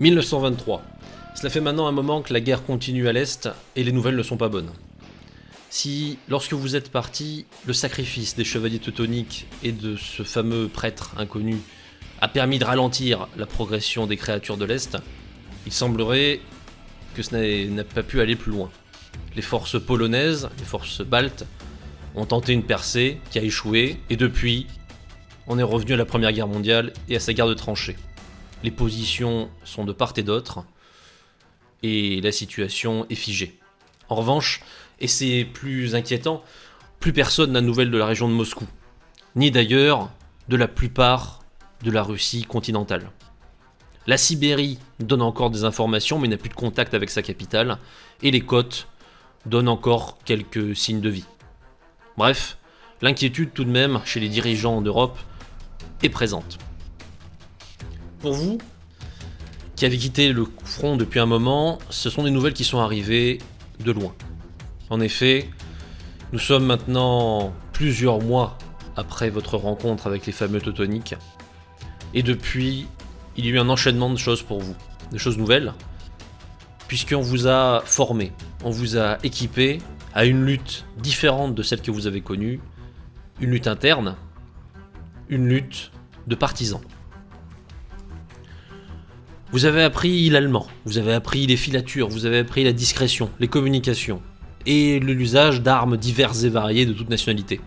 1923. Cela fait maintenant un moment que la guerre continue à l'Est et les nouvelles ne sont pas bonnes. Si, lorsque vous êtes parti, le sacrifice des chevaliers teutoniques et de ce fameux prêtre inconnu a permis de ralentir la progression des créatures de l'Est, il semblerait que ce n'a pas pu aller plus loin. Les forces polonaises, les forces baltes, ont tenté une percée qui a échoué, et depuis, on est revenu à la Première Guerre mondiale et à sa guerre de tranchées. Les positions sont de part et d'autre, et la situation est figée. En revanche, et c'est plus inquiétant, plus personne n'a de nouvelles de la région de Moscou, ni d'ailleurs de la plupart de la Russie continentale. La Sibérie donne encore des informations, mais n'a plus de contact avec sa capitale, et les côtes donnent encore quelques signes de vie. Bref, l'inquiétude tout de même chez les dirigeants d'Europe est présente. Pour vous, qui avez quitté le front depuis un moment, ce sont des nouvelles qui sont arrivées de loin. En effet, nous sommes maintenant plusieurs mois après votre rencontre avec les fameux Teutoniques, et depuis, il y a eu un enchaînement de choses pour vous, de choses nouvelles, puisqu'on vous a formé, on vous a équipé à une lutte différente de celle que vous avez connue, une lutte interne, une lutte de partisans. Vous avez appris l'allemand, vous avez appris les filatures, vous avez appris la discrétion, les communications, et l'usage d'armes diverses et variées de toute nationalité.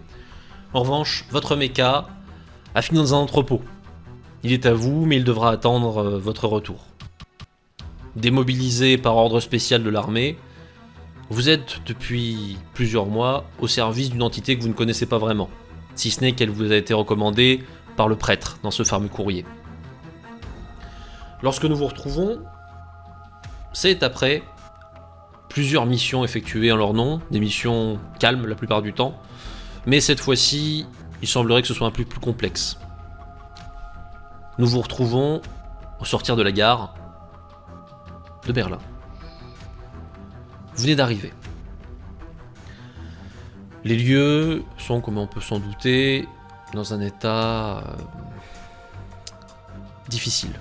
En revanche, votre méca a fini dans un entrepôt. Il est à vous, mais il devra attendre votre retour. Démobilisé par ordre spécial de l'armée, vous êtes depuis plusieurs mois au service d'une entité que vous ne connaissez pas vraiment, si ce n'est qu'elle vous a été recommandée par le prêtre dans ce fameux courrier. Lorsque nous vous retrouvons, c'est après plusieurs missions effectuées en leur nom, des missions calmes la plupart du temps, mais cette fois-ci, il semblerait que ce soit un peu plus complexe. Nous vous retrouvons au sortir de la gare de Berlin. Vous venez d'arriver. Les lieux sont, comme on peut s'en douter, dans un état difficile.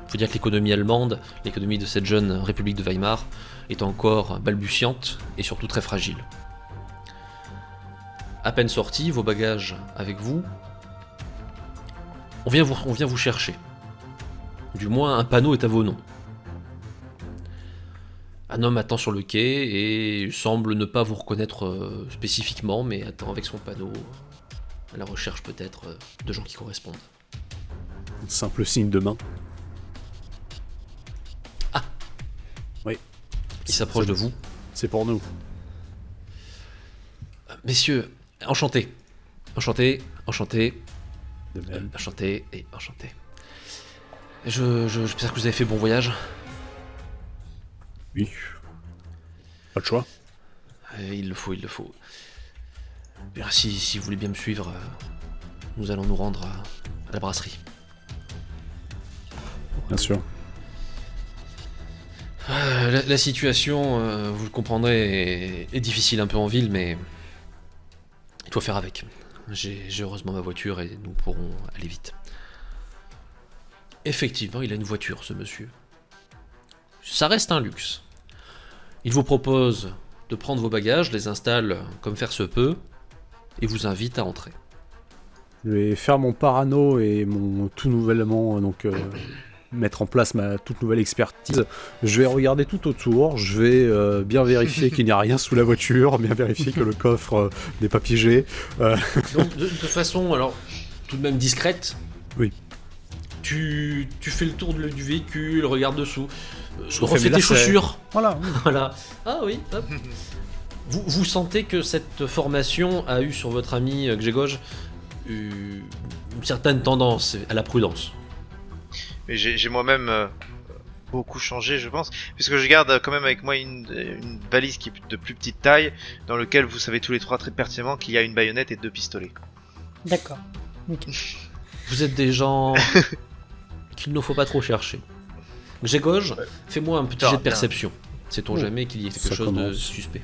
Il faut dire que l'économie allemande, l'économie de cette jeune République de Weimar, est encore balbutiante et surtout très fragile. À peine sortis, vos bagages avec vous, on vient vous chercher. Du moins, un panneau est à vos noms. Un homme attend sur le quai et semble ne pas vous reconnaître spécifiquement, mais attend avec son panneau, à la recherche peut-être de gens qui correspondent. Un simple signe de main. Ah. Oui. Il s'approche de vous. C'est pour nous. Messieurs, enchanté. Enchanté. De même. Enchanté et enchanté. J'espère que vous avez fait bon voyage. Oui. Pas de choix. Il le faut. Bien, si vous voulez bien me suivre, nous allons nous rendre à la brasserie. Bien sûr. La situation, vous le comprendrez, est difficile un peu en ville, mais il faut faire avec. J'ai heureusement ma voiture et nous pourrons aller vite. Effectivement, il a une voiture, ce monsieur. Ça reste un luxe. Il vous propose de prendre vos bagages, les installe comme faire se peut, et vous invite à entrer. Je vais faire mon parano et mon tout nouvellement, mettre en place ma toute nouvelle expertise. Je vais regarder tout autour, je vais bien vérifier qu'il n'y a rien sous la voiture, bien vérifier que le coffre n'est pas piégé. Donc, de façon, alors, tout de même discrète. Oui. Tu fais le tour du véhicule, regarde dessous, Je refais refais mes tes lacets. chaussures. Voilà. Voilà. Ah oui, hop. Vous sentez que cette formation a eu sur votre ami Grzegorz une certaine tendance à la prudence. Mais j'ai moi-même beaucoup changé, je pense, puisque je garde quand même avec moi une valise qui est de plus petite taille, dans lequel vous savez tous les trois très pertinemment qu'il y a une baïonnette et 2 pistolets. D'accord. Ok. Vous êtes des gens qu'il ne faut pas trop chercher. Grzegorz, fais-moi un petit jet de perception. Sait-on jamais qu'il y ait quelque Ça chose de commence. suspect.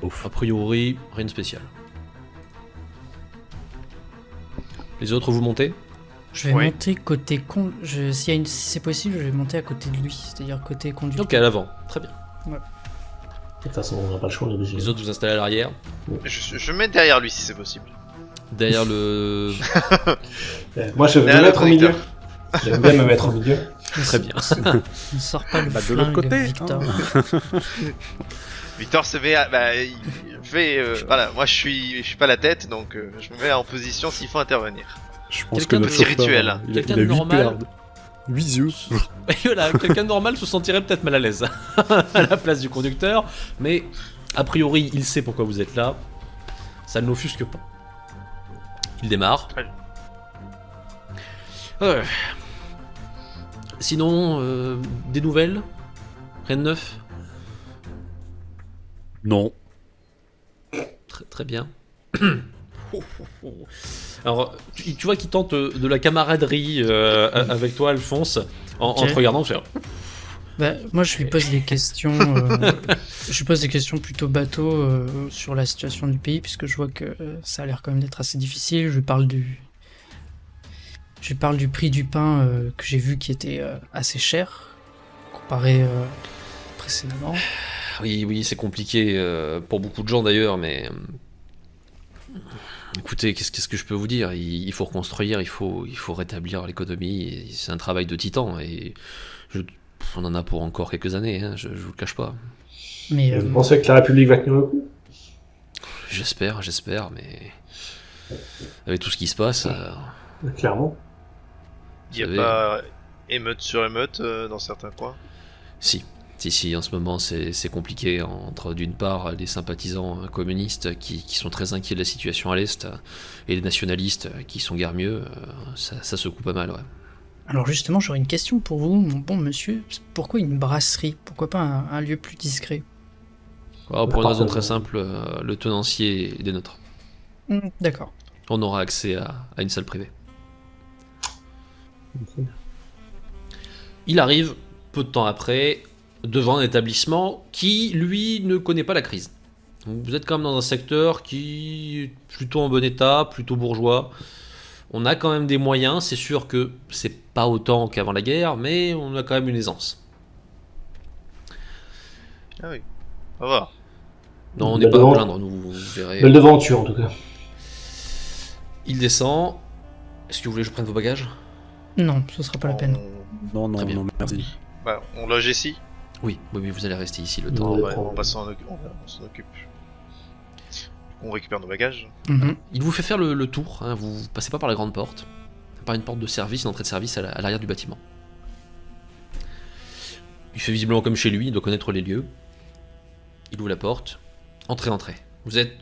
Bof. A priori, rien de spécial. Les autres, vous montez? Je vais Oui. monter côté si c'est possible, je vais monter à côté de lui, c'est-à-dire côté conducteur. Ok, à l'avant. Très bien. De toute façon, on n'a pas le choix, on est obligé. Les autres, vous installez à l'arrière. Je me mets derrière lui si c'est possible. Derrière le... Moi, je veux me Derrière le mettre au milieu. conducteur. J'aime bien me mettre au milieu. Très bien. Ne sort pas le Bah, de flingue, l'autre côté, Victor. Victor se met il fait voilà, moi je suis pas la tête donc je me mets en position s'il faut intervenir. Je pense que Quelqu'un notre de chauffeur, rituel. il a Quelqu'un de 8 normal. paires, 8 yeux. Et voilà, quelqu'un de normal se sentirait peut-être mal à l'aise à la place du conducteur, mais a priori, il sait pourquoi vous êtes là. Ça ne l'offusque pas. Il démarre. Très bien. Sinon, des nouvelles? Rien de neuf? Non. Très bien. Alors, tu vois qu'il tente de la camaraderie avec toi, Alphonse, en Ok. te regardant. Faire... Bah, moi, je lui pose des questions. Je lui pose des questions plutôt bateau sur la situation du pays, puisque je vois que ça a l'air quand même d'être assez difficile. Je lui parle du prix du pain que j'ai vu qui était assez cher comparé précédemment. Oui, c'est compliqué pour beaucoup de gens d'ailleurs, mais écoutez, qu'est-ce que je peux vous dire? Il faut reconstruire, il faut rétablir l'économie. Et c'est un travail de titan et on en a pour encore quelques années. Hein, je vous le cache pas. Mais Et vous pensez que la République va tenir le coup? J'espère, mais avec tout ce qui se passe, Clairement. Il y a savez- pas émeute sur émeute dans certains coins. si, en ce moment c'est compliqué entre d'une part les sympathisants communistes qui sont très inquiets de la situation à l'Est et les nationalistes qui sont guère mieux, ça secoue pas mal, ouais. alors justement, j'aurais une question pour vous, mon bon monsieur. Pourquoi une brasserie? Pourquoi pas un lieu plus discret? Alors, pour une raison Parfait. très simple, le tenancier est des nôtres. D'accord. On aura accès à une salle privée. Il arrive, peu de temps après, devant un établissement qui, lui, ne connaît pas la crise. Donc, vous êtes quand même dans un secteur qui est plutôt en bon état, plutôt bourgeois. On a quand même des moyens, c'est sûr que c'est pas autant qu'avant la guerre, mais on a quand même une aisance. Ah oui. On va voir. Non, on Belle n'est pas à devant- plaindre, vous verrez. Belle devanture en tout cas. Il descend. Est-ce que vous voulez que je prenne vos bagages? Non, ce sera pas la peine. Non, Très bien. non, merci. On loge ici. Oui, vous allez rester ici le Non, temps. ouais. Ouais, on s'en occupe. On récupère nos bagages. Mhm. Il vous fait faire le tour, hein, vous passez pas par la grande porte, par une porte de service, une entrée de service à l'arrière du bâtiment. Il fait visiblement comme chez lui, il doit connaître les lieux. Il ouvre la porte. Entrez. Vous êtes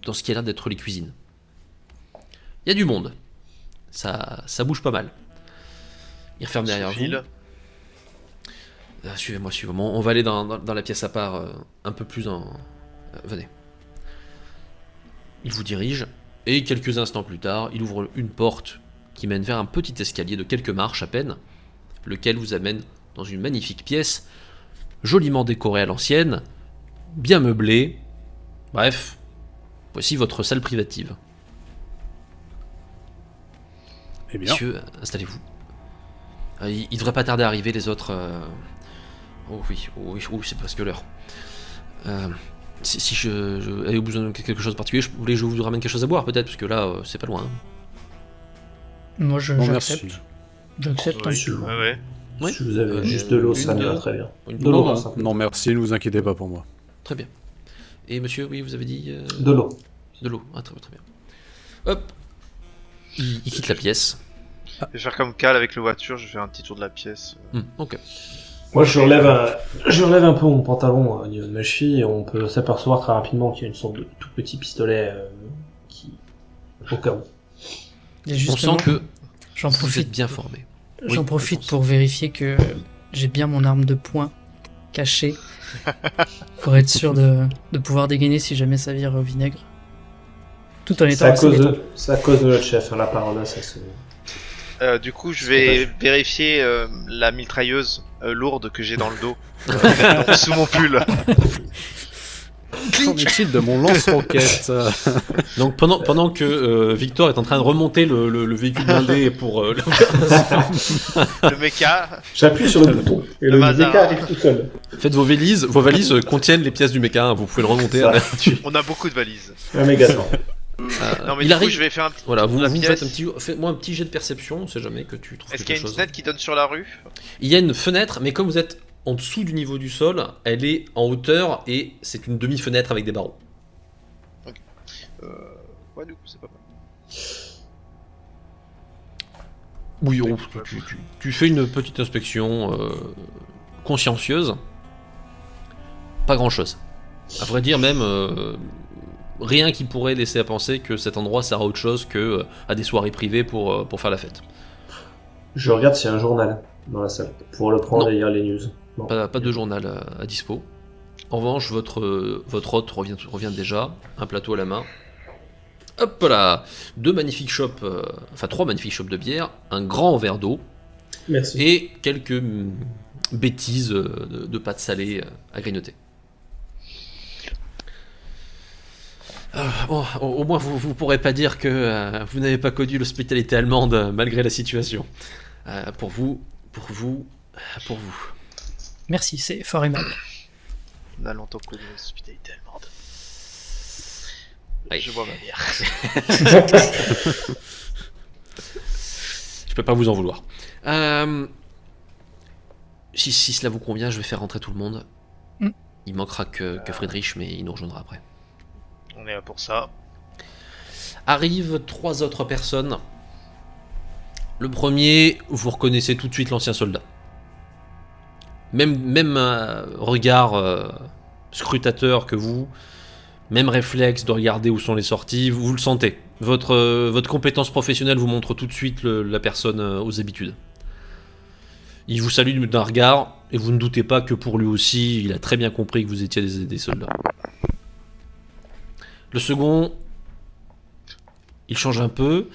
dans ce qui a l'air d'être les cuisines. Il y a du monde. Ça bouge pas mal. Il referme derrière vous. File. Suivez-moi. On va aller dans la pièce à part, un peu plus en... venez. Il vous dirige, et quelques instants plus tard, il ouvre une porte qui mène vers un petit escalier de quelques marches à peine, lequel vous amène dans une magnifique pièce, joliment décorée à l'ancienne, bien meublée. Bref, voici votre salle privative. Eh bien, Messieurs, installez-vous. Il devrait pas tarder à arriver, les autres... Oh oui, c'est presque l'heure. Si je avez besoin de quelque chose de particulier, je voulais que je vous ramène quelque chose à boire peut-être, parce que là, c'est pas loin. hein. Moi, non, j'accepte. merci. J'accepte. Oui. Monsieur. Ouais. Oui. Si vous avez Euh, juste de l'eau, ça une, m'ira deux. très bien. Une- De l'eau, Non, ça. non, merci, ne vous inquiétez pas pour moi. Très bien. Et monsieur, oui, vous avez dit... De l'eau. De l'eau. Ah, très bien. Hop. Il quitte la pièce. Je vais faire comme Cal avec la voiture, je vais faire un petit tour de la pièce. Ok. Moi, je relève un peu mon pantalon au niveau de ma cheville et on peut s'apercevoir très rapidement qu'il y a une sorte de tout petit pistolet qui, au cas où. Et On justement, sent que j'en vous êtes profite. bien formé. J'en Oui, profite Alphonse. pour vérifier que j'ai bien mon arme de poing cachée pour être sûr de pouvoir dégainer si jamais ça vire au vinaigre. Tout en C'est étant à, assez cause détendu. c'est à cause de notre chef, hein, la parole là, ça se... Du coup, je vais vérifier la mitrailleuse lourde que j'ai dans le dos, sous mon pull. Qu'en est-il de mon lance-roquette? Donc pendant que Victor est en train de remonter le véhicule blindé pour Le mecha, J'appuie sur le bouton et Le le bazar. mecha arrive tout seul. faites vos valises contiennent les pièces du méca, hein, vous pouvez le remonter Ça. là-dessus. on a beaucoup de valises. Un méga temps. Non mais il du arrive. coup je vais faire un petit... Voilà, vous la faites pièce. faites-moi un petit jet de perception, on sait jamais que tu trouves Est-ce quelque qu'il y a une chose. fenêtre qui donne sur la rue? Il y a une fenêtre, mais comme vous êtes en dessous du niveau du sol, elle est en hauteur et c'est une demi-fenêtre avec des barreaux. Ouais, du coup c'est pas mal. Oui, tu fais une petite inspection consciencieuse. Pas grand-chose. À vrai dire, même rien qui pourrait laisser à penser que cet endroit sert à autre chose que à des soirées privées pour faire la fête. Je regarde s'il y a un journal dans la salle pour le prendre Non. et lire les news. Non. Pas de journal à dispo. En revanche, votre hôte revient déjà, un plateau à la main. Hop là, trois magnifiques shops de bière, un grand verre d'eau Merci. et quelques bêtises de pâtes salées à grignoter. Bon, au moins vous pourrez pas dire que vous n'avez pas connu l'hospitalité allemande malgré la situation. Pour vous. Merci, c'est fort aimable. On a longtemps connu l'hospitalité allemande. Aïe. Je bois ma bière. Je peux pas vous en vouloir. Si cela vous convient, je vais faire rentrer tout le monde. Mm. Il manquera que Friedrich, mais il nous rejoindra après. On est là pour ça. Arrivent 3 autres personnes. Le premier, vous reconnaissez tout de suite l'ancien soldat. Même regard scrutateur que vous, même réflexe de regarder où sont les sorties, vous le sentez. Votre compétence professionnelle vous montre tout de suite la personne aux habitudes. Il vous salue d'un regard, et vous ne doutez pas que pour lui aussi, il a très bien compris que vous étiez des soldats. Le second, il change un peu,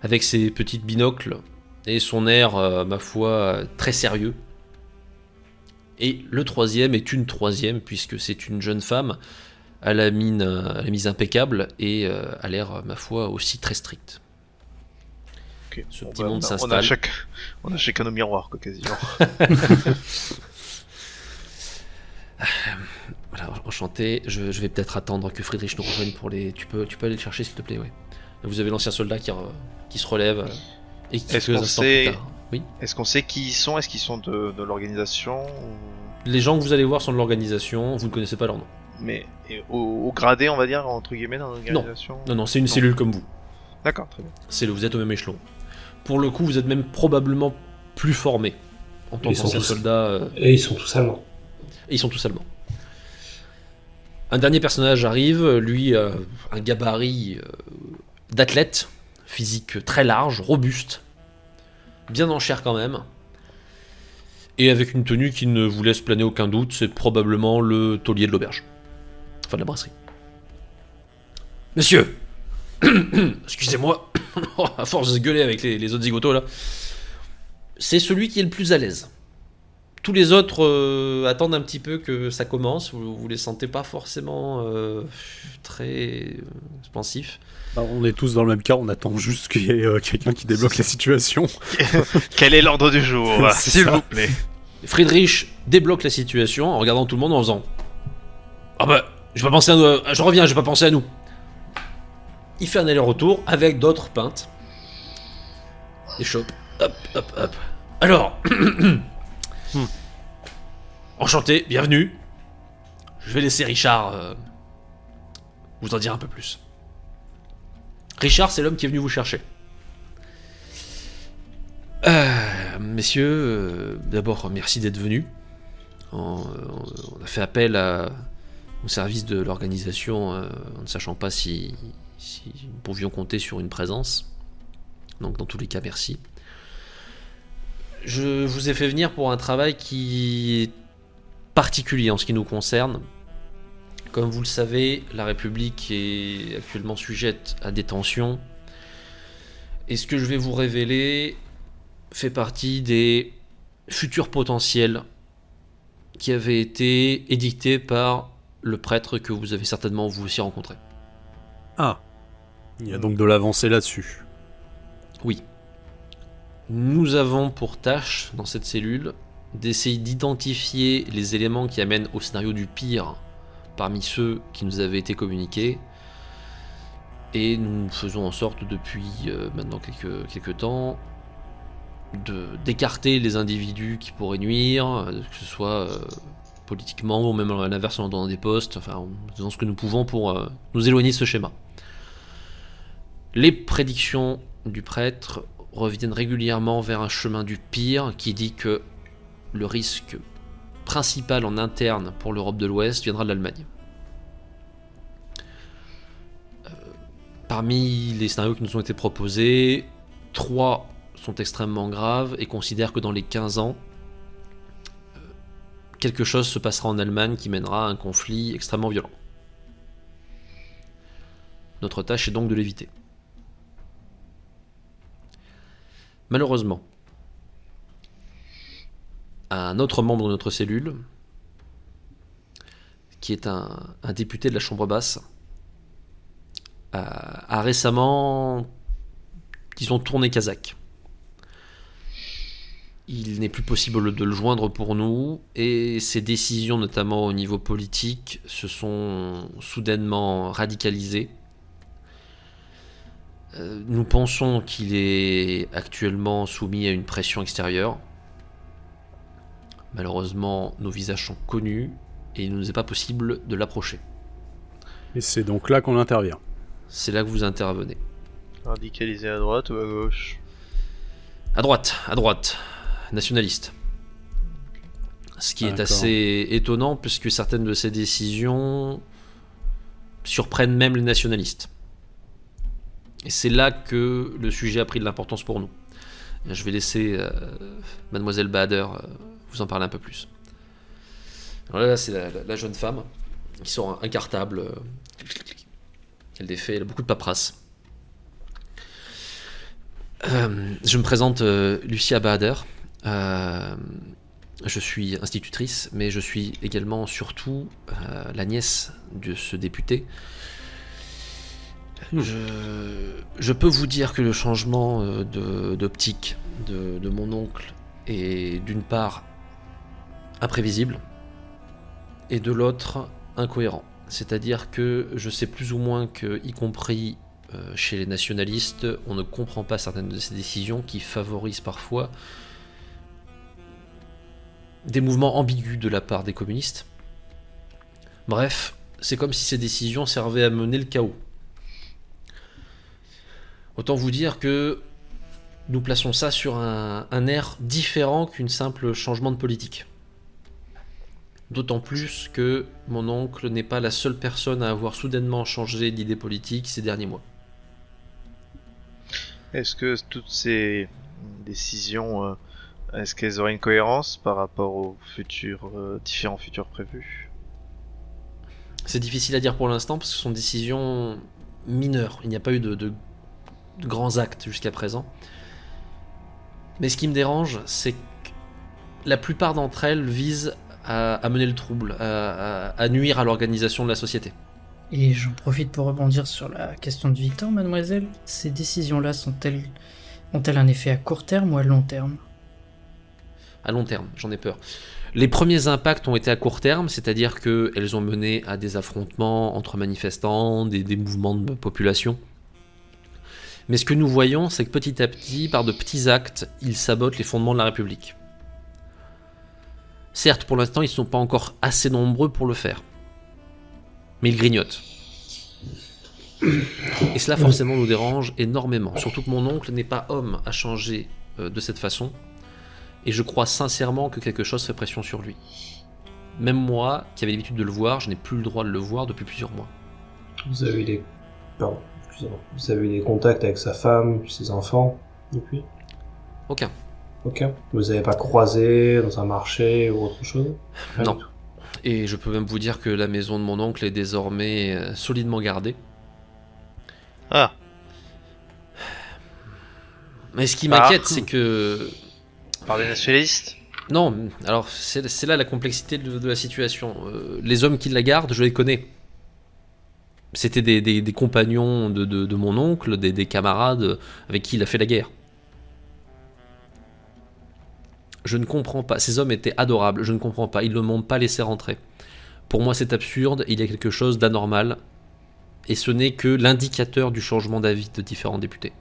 avec ses petites binocles et son air, ma foi, très sérieux. Et le troisième est une troisième, puisque c'est une jeune femme à la mise impeccable et à l'air, ma foi, aussi très stricte. Ok. Ce Bon, petit bah, monde on s'installe. a chacun nos miroirs, quoi, quasiment. Voilà, enchanté. Je vais peut-être attendre que Friedrich nous rejoigne pour les... Tu peux aller le chercher, s'il te plaît, ouais. Vous avez l'ancien soldat qui se relève et qui Est-ce quelques qu'on instants sait- plus tard. Oui. Est-ce qu'on sait qui ils sont? Est-ce qu'ils sont de l'organisation ou... Les gens que vous allez voir sont de l'organisation, vous ne connaissez pas leur nom. Mais au gradé, on va dire, entre guillemets, dans l'organisation? Non, c'est une Non. cellule comme vous. D'accord, très bien. Vous êtes au même échelon. Pour le coup, vous êtes même probablement plus formé en tant Ils sont qu'ancien tous- soldat. Et ils sont tous allemands. Et ils sont tous allemands. Un dernier personnage arrive, lui, un gabarit d'athlète, physique très large, robuste, bien en chair quand même, et avec une tenue qui ne vous laisse planer aucun doute, c'est probablement le taulier de l'auberge. Enfin de la brasserie. Monsieur, excusez-moi, à force de se gueuler avec les autres zigotos là, c'est celui qui est le plus à l'aise. Tous les autres attendent un petit peu que ça commence, vous les sentez pas forcément très expansifs. Bah, on est tous dans le même cas, on attend juste qu'il y ait quelqu'un qui débloque la situation. Quel est l'ordre du jour, C'est s'il ça. vous plaît? Friedrich débloque la situation en regardant tout le monde en faisant « Ah bah, j'ai pas pensé à nous, je reviens, j'ai pas pensé à nous ». Il fait un aller-retour avec d'autres pintes. Et chope. Hop, hop, hop. Alors, enchanté, bienvenue. Je vais laisser Richard vous en dire un peu plus. Richard, c'est l'homme qui est venu vous chercher. Messieurs, d'abord, merci d'être venus. On a fait appel au service de l'organisation en ne sachant pas si nous pouvions compter sur une présence. Donc, dans tous les cas, merci. Je vous ai fait venir pour un travail qui est particulier en ce qui nous concerne. Comme vous le savez, la République est actuellement sujette à des tensions. Et ce que je vais vous révéler fait partie des futurs potentiels qui avaient été édictés par le prêtre que vous avez certainement vous aussi rencontré. Ah, il y a donc de l'avancée là-dessus. Oui. Nous avons pour tâche, dans cette cellule, d'essayer d'identifier les éléments qui amènent au scénario du pire parmi ceux qui nous avaient été communiqués. Et nous faisons en sorte, depuis maintenant quelques temps, d'écarter les individus qui pourraient nuire, que ce soit politiquement ou même à l'inverse en donnant des postes, enfin en faisant ce que nous pouvons pour nous éloigner de ce schéma. Les prédictions du prêtre reviennent régulièrement vers un chemin du pire qui dit que le risque principal en interne pour l'Europe de l'Ouest viendra de l'Allemagne. Parmi les scénarios qui nous ont été proposés, 3 sont extrêmement graves et considèrent que dans les 15 ans, quelque chose se passera en Allemagne qui mènera à un conflit extrêmement violent. Notre tâche est donc de l'éviter. Malheureusement, un autre membre de notre cellule, qui est un député de la Chambre basse, a récemment, disons, tourné kazakh. Il n'est plus possible de le joindre pour nous, et ses décisions, notamment au niveau politique, se sont soudainement radicalisées. Nous pensons qu'il est actuellement soumis à une pression extérieure. Malheureusement, nos visages sont connus, et il ne nous est pas possible de l'approcher. Et c'est donc là qu'on intervient. C'est là que vous intervenez. Radicalisé à droite ou à gauche? À droite, nationaliste. Ce qui est D'accord. assez étonnant, puisque certaines de ces décisions surprennent même les nationalistes. Et c'est là que le sujet a pris de l'importance pour nous. Je vais laisser Mademoiselle Bader vous en parler un peu plus. Alors là c'est la jeune femme qui sort un cartable. Elle défait, elle a beaucoup de paperasse. Je me présente, Lucia Bader. Je suis institutrice, mais je suis également, surtout, la nièce de ce député. Je peux vous dire que le changement d'optique de mon oncle est d'une part imprévisible et de l'autre incohérent. C'est-à-dire que je sais plus ou moins que, y compris chez les nationalistes, on ne comprend pas certaines de ces décisions qui favorisent parfois des mouvements ambigus de la part des communistes. Bref, c'est comme si ces décisions servaient à mener le chaos. Autant vous dire que nous plaçons ça sur un air différent qu'une simple changement de politique. D'autant plus que mon oncle n'est pas la seule personne à avoir soudainement changé d'idée politique ces derniers mois. Est-ce que toutes ces décisions, est-ce qu'elles auraient une cohérence par rapport aux différents futurs prévus? C'est difficile à dire pour l'instant parce que ce sont des décisions mineures. Il n'y a pas eu de grands actes jusqu'à présent. Mais ce qui me dérange, c'est que la plupart d'entre elles visent à mener le trouble, à nuire à l'organisation de la société. Et j'en profite pour rebondir sur la question de Victor, mademoiselle. Ces décisions-là ont-elles un effet à court terme ou à long terme? À long terme, j'en ai peur. Les premiers impacts ont été à court terme, c'est-à-dire qu'elles ont mené à des affrontements entre manifestants, des mouvements de population. Mais ce que nous voyons, c'est que petit à petit, par de petits actes, ils sabotent les fondements de la République. Certes, pour l'instant, ils ne sont pas encore assez nombreux pour le faire. Mais ils grignotent. Et cela, forcément, nous dérange énormément. Surtout que mon oncle n'est pas homme à changer de cette façon. Et je crois sincèrement que quelque chose fait pression sur lui. Même moi, qui avais l'habitude de le voir, je n'ai plus le droit de le voir depuis plusieurs mois. Vous avez eu des... Pardon, excusez-moi. Vous avez eu des contacts avec sa femme, ses enfants, depuis? Aucun. Ok. Vous avez pas croisé dans un marché ou autre chose? Rien Non. du tout. Et je peux même vous dire que la maison de mon oncle est désormais solidement gardée. Ah, Mais ce qui Par m'inquiète, c'est que... par des nationalistes? Non, alors c'est là la complexité de la situation. Les hommes qui la gardent, je les connais. C'était des compagnons de mon oncle, des camarades avec qui il a fait la guerre. Je ne comprends pas. Ces hommes étaient adorables, je ne comprends pas. Ils ne m'ont pas laissé rentrer. Pour moi, c'est absurde, il y a quelque chose d'anormal. Et ce n'est que l'indicateur du changement d'avis de différents députés.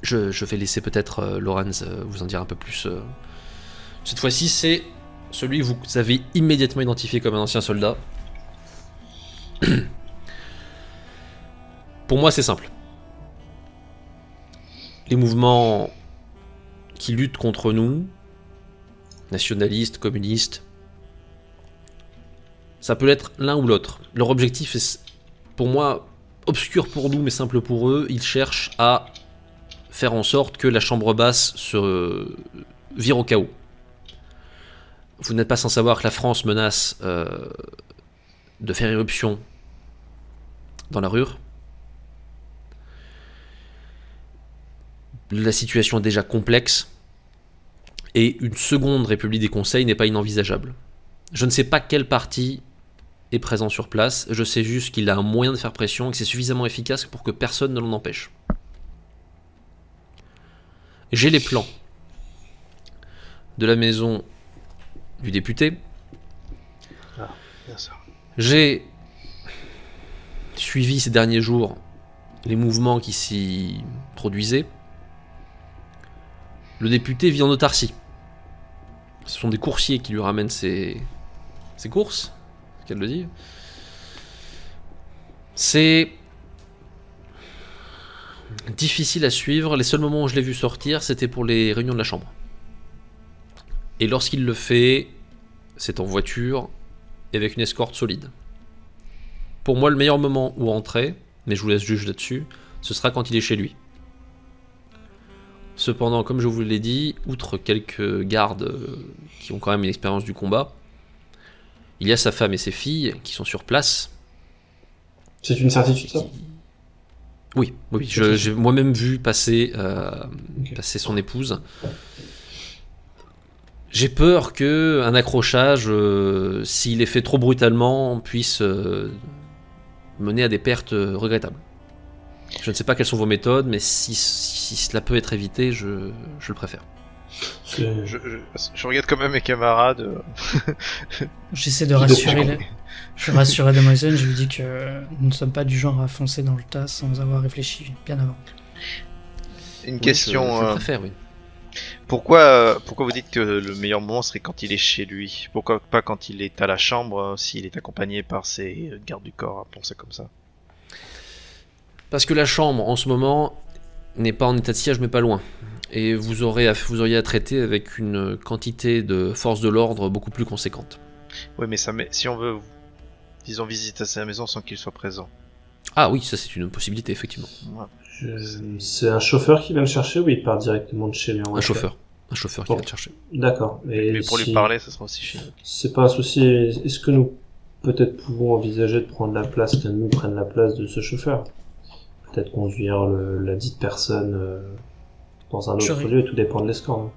Je vais laisser peut-être Lorenz vous en dire un peu plus. Cette fois-ci, c'est celui que vous avez immédiatement identifié comme un ancien soldat. Pour moi, c'est simple. Les mouvements qui luttent contre nous, nationalistes, communistes, ça peut être l'un ou l'autre. Leur objectif est, pour moi, obscur pour nous, mais simple pour eux. Ils cherchent à faire en sorte que la chambre basse se vire au chaos. Vous n'êtes pas sans savoir que la France menace de faire éruption dans la Ruhr. La situation est déjà complexe et une seconde République des Conseils n'est pas inenvisageable. Je ne sais pas quel parti est présent sur place, je sais juste qu'il a un moyen de faire pression et que c'est suffisamment efficace pour que personne ne l'en empêche. J'ai les plans de la maison du député. Ah, bien ça. J'ai suivi ces derniers jours les mouvements qui s'y produisaient. Le député vit en autarcie. Ce sont des coursiers qui lui ramènent ses courses, qu'elle le dit. C'est difficile à suivre. Les seuls moments où je l'ai vu sortir, c'était pour les réunions de la Chambre. Et lorsqu'il le fait, c'est en voiture et avec une escorte solide. Pour moi, le meilleur moment où entrer, mais je vous laisse juger là-dessus, ce sera quand il est chez lui. Cependant, comme je vous l'ai dit, outre quelques gardes qui ont quand même une expérience du combat, il y a sa femme et ses filles qui sont sur place. C'est une certitude, ça? Oui, j'ai moi-même vu passer son épouse. J'ai peur qu'un accrochage, s'il est fait trop brutalement, puisse mener à des pertes regrettables. Je ne sais pas quelles sont vos méthodes, mais si cela peut être évité, je le préfère. Je regarde quand même mes camarades. J'essaie de rassurer. Je rassure la demoiselle, je lui dis que nous ne sommes pas du genre à foncer dans le tas sans avoir réfléchi bien avant. Une question. Je le préfère, oui. Pourquoi vous dites que le meilleur moment serait quand il est chez lui? Pourquoi pas quand il est à la chambre, s'il est accompagné par ses gardes du corps, appelons ça comme ça? Parce que la chambre, en ce moment, n'est pas en état de siège, mais pas loin. Et vous auriez à traiter avec une quantité de forces de l'ordre beaucoup plus conséquente. Oui, mais si on veut, disons, visiter sa maison sans qu'il soit présent. Ah oui, ça c'est une possibilité, effectivement. Ouais. C'est un chauffeur qui va me chercher ou il part directement de chez lui en voiture? Un chauffeur qui va te chercher. D'accord. Mais pour lui parler, ça sera aussi chiant. C'est pas un souci. Est-ce que nous, peut-être, pouvons envisager de prendre la place, qu'un de nous prenne la place de ce chauffeur? Peut-être conduire la dite personne dans un autre lieu, tout dépend de l'escorte.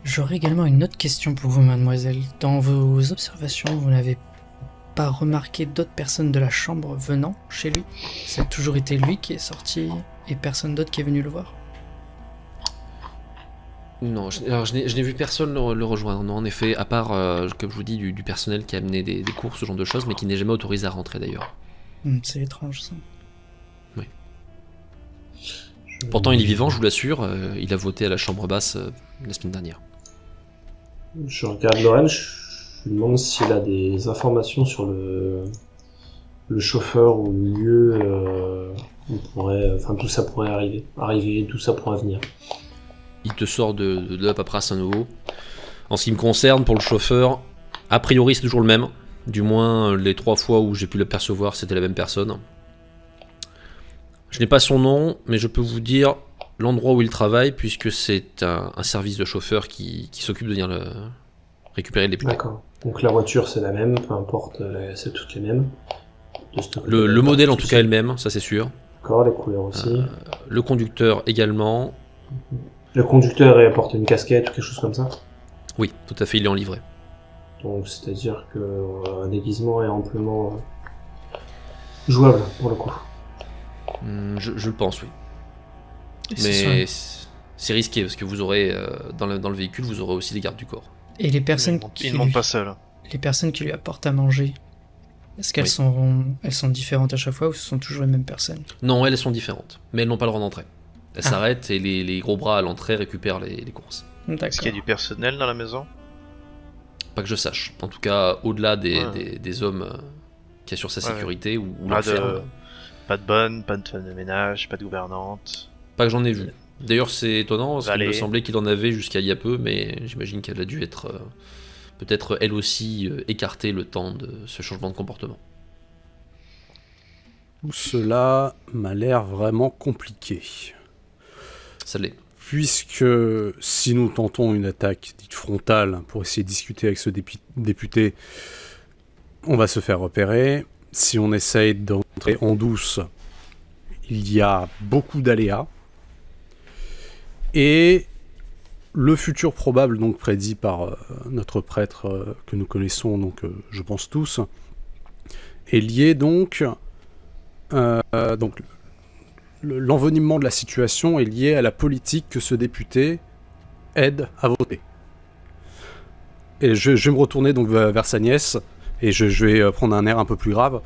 J'aurais également une autre question pour vous, mademoiselle. Dans vos observations, vous n'avez pas remarqué d'autres personnes de la chambre venant chez lui? Ça a toujours été lui qui est sorti et personne d'autre qui est venu le voir? Non, je n'ai vu personne le rejoindre, non, en effet, à part, comme je vous dis, du personnel qui a amené des courses, ce genre de choses, mais qui n'est jamais autorisé à rentrer d'ailleurs. C'est étrange, ça. Oui. Pourtant, il est vivant, je vous l'assure, il a voté à la chambre basse la semaine dernière. Je regarde Lorraine, je lui demande s'il a des informations sur le chauffeur ou le lieu où tout ça pourrait arriver, d'où ça pourrait venir. Il te sort de la paperasse à nouveau. En ce qui me concerne, pour le chauffeur, a priori c'est toujours le même. Du moins, les 3 fois où j'ai pu l'apercevoir, c'était la même personne. Je n'ai pas son nom, mais je peux vous dire l'endroit où il travaille, puisque c'est un service de chauffeur qui s'occupe de venir récupérer le député. D'accord. Donc la voiture c'est la même, peu importe, c'est toutes les mêmes. Le modèle en tout cas est le même, ça c'est sûr. D'accord, les couleurs aussi. Le conducteur également. Le conducteur apporte une casquette ou quelque chose comme ça. Oui, tout à fait, il est en livrée. Donc c'est-à-dire que un déguisement est amplement jouable pour le coup. Je le pense, oui. Et ce Mais sont- c'est risqué parce que vous aurez dans le véhicule, vous aurez aussi les gardes du corps. Et les personnes Il ne monte pas seul. les personnes qui lui apportent à manger, est-ce qu'elles Oui. elles sont différentes à chaque fois ou ce sont toujours les mêmes personnes? Non, elles sont différentes, mais elles n'ont pas le droit d'entrer. Elles Ah. s'arrêtent et les gros bras à l'entrée récupèrent les courses. D'accord. Est-ce qu'il y a du personnel dans la maison? Pas que je sache. En tout cas, au-delà des, Ouais. des hommes qui assurent sa Ouais. sécurité ou Pas leur de- ferme, Pas de bonne, pas de femme de ménage, pas de gouvernante. pas que j'en ai vu. D'ailleurs, c'est étonnant parce qu'il me Valet. semblait qu'il en avait jusqu'à il y a peu, mais j'imagine qu'elle a dû être peut-être elle aussi écartée le temps de ce changement de comportement. Tout cela m'a l'air vraiment compliqué. Ça l'est. Puisque si nous tentons une attaque dite frontale pour essayer de discuter avec ce député, on va se faire repérer. Si on essaye d'entrer en douce, il y a beaucoup d'aléas. Et le futur probable, donc prédit par notre prêtre que nous connaissons, donc je pense tous, est lié donc l'envenimement de la situation est lié à la politique que ce député aide à voter. Et je vais me retourner donc vers sa nièce, et je vais prendre un air un peu plus grave.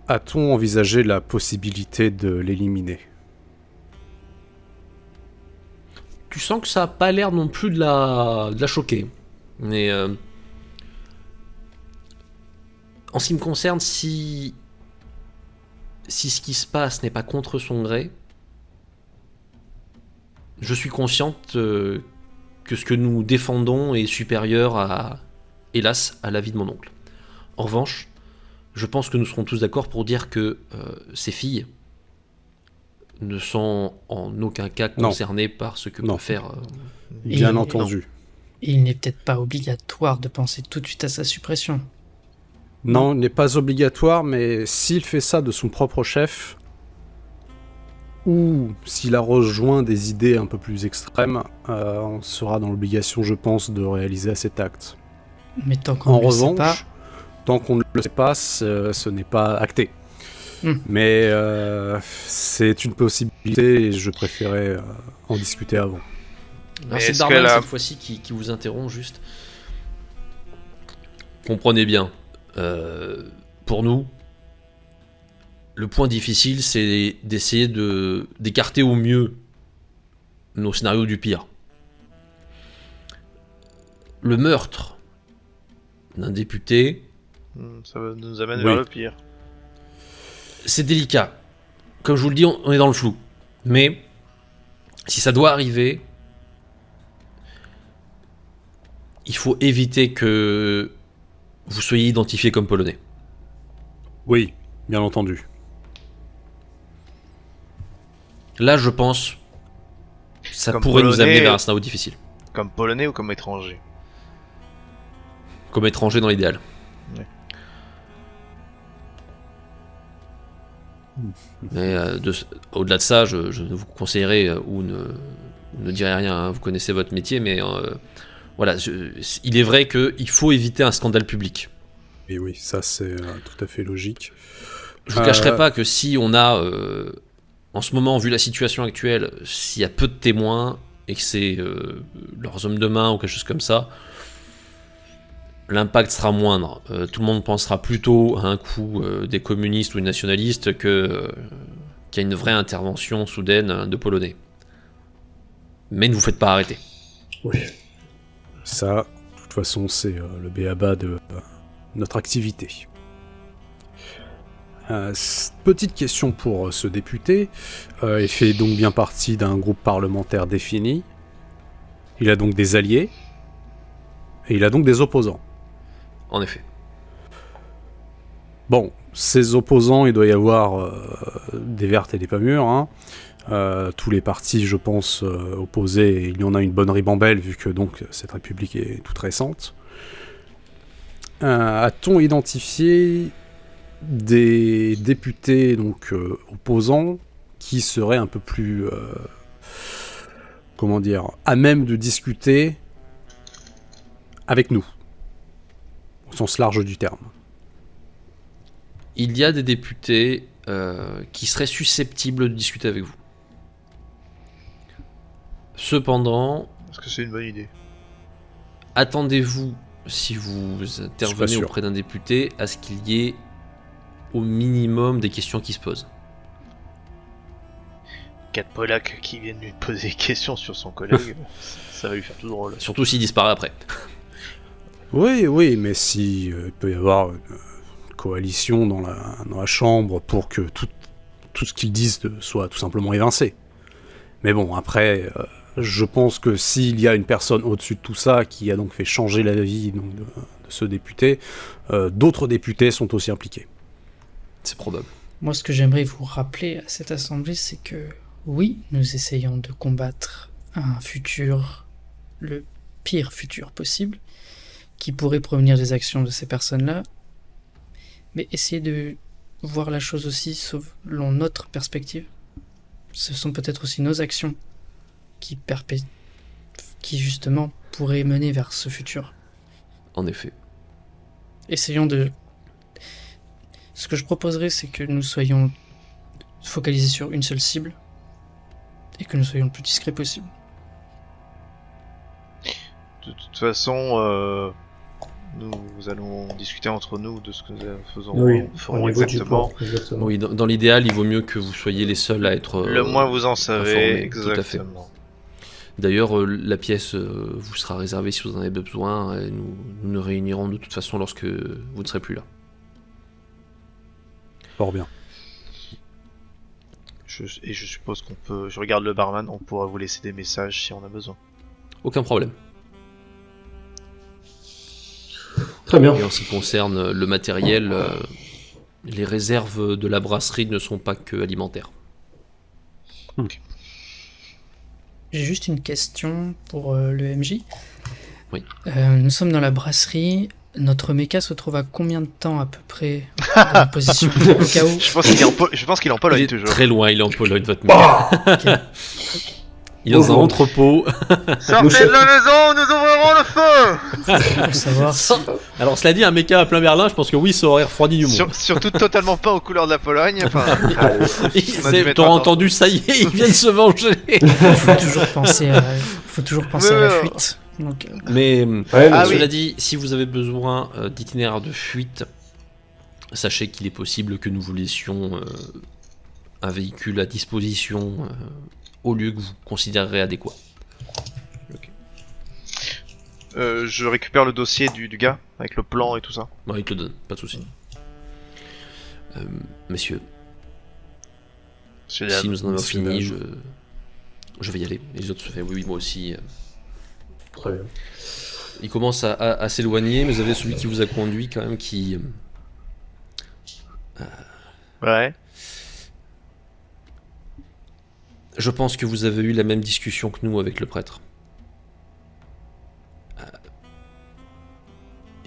A-t-on envisagé la possibilité de l'éliminer ? Tu sens que ça a pas l'air non plus de la choquer. Mais en ce qui me concerne, si ce qui se passe n'est pas contre son gré, je suis consciente que ce que nous défendons est supérieur à, hélas, à la vie de mon oncle. En revanche, je pense que nous serons tous d'accord pour dire que ces filles ne sont en aucun cas Non. concernées par ce que Non. peut faire... Bien Et- entendu. Et il n'est peut-être pas obligatoire de penser tout de suite à sa suppression. Non, il n'est pas obligatoire, mais s'il fait ça de son propre chef, ou s'il a rejoint des idées un peu plus extrêmes, on sera dans l'obligation, je pense, de réaliser cet acte. Mais tant qu'on En ne le sait revanche, pas, tant qu'on ne le sait pas, ce n'est pas acté. Mais c'est une possibilité et je préférais en discuter avant. Alors Mais c'est est-ce Darman qu'elle a- cette fois-ci qui vous interrompt juste. Comprenez bien, pour nous, le point difficile c'est d'essayer d'écarter au mieux nos scénarios du pire. Le meurtre d'un député, Ça nous amène Oui. vers le pire. c'est délicat. Comme je vous le dis, on est dans le flou. Mais si ça doit arriver, il faut éviter que vous soyez identifié comme polonais. Oui, bien entendu. Là, je pense, ça Comme pourrait nous Polonais, amener vers un scénario difficile. Comme polonais ou comme étranger? Comme étranger dans l'idéal. Mais au-delà de ça, je ne vous conseillerais ou ne direz rien, hein, vous connaissez votre métier, mais voilà, il est vrai qu'il faut éviter un scandale public. Et oui, ça c'est tout à fait logique. Je vous cacherai pas que si on a, en ce moment, vu la situation actuelle, s'il y a peu de témoins et que c'est leurs hommes de main ou quelque chose comme ça, l'impact sera moindre. Tout le monde pensera plutôt à un coup des communistes ou des nationalistes qu'il y a une vraie intervention soudaine de Polonais. Mais ne vous faites pas arrêter. Oui. Ça, de toute façon, c'est le b.a.-ba de notre activité. Petite question pour ce député. Il fait donc bien partie d'un groupe parlementaire défini. Il a donc des alliés. Et il a donc des opposants. En effet. Bon, ces opposants, il doit y avoir des vertes et des pas mûres. Hein. Tous les partis, je pense, opposés, il y en a une bonne ribambelle, vu que donc cette république est toute récente. A-t-on identifié des députés donc opposants qui seraient un peu plus comment dire, à même de discuter avec nous, au sens large du terme. Il y a des députés qui seraient susceptibles de discuter avec vous. Cependant, Est-ce que c'est une bonne idée? attendez-vous, si vous intervenez sûr. auprès d'un député, à ce qu'il y ait au minimum des questions qui se posent. Quatre Polak qui viennent lui poser des questions sur son collègue, ça va lui faire tout drôle. Surtout s'il disparaît après. Oui, mais si il peut y avoir une coalition dans la chambre pour que tout ce qu'ils disent soit tout simplement évincé. Mais bon, après, je pense que s'il y a une personne au-dessus de tout ça qui a donc fait changer la vie donc, de ce député, d'autres députés sont aussi impliqués. C'est probable. Moi, ce que j'aimerais vous rappeler à cette assemblée, c'est que oui, nous essayons de combattre un futur, le pire futur possible, qui pourrait provenir des actions de ces personnes-là, mais essayez de voir la chose aussi selon notre perspective. Ce sont peut-être aussi nos actions qui justement pourraient mener vers ce futur. En effet. Essayons de... Ce que je proposerais, c'est que nous soyons focalisés sur une seule cible et que nous soyons le plus discrets possible. De toute façon, nous allons discuter entre nous de ce que nous ferons au niveau du exactement. plan, exactement. Oui, dans l'idéal, il vaut mieux que vous soyez les seuls à être Le moins vous en savez, informés, tout à fait. exactement. D'ailleurs, la pièce vous sera réservée si vous en avez besoin, et nous nous réunirons de toute façon lorsque vous ne serez plus là. Fort bien. Et je suppose qu'on peut... Je regarde le barman, on pourra vous laisser des messages si on a besoin. Aucun problème. Très bien. Et en ce qui concerne le matériel, les réserves de la brasserie ne sont pas que alimentaires. J'ai juste une question pour le MJ. Oui. Nous sommes dans la brasserie. Notre méca se trouve à combien de temps à peu près dans la position au cas où? Je pense qu'il est en Pologne Il est toujours. très loin, il est en Pologne, votre mec. Ok. Il est dans un Bonjour. entrepôt. Sortez de la maison, nous ouvrirons le feu. Pour savoir si... Alors, cela dit, un méca à plein Berlin, je pense que oui, ça aurait refroidi du monde. Surtout totalement pas aux couleurs de la Pologne. Enfin, Allez. on a dû mettre T'auras un temps. entendu, ça y est, ils viennent se venger. Il faut toujours penser à la Ouais, fuite. Donc, Mais Ouais, mais Ah cela oui. dit, si vous avez besoin d'itinéraire de fuite, sachez qu'il est possible que nous vous laissions un véhicule à disposition au lieu que vous considérerez adéquat. Je récupère le dossier du gars avec le plan et tout ça. Bon, il te le donne, pas de souci. Messieurs, C'est si nous en avons Monsieur fini, Dame. je vais y aller. Et les autres se font oui, moi aussi. Très bien. Il commence à s'éloigner, mais vous avez celui qui vous a conduit quand même qui... Ouais. Je pense que vous avez eu la même discussion que nous avec le prêtre.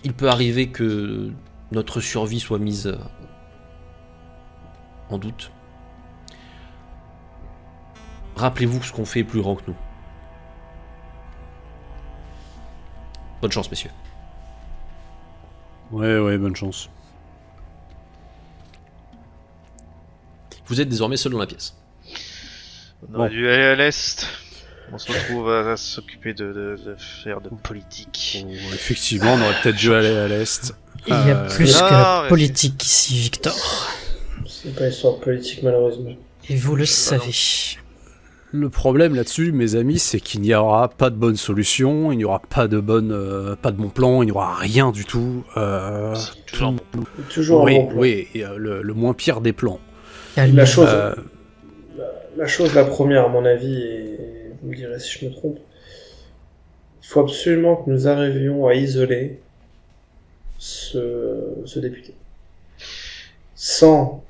Il peut arriver que notre survie soit mise en doute. Rappelez-vous que ce qu'on fait est plus grand que nous. Bonne chance, messieurs. Ouais, bonne chance. Vous êtes désormais seul dans la pièce. On aurait dû aller à l'est. On se retrouve à s'occuper de faire de politique. Bon, effectivement, on aurait peut-être dû aller à l'est. il y a plus non, que la mais politique ici, Victor. C'est pas histoire de politique, malheureusement. Et vous le non. savez. Le problème là-dessus, mes amis, c'est qu'il n'y aura pas de bonne solution, il n'y aura pas de bon plan, il n'y aura rien du tout. Toujours tout- Toujours oui, un bon plan. oui, et, le moins pire des plans. Calme. La chose, Euh, la chose la première, à mon avis, et vous me direz si je me trompe, il faut absolument que nous arrivions à isoler ce député. Sans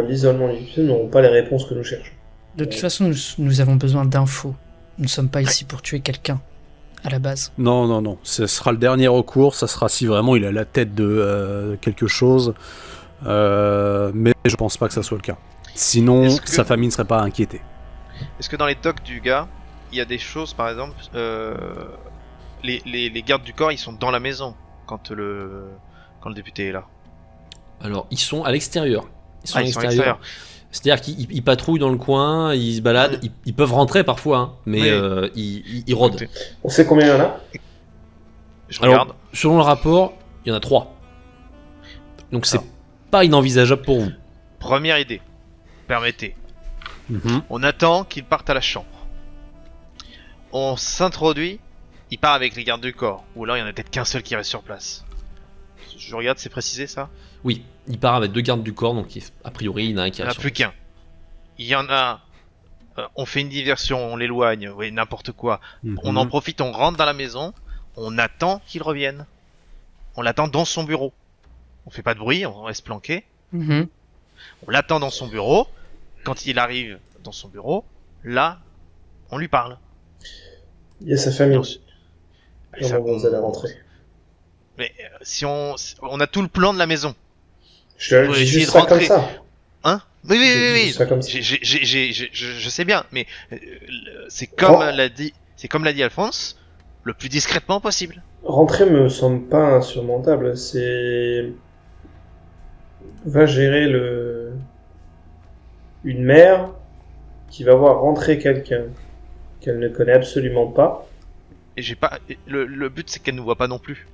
l'isolement du député, nous n'aurons pas les réponses que nous cherchons. De toute façon, nous avons besoin d'infos. Nous ne sommes pas ici pour tuer quelqu'un, à la base. Non, ce sera le dernier recours, ça sera si vraiment il a la tête de quelque chose, mais je pense pas que ça soit le cas. Sinon, Est-ce que- sa famille ne serait pas inquiétée. Est-ce que dans les docs du gars, il y a des choses, par exemple, les gardes du corps, ils sont dans la maison quand le député est là. Alors, ils sont à l'extérieur. Ils sont Ah, à ils sont à l'extérieur. C'est-à-dire qu'ils patrouillent dans le coin, ils se baladent, ils peuvent rentrer parfois, hein, mais ils rôdent. Écoutez, On sait combien il y en a? je Alors, regarde. selon le rapport, il y en a 3. Donc c'est pas inenvisageable pour vous. Première idée. Permettez. Mhm. On attend qu'il parte à la chambre. On s'introduit. Il part avec les gardes du corps. Ou alors il y en a peut-être qu'un seul qui reste sur place. Je regarde, c'est précisé ça? Oui, il part avec 2 gardes du corps, donc a priori il y en a un qui Il n'y en a reste. plus qu'un. Il y en a. On fait une diversion, on l'éloigne, oui, n'importe quoi. On en profite, on rentre dans la maison. On attend qu'il revienne. On l'attend dans son bureau. On fait pas de bruit, on reste planqué. Mhm. On l'attend dans son bureau. Quand il arrive dans son bureau, là, on lui parle. Il y a sa famille. Et ça, Comment vous allez rentrer? Mais si on a tout le plan de la maison. Je Faut dis essayer juste de ça comme rentrer. ça. Hein? Oui, oui, J'ai oui, dit ça comme ça. Je sais bien, mais c'est comme l'a dit Alphonse, le plus discrètement possible. Rentrer me semble pas insurmontable. C'est va gérer une mère qui va voir rentrer quelqu'un qu'elle ne connaît absolument pas. Et j'ai pas. Le but, c'est qu'elle nous voit pas non plus.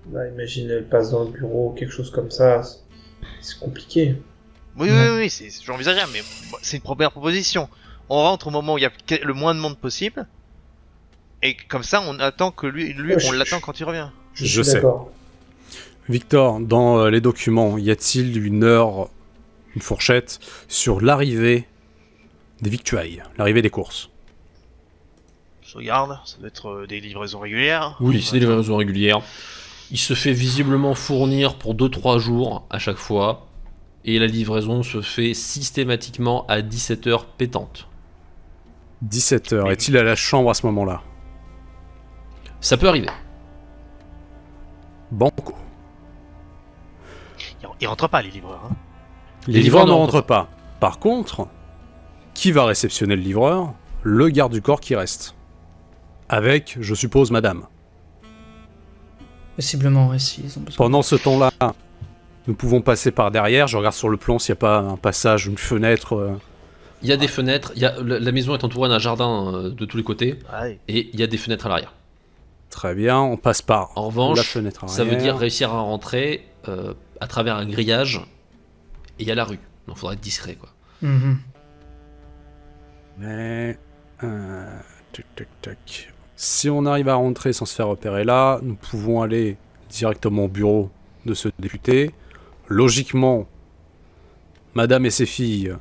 Bah, imagine, elle passe dans le bureau, quelque chose comme ça. C'est compliqué. Oui, oui, oui, c'est envisageable, mais c'est une première proposition. On rentre au moment où il y a le moins de monde possible, et comme ça, on attend que lui, Ouais, on l'attend quand il revient. Je Je suis sais. d'accord. Victor, dans les documents, y a-t-il une heure, une fourchette, sur l'arrivée des victuailles, l'arrivée des courses? Je regarde, ça doit être des livraisons régulières. Oui, c'est des livraisons régulières. Il se fait visiblement fournir pour 2-3 jours à chaque fois. Et la livraison se fait systématiquement à 17h pétante. 17h. Est-il à la chambre à ce moment-là? Ça peut arriver. Banco. Ils rentrent pas, les livreurs. Hein. Les livreurs ne rentrent pas. Par contre, qui va réceptionner le livreur? Le garde du corps qui reste. Avec, je suppose, madame. Possiblement, ouais, s'ils ont besoin. Pendant ce temps-là, nous pouvons passer par derrière. Je regarde sur le plan s'il n'y a pas un passage, une fenêtre. Il y a des fenêtres. La maison est entourée d'un jardin de tous les côtés. Ouais. Et il y a des fenêtres à l'arrière. Très bien, on passe par En revanche, la fenêtre arrière. ça veut dire réussir à rentrer à travers un grillage. Et il y a la rue. Donc il faudra être discret, quoi. Mhm. Mais... tac, tac, tac. Si on arrive à rentrer sans se faire repérer là, nous pouvons aller directement au bureau de ce député. Logiquement, madame et ses filles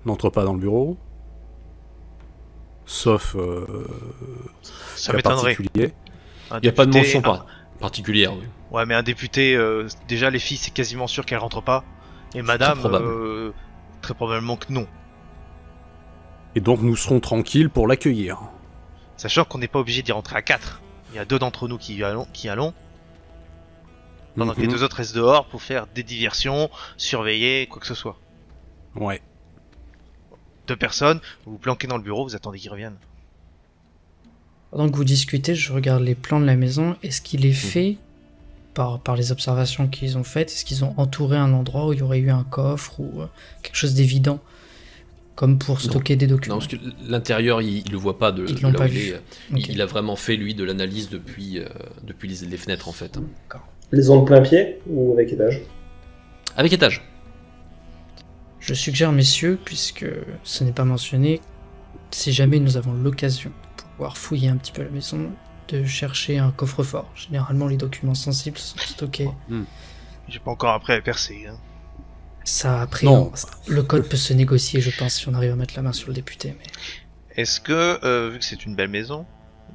n'entrent pas dans le bureau. Sauf Ça cas m'étonnerait. particulier. Un Il n'y a pas de député, mention un- particulière, oui. Ouais, mais un député, déjà les filles, c'est quasiment sûr qu'elles rentrent pas. Et madame, probable. très probablement que non. Et donc nous serons tranquilles pour l'accueillir. Sachant qu'on n'est pas obligé d'y rentrer à 4. Il y a 2 d'entre nous qui allons. Pendant que les Mhm. 2 autres restent dehors pour faire des diversions, surveiller, quoi que ce soit. Ouais. 2 personnes, vous vous planquez dans le bureau, vous attendez qu'ils reviennent. Pendant que vous discutez, je regarde les plans de la maison. Est-ce qu'il est fait, par les observations qu'ils ont faites, est-ce qu'ils ont entouré un endroit où il y aurait eu un coffre ou quelque chose d'évident, comme pour stocker des documents? Non, parce que l'intérieur, il le voit pas de Ils de l'ont là pas où il vu. est. Ok. Il a vraiment fait, lui, de l'analyse depuis les fenêtres, en fait. Les ondes plein pied ou avec étage? Avec étage. Je suggère, messieurs, puisque ce n'est pas mentionné, si jamais nous avons l'occasion de pouvoir fouiller un petit peu la maison, de chercher un coffre-fort. Généralement, les documents sensibles sont stockés. J'ai pas encore appris à percer. Hein. Ça, après, Non. le code peut se négocier, je pense, si on arrive à mettre la main sur le député. Mais... Est-ce que, vu que c'est une belle maison,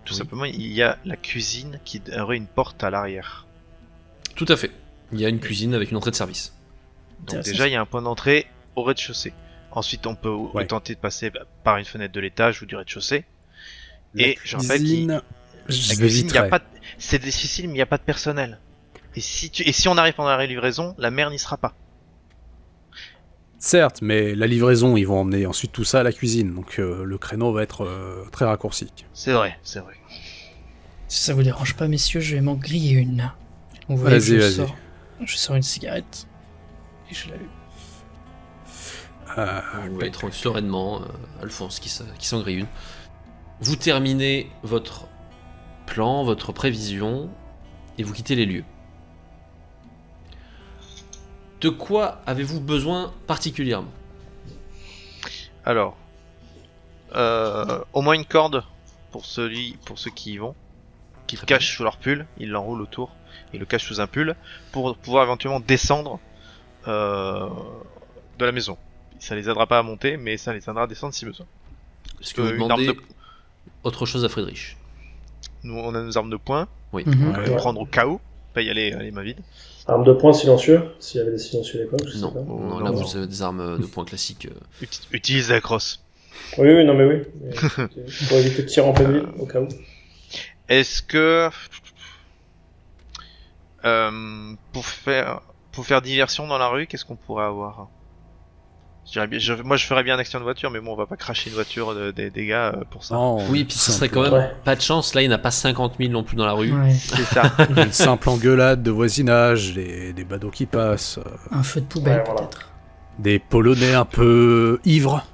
tout Oui. simplement, il y a la cuisine qui aurait une porte à l'arrière. Tout à fait. Il y a une cuisine avec une entrée de service. Donc Intéressant. déjà, il y a un point d'entrée au rez-de-chaussée. Ensuite, on peut tenter de passer par une fenêtre de l'étage ou du rez-de-chaussée. Et je rappelle qu'il cuisine, la je cuisine, il y a l'éviterai. pas de- c'est difficile, mais il n'y a pas de personnel. Et si on arrive pendant la livraison, la mère n'y sera pas. Certes, mais la livraison, ils vont emmener ensuite tout ça à la cuisine, donc le créneau va être très raccourci. C'est vrai, c'est vrai. Si ça vous dérange pas, messieurs, je vais m'en griller une. Vous voyez, Vas-y, vas-y. Je sors une cigarette et je l'allume. Vous voyez sereinement Alphonse qui s'en grille une. Vous terminez votre plan, votre prévision, et vous quittez les lieux. De quoi avez-vous besoin particulièrement ? Alors, au moins une corde pour ceux qui y vont, qui le Très bien. cachent sous leur pull, ils l'enroulent autour, ils le cachent sous un pull, pour pouvoir éventuellement descendre de la maison. Ça les aidera pas à monter, mais ça les aidera à descendre si besoin. Est-ce que vous une demandez arme de- autre chose à Friedrich ? Nous, on a nos armes de poing, Oui. Mhm. on va les Ouais. prendre au cas où, pas y aller les mains vides. Arme de poing silencieux, s'il y avait des silencieux à l'époque, je sais Non, pas. non, non, là non. vous avez des armes de poing classiques. Utilise la crosse. Oui, oui, non, mais oui. Mais, pour éviter de tirer en pleine ville, au cas où. Est-ce que pour faire diversion dans la rue, qu'est-ce qu'on pourrait avoir? Moi je ferais bien un accident de voiture, mais bon on va pas cracher une voiture des gars pour ça. Non, Oui, puis ce simple- serait quand même Ouais. pas de chance. Là, il n'y en a pas 50 000 non plus dans la rue. Ouais. C'est ça. Une simple engueulade de voisinage, des badauds qui passent, Un feu de poubelle, Ouais, voilà. peut-être. des Polonais un peu ivres,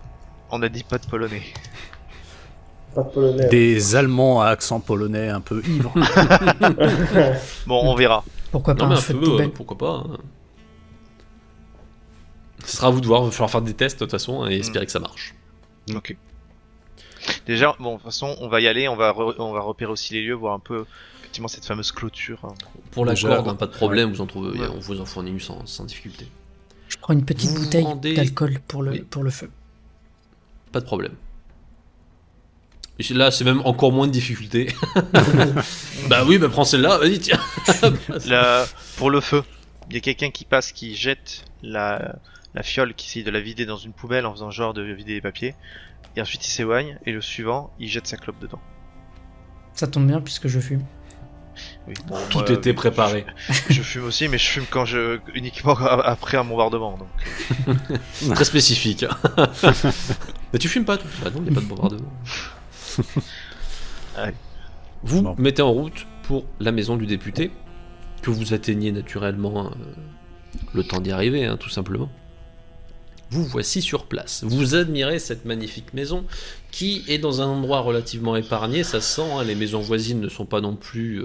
On a dit pas de polonais. Pas de polonais. des Allemands à accent polonais un peu ivres. Bon on verra. Pourquoi pas Non, mais un un feu de peu, poubelle pourquoi pas. Hein. Ce sera à vous de voir. Il va falloir faire des tests de toute façon et espérer que ça marche. Ok. Déjà bon de toute façon on va y aller, on va repérer aussi les lieux, voir un peu effectivement cette fameuse clôture. Hein. Pour la Déjà, corde, hein, pas de problème. Vous en trouvez, Ouais. on vous en fournit une sans difficulté. Je prends une petite Vous bouteille rendez- d'alcool pour Oui. le feu. Pas de problème. Et là, c'est même encore moins de difficulté. Bah oui, bah prends celle-là, vas-y, tiens. Pour le feu, il y a quelqu'un qui passe qui jette la fiole, qui essaye de la vider dans une poubelle en faisant genre de vider les papiers. Et ensuite il s'éloigne et le suivant il jette sa clope dedans. Ça tombe bien puisque je fume. Oui, bon, Tout moi, était préparé. Je fume aussi, mais je fume uniquement après un bombardement. Donc. Très spécifique. Mais tu fumes pas, toi? Bah non, il n'y a pas de bombardement. Allez. Vous Bon. mettez en route pour la maison du député, que vous atteignez naturellement le temps d'y arriver, hein, tout simplement. Vous voici sur place. Vous admirez cette magnifique maison qui est dans un endroit relativement épargné, ça se sent, hein, les maisons voisines ne sont pas non plus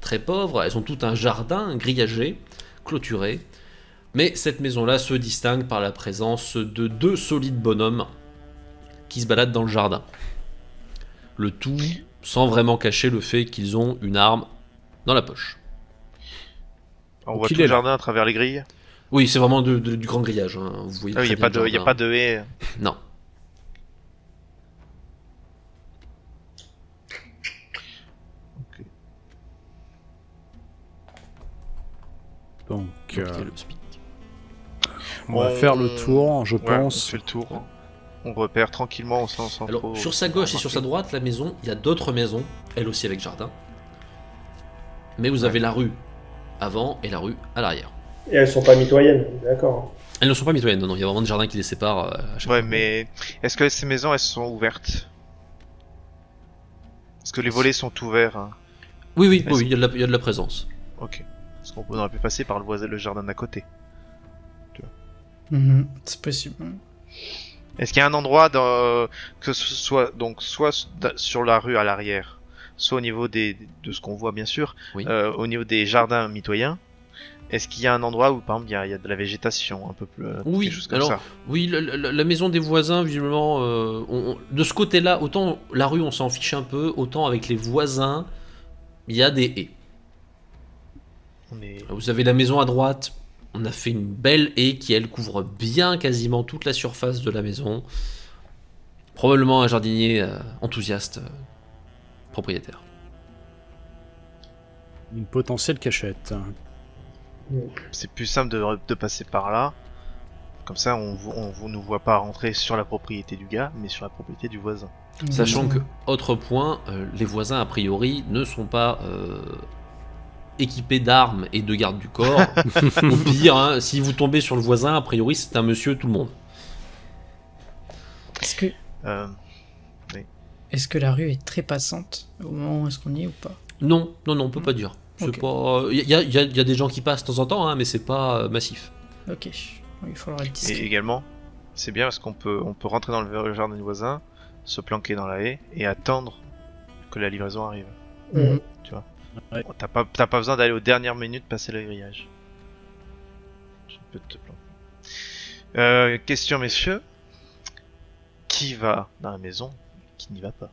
très pauvres, elles ont tout un jardin grillagé, clôturé, mais cette maison-là se distingue par la présence de deux solides bonhommes qui se baladent dans le jardin. Le tout sans vraiment cacher le fait qu'ils ont une arme dans la poche. On voit Qu'il tout le est là. jardin à travers les grilles. Oui, c'est vraiment du grand grillage, hein. Vous voyez Ah oui, très il n'y a, bien le y a jardin. pas de haie. Non. Donc, Écoutez le speak. on va faire le tour, je Ouais, on pense. fait le tour. On repère tranquillement sans Alors, trop- sur sa gauche et sur sa droite, la maison, il y a d'autres maisons, elles aussi avec jardin. Mais vous avez la rue avant et la rue à l'arrière. Et elles sont pas mitoyennes, d'accord. Elles ne sont pas mitoyennes, non, non, il y a vraiment des jardins qui les séparent à chaque Ouais, fois. mais est-ce que ces maisons elles sont ouvertes? Est-ce que les volets sont ouverts? Hein? Oui, oui, Elles oui, sont- il y a de la présence. Ok. Parce qu'on aurait pu passer par le jardin d'à côté. Mhm, c'est possible. Est-ce qu'il y a un endroit que ce soit donc soit sur la rue à l'arrière, soit au niveau de ce qu'on voit bien sûr, Oui. au niveau des jardins mitoyens? Est-ce qu'il y a un endroit où par exemple il y a de la végétation un peu plus Oui, quelque chose comme alors, ça? Oui, la maison des voisins, visiblement, de ce côté-là, autant la rue on s'en fiche un peu, autant avec les voisins, il y a des haies. On est... Vous avez la maison à droite, on a fait une belle haie qui elle couvre bien quasiment toute la surface de la maison. Probablement un jardinier enthousiaste propriétaire. Une potentielle cachette. C'est plus simple de passer par là. Comme ça on nous voit pas rentrer sur la propriété du gars, mais sur la propriété du voisin. Sachant que, autre point, les voisins a priori ne sont pas équipé d'armes et de gardes du corps. Au pire, hein, si vous tombez sur le voisin, a priori c'est un monsieur tout le monde. Est-ce que, Euh, est-ce que la rue est très passante au moment où est-ce qu'on y est ou pas? Non, on peut pas dire. Ok. Il y a des gens qui passent de temps en temps, hein, mais c'est pas massif. Ok, il faudra être et discret. également, c'est bien parce qu'on peut rentrer dans le jardin du voisin, se planquer dans la haie et attendre que la livraison arrive. Mhm. T'as pas besoin d'aller aux dernières minutes passer le grillage. Tu peux te planquer. Question, messieurs. Qui va dans la maison? Qui n'y va pas?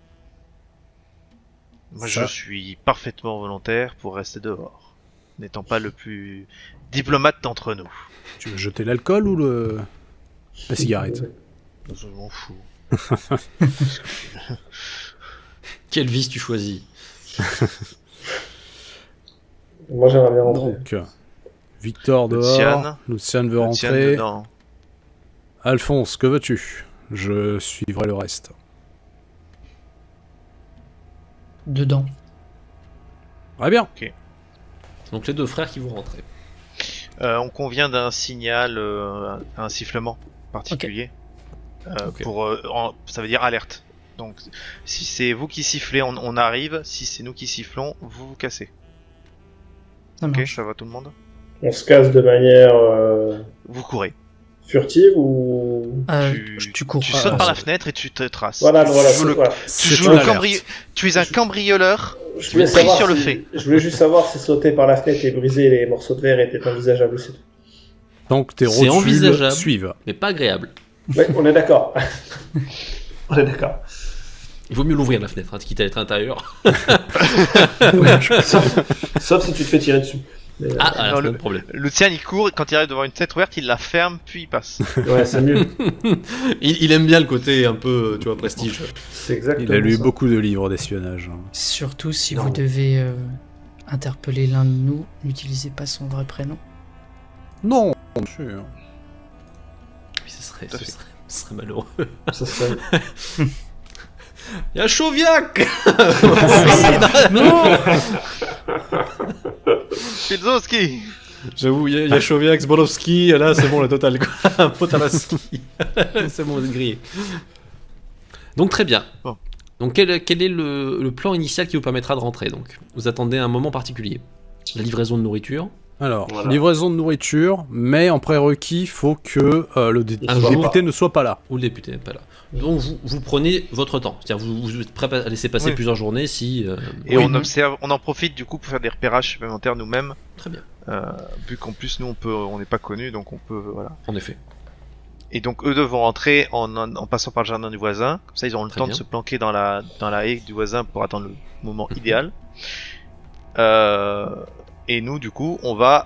Moi, Ça. je suis parfaitement volontaire pour rester dehors, n'étant pas le plus diplomate d'entre nous. Tu veux jeter l'alcool ou la cigarette? Je m'en fous. Quel vice tu choisis? Moi, j'aimerais bien rentrer. Donc, Victor dehors, Luciane. Luciane veut Tiens rentrer. dedans. Alphonse, que veux-tu? Je suivrai le reste. Dedans. Très bien. Donc les deux frères qui vont rentrer. On convient d'un signal, un sifflement particulier. Ok. Ça veut dire alerte. Donc, si c'est vous qui sifflez, on arrive. Si c'est nous qui sifflons, vous vous cassez. Ça Ok, marche. ça va tout le monde? On se casse de manière Vous courez. furtive ou... Tu cours. Tu sautes par la fenêtre et tu te traces. Voilà, Tu voilà, joues c'est le- quoi. tu C'est joues une le alerte. Tu es un cambrioleur. Je voulais pris savoir sur le si- fait. Je voulais juste savoir si sauter par la fenêtre et briser les morceaux de verre était envisageable, c'est tout. Tant que tes C'est rotules envisageable. suivent. Mais pas agréable. Ouais, on est d'accord. On est d'accord. Il vaut mieux l'ouvrir la fenêtre, hein, quitte à être intérieur. Sauf si tu te fais tirer dessus. Mais, Ah, voilà, non, c'est le- le problème. Lucian il court et quand il arrive devant une tête ouverte, il la ferme puis il passe. ouais, c'est mieux. Il aime bien le côté un peu, tu vois, prestige. C'est exactement Il a lu ça. beaucoup de livres d'espionnage. Surtout si Non. vous devez interpeller l'un de nous, n'utilisez pas son vrai prénom. Non, bien sûr. Oui, ce Tout à fait. serait malheureux. Ça serait... Il y a Chauviac. Non. Pilzowski. J'avoue, il y a Chauviac, Zbolowski, là c'est bon, la totale quoi. Potalaski. C'est bon, vous êtes grillé. Donc très bien. Bon. Donc quel est le plan initial qui vous permettra de rentrer donc? Vous attendez un moment particulier. La livraison de nourriture. Alors, Voilà. livraison de nourriture, mais en prérequis, il faut que le Un jour. député ne soit pas là. Ou le député n'est pas là. Donc vous prenez votre temps. C'est-à-dire vous êtes prêt à laisser passer Oui. plusieurs journées si... Et Oui. on observe, on en profite du coup pour faire des repérages supplémentaires nous-mêmes. Très bien, Vu qu'en plus nous on n'est pas connus, donc on peut voilà. en effet. Et donc eux deux vont rentrer en passant par le jardin du voisin. Comme ça ils auront le Très temps bien. de se planquer dans la haie du voisin pour attendre le moment idéal. Et nous du coup on va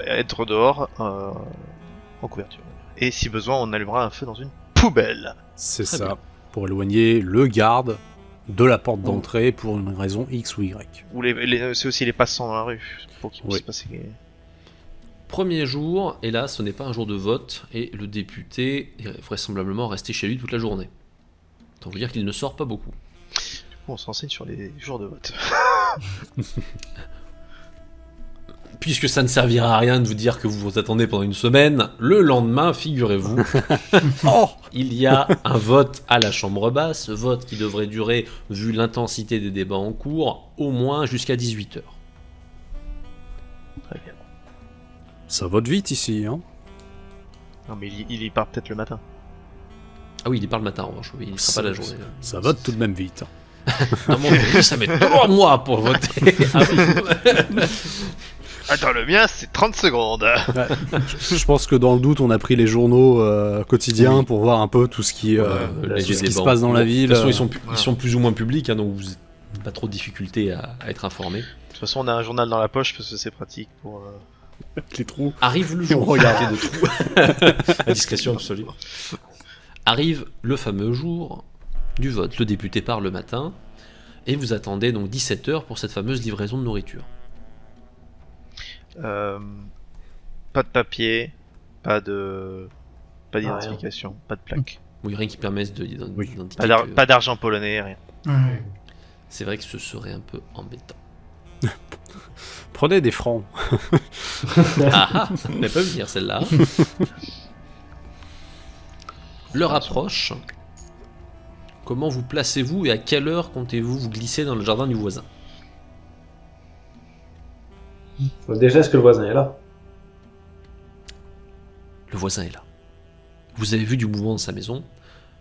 être dehors en couverture. Et si besoin on allumera un feu dans une poubelle. C'est Très ça. bien. Pour éloigner le garde de la porte d'entrée pour une raison X ou Y. Ou c'est aussi les passants dans la rue pour qu'ils puissent Oui. passer. Premier jour, et là ce n'est pas un jour de vote, et le député est vraisemblablement resté chez lui toute la journée. Autant vous dire qu'il ne sort pas beaucoup. Du coup on se renseigne sur les jours de vote. Puisque ça ne servira à rien de vous dire que vous vous attendez pendant une semaine, le lendemain, figurez-vous, il y a un vote à la Chambre basse, vote qui devrait durer, vu l'intensité des débats en cours, au moins jusqu'à 18h. Très bien. Ça vote vite ici, hein. Non mais il y part peut-être le matin. Ah oui, il y part le matin en revanche, oui, il ne sera pas la journée. Ça vote tout de même vite. Dans mon pays, ça met 3 mois pour voter. Ah oui. Attends, le mien c'est 30 secondes. Je pense que dans le doute, on a pris les journaux quotidiens Oui. pour voir un peu tout ce qui, Les tout ce qui débats se en passe dans cours. la De ville. toute façon, ils voilà. sont plus ou moins publics, hein, donc vous n'avez pas trop de difficulté à être informé. De toute façon on a un journal dans la poche parce que c'est pratique pour... les trous. Arrive le Et jour. on regarde. de trou. À discrétion absolue. Arrive le fameux jour du vote. Le député part le matin et vous attendez donc 17h pour cette fameuse livraison de nourriture. pas de papier, pas d'identification, pas de plaque. Oui, rien qui permette Oui. d'indiquer que Pas d'argent polonais, rien. Ouais. c'est vrai que ce serait un peu embêtant. Prenez des francs. Ah, elle peut venir celle-là. L'heure approche. Comment vous placez-vous et à quelle heure comptez-vous vous glisser dans le jardin du voisin? Donc déjà, est-ce que le voisin est là? Le voisin est là. Vous avez vu du mouvement de sa maison,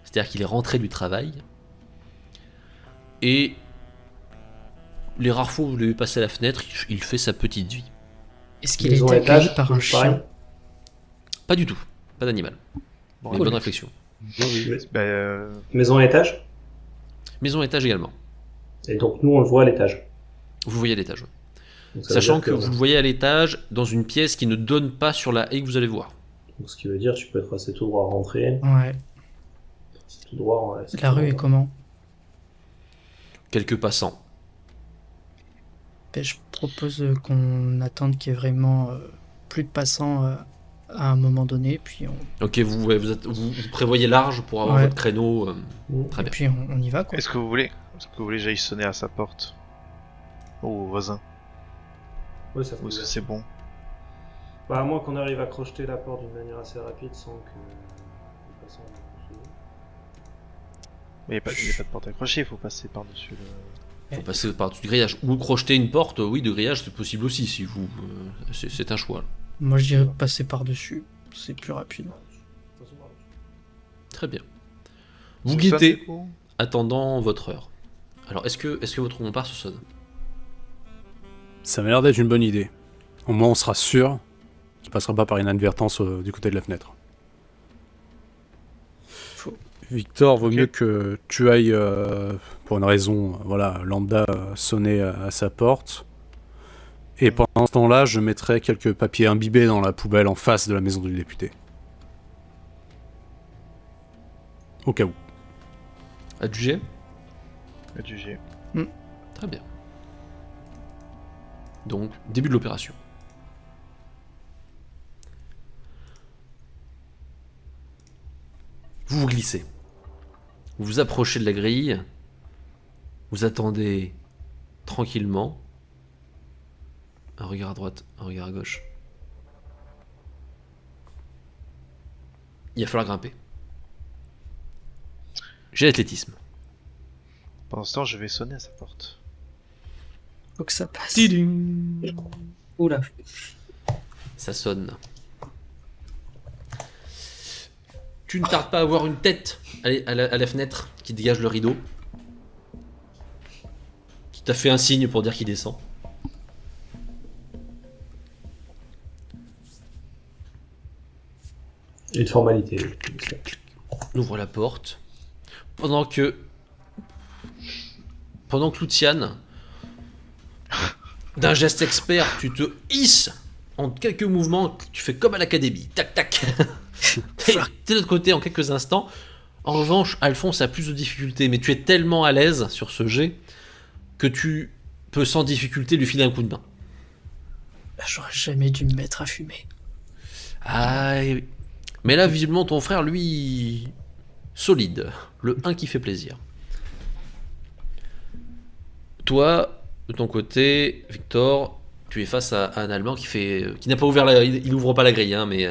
c'est-à-dire qu'il est rentré du travail, et les rares fois où vous l'avez passé à la fenêtre, il fait sa petite vie. Est-ce qu'il a Maison été à accueilli étage, par un toujours pareil. chien? Pas du tout, pas d'animal. Bon, Mais cool. bonne réflexion. Maison à étage? Maison à étage également. Et donc nous, on le voit à l'étage. Vous voyez à l'étage. Ouais. Donc, ça veut Sachant dire que vous le voyez à l'étage dans une pièce qui ne donne pas sur la haie que vous allez voir. Donc, ce qui veut dire tu peux être assez tout droit à rentrer. Ouais. C'est tout droit. Ouais, c'est La tout rue est droit. comment? Quelques passants. Ben, je propose qu'on attende qu'il y ait vraiment plus de passants à un moment donné, puis Ok, vous prévoyez large pour avoir Ouais. votre créneau. Très et bien. puis on y va quoi. Est-ce que vous voulez que j'aille sonner à sa porte? Au voisin? Ouais, ça Ou est-ce que fait c'est bon? Bah, à moins qu'on arrive à crocheter la porte d'une manière assez rapide sans que les passants. Mais il n'y a pas de porte accrochée, il faut passer par-dessus le... Faut passer par-dessus le grillage. Ou crocheter une porte, oui, de grillage, c'est possible aussi, si vous. C'est un choix. Moi je dirais passer par-dessus, c'est plus rapide. Très bien. Vous Ça sonne, guettez, du coup attendant votre heure. Alors, est-ce que votre rempart se sonne? Ça m'a l'air d'être une bonne idée. Au moins, on sera sûr qu'il passera pas par inadvertance du côté de la fenêtre. Victor, vaut Ok. mieux que tu ailles, pour une raison voilà, lambda, sonner à sa porte. Et pendant ce temps-là, je mettrai quelques papiers imbibés dans la poubelle en face de la maison du député. Au cas où. Adjugé? Adjugé. Très bien. Donc, début de l'opération. Vous vous glissez. Vous vous approchez de la grille. Vous attendez tranquillement. Un regard à droite, un regard à gauche. Il va falloir grimper. J'ai l'athlétisme. Pendant ce temps, je vais sonner à sa porte. Faut que ça passe. Tiding. Oula. Ça sonne. Tu ne tardes pas à voir une tête à la fenêtre qui dégage le rideau. Qui t'a fait un signe pour dire qu'il descend. Une formalité. On ouvre la porte. Pendant que Luciane, d'un geste expert, tu te hisses en quelques mouvements, tu fais comme à l'académie. Tac, tac. T'es de l'autre côté en quelques instants. En revanche, Alphonse a plus de difficultés, mais tu es tellement à l'aise sur ce jet que tu peux sans difficulté lui filer un coup de main. J'aurais jamais dû me mettre à fumer. Ah, oui. Mais là, visiblement, ton frère, lui, solide. Le 1 qui fait plaisir. Toi, de ton côté, Victor, tu es face à un Allemand qui n'a pas ouvert il ouvre pas la grille, hein, mais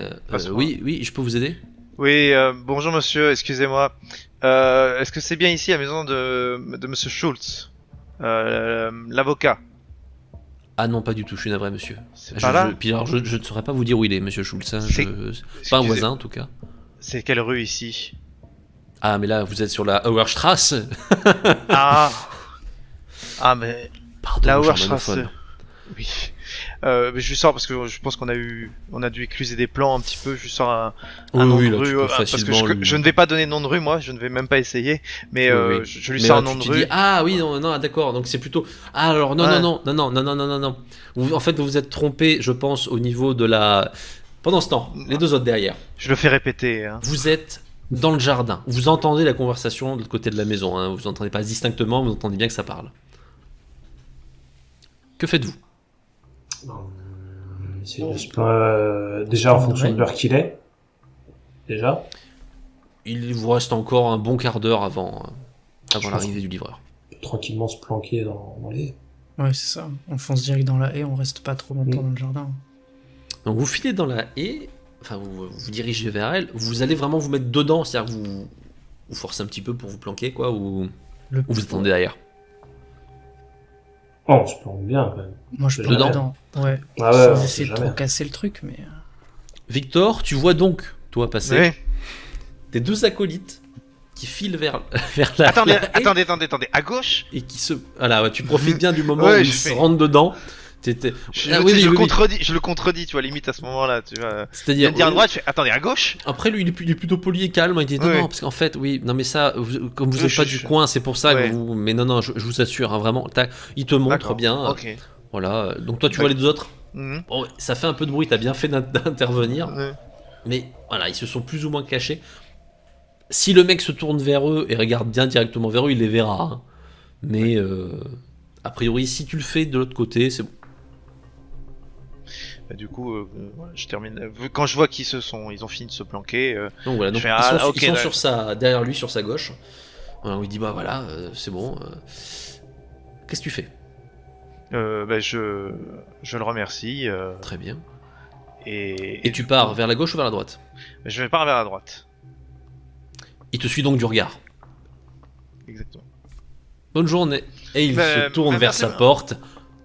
oui, je peux vous aider? Oui, bonjour monsieur, excusez-moi. Est-ce que c'est bien ici la maison de monsieur Schultz, l'avocat? Ah non, pas du tout, je suis navré, monsieur. C'est pas là? Puis alors, je ne saurais pas vous dire où il est, monsieur Schultz. Hein, C'est- pas un Excusez- voisin, en tout cas. C'est quelle rue ici? Ah, mais là, vous êtes sur la Auerstrasse. Ah, ah mais Pardon, la je suis Auerstrasse. germanophone. Oui. Mais je lui sors parce que je pense qu'on a dû écluser des plans un petit peu. Je lui sors un Oui, nom oui, de là, tu rue peux parce que facilement lui- je ne vais pas donner nom de rue moi, je ne vais même pas essayer. Mais Oui, oui. je lui Mais sors là, un nom tu de te rue. dis, ah oui, non, d'accord, donc c'est plutôt... Ah, alors, non. En fait, vous vous êtes trompé, je pense, au niveau de la... Pendant ce temps, les deux autres derrière, Je le fais répéter. Hein. vous êtes dans le jardin. Vous entendez la conversation de l'autre côté de la maison, hein. Vous entendez pas distinctement, vous entendez bien que ça parle. Que faites-vous? Déjà en fonction de l'heure qu'il est. Déjà. Il vous reste encore un bon quart d'heure avant pense l'arrivée du livreur. Tranquillement se planquer dans les. Ouais, c'est ça. On fonce direct dans la haie, on reste pas trop longtemps dans le jardin. Donc vous filez dans la haie, enfin vous dirigez vers elle, vous allez vraiment vous mettre dedans, c'est-à-dire que vous forcez un petit peu pour vous planquer, quoi, ou vous attendez derrière. Oh, on se plante bien quand même. Moi, je peux Dedans. dedans. Ouais. Ah ouais, Sans on sait essayer de trop jamais. casser le truc, mais... Victor, tu vois donc, toi, passer Ouais. tes 2 acolytes qui filent vers la Attendez, la haie attendez. À gauche, et qui se... Voilà, ouais, tu profites bien du moment Ouais, où je ils se fais- rentrent dedans. je, Ah tu oui, sais, oui, je, le oui. contredis, je le contredis, tu vois, limite à ce moment-là. Tu vois. Il vient C'est-à-dire... de dire à droite, je fais attendez, à gauche. Après, lui, il est plutôt poli et calme. Il dit non, Ouais. non, parce qu'en fait, oui, non, mais ça, comme vous n'êtes pas du Je- coin, c'est pour ça Ouais. que vous. Mais non, je vous assure, hein, vraiment. Il te montre D'accord, bien. Ok. Voilà. Donc, toi, tu Ouais. vois les 2 autres. Mhm. Bon, ça fait un peu de bruit, t'as bien fait d'intervenir. Ouais. Mais voilà, ils se sont plus ou moins cachés. Si le mec se tourne vers eux et regarde bien directement vers eux, il les verra. Hein. Mais a priori, si tu le fais de l'autre côté, c'est bon. Bah, du coup, voilà, je termine. Quand je vois qu'ils ils ont fini de se planquer. Donc voilà, donc, Je fais, ils sont, ah, ok, ils sont d'accord. derrière lui, sur sa gauche. Voilà, où il dit bah voilà, c'est bon. Qu'est-ce que tu fais? Bah, je le remercie. Très bien. Et Et tu pars vers la gauche ou vers la droite? Je vais pas vers la droite. Il te suit donc du regard. Exactement. Bonne journée. Et il se tourne vers merci. sa porte,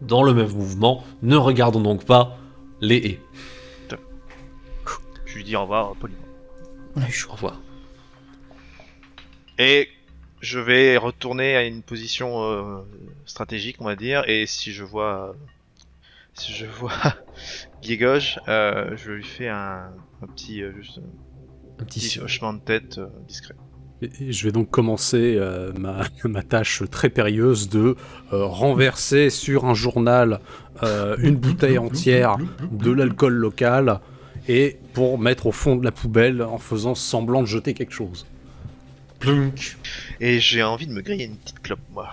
dans le même mouvement. Ne regardons donc pas les haies. Je lui dis au revoir poliment. On a eu chaud. Au revoir. Et je vais retourner à une position stratégique, on va dire. Et si je vois Guégoge, je lui fais un petit juste Un petit petit hochement de tête discret. Et je vais donc commencer ma tâche très périlleuse de renverser sur un journal une bouteille entière de l'alcool local et pour mettre au fond de la poubelle en faisant semblant de jeter quelque chose. plunk. Et j'ai envie de me griller une petite clope, moi.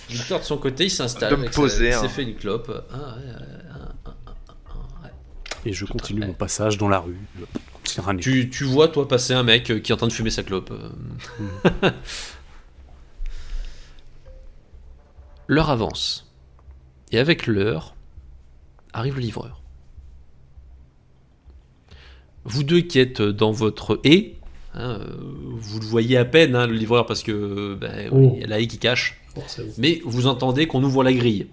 Victor de son côté, il s'installe. De me avec poser, il hein. s'est fait une clope. Et je continue Ouais. mon passage dans la rue. Sur un Tu vois, toi, passer un mec qui est en train de fumer sa clope. L'heure avance. Et avec l'heure, arrive le livreur. Vous deux qui êtes dans votre haie, hein, vous le voyez à peine, hein, le livreur, parce que oui, il y a la haie qui cache. Forcément. Mais vous entendez qu'on ouvre la grille.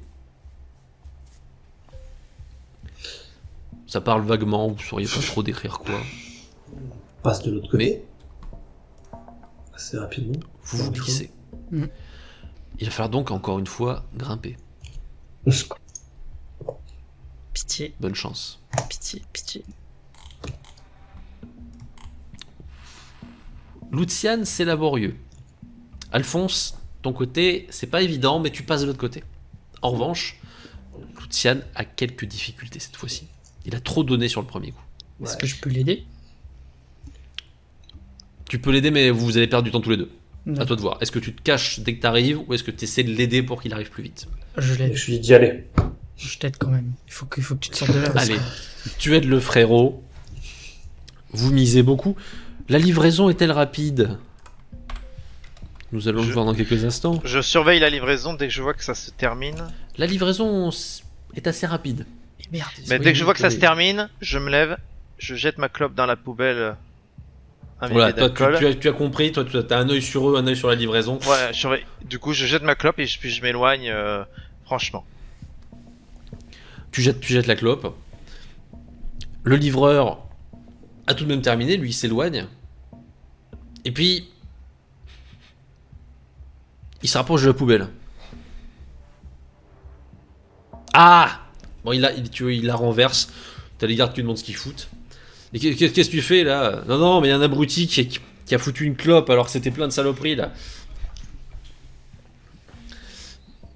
Ça parle vaguement, vous sauriez pas trop décrire quoi. Passe de l'autre côté. Assez rapidement. Vous vous glissez. Mm. Il va falloir donc encore une fois grimper. Pitié, Bonne chance. pitié, pitié. Luciane, c'est laborieux. Alphonse, ton côté, c'est pas évident, mais tu passes de l'autre côté. En revanche, Luciane a quelques difficultés cette fois-ci. Il a trop donné sur le premier coup. Est-ce que je peux l'aider? Tu peux l'aider, mais vous allez perdre du temps tous les deux. À Non, toi de voir. Est-ce que tu te caches dès que t'arrives, ou est-ce que tu essaies de l'aider pour qu'il arrive plus vite? je Et l'aide. je lui dis allez. Je t'aide quand même. Il faut que tu te sortes de là. parce Allez, que- tu aides le frérot. Vous misez beaucoup. La livraison est-elle rapide? Nous allons le voir dans quelques instants. Je surveille la livraison dès que je vois que ça se termine. La livraison est assez rapide. Et merde. Mais dès que je vois que ça se termine, je me lève, je jette ma clope dans la poubelle imbibée Voilà, toi d'alcool. tu as compris, toi tu as un œil sur eux, un œil sur la livraison. Ouais, je surveille. Du coup, je jette ma clope et puis je m'éloigne franchement. Tu jettes la clope. Le livreur a tout de même terminé, lui il s'éloigne. Et puis il se rapproche de la poubelle. Ah! Bon, il la renverse. T'as les gardes qui lui demandent ce qu'ils foutent. Et qu'est-ce que tu fais là? Non, mais il y a un abruti qui a foutu une clope alors que c'était plein de saloperies là.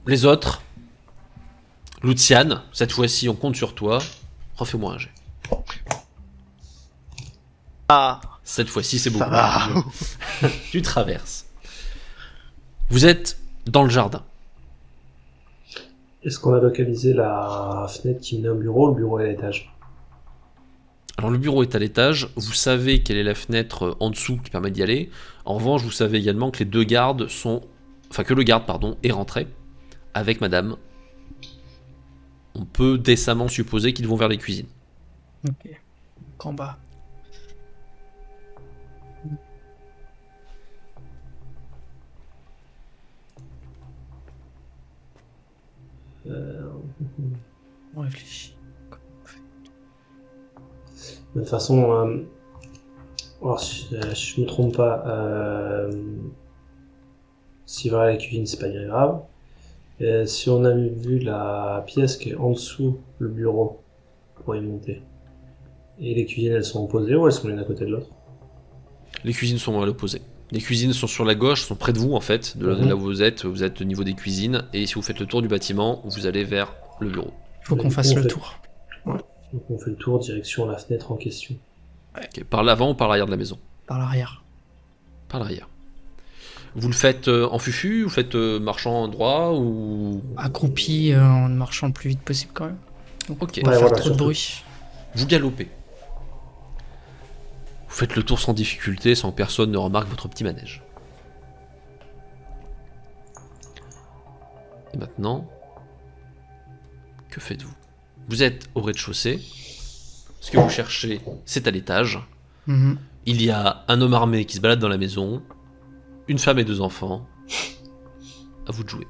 Les autres. Luciane, cette fois-ci on compte sur toi. Refais-moi un jet. Ah, Cette fois-ci c'est ça beaucoup. va. Tu traverses. Vous êtes dans le jardin. Est-ce qu'on a localisé la fenêtre qui menait au bureau? Le bureau est à l'étage. Alors le bureau est à l'étage, vous savez quelle est la fenêtre en dessous qui permet d'y aller. En revanche, vous savez également que les deux gardes sont... Enfin que le garde, pardon, est rentré. avec madame, on peut décemment supposer qu'ils vont vers les cuisines. Ok. En bas. On réfléchit. De toute façon, alors, si je me trompe pas, s'il va à la cuisine, c'est pas bien grave. Et si on a vu la pièce qui est en dessous le bureau pour y monter, et les cuisines elles sont opposées ou elles sont l'une à côté de l'autre? Les cuisines sont à l'opposé. Les cuisines sont sur la gauche, sont près de vous en fait, de là où vous êtes au niveau des cuisines, et si vous faites le tour du bâtiment, vous allez vers le bureau. Il faut qu'on fasse le tour. Donc on fait le tour, direction la fenêtre en question. Ok, par l'avant ou par l'arrière de la maison? Par l'arrière. Par l'arrière. Vous le faites en fufu, vous faites marchant droit ou... Accroupi en marchant le plus vite possible quand même. Donc Ok. pas Ouais, faire voilà, trop de surtout. bruit. Vous galopez. Vous faites le tour sans difficulté, sans que personne ne remarque votre petit manège. Et maintenant, que faites-vous? Vous êtes au rez-de-chaussée. Ce que vous cherchez, c'est à l'étage. Mhm. Il y a un homme armé qui se balade dans la maison, une femme et 2 enfants. À vous de jouer.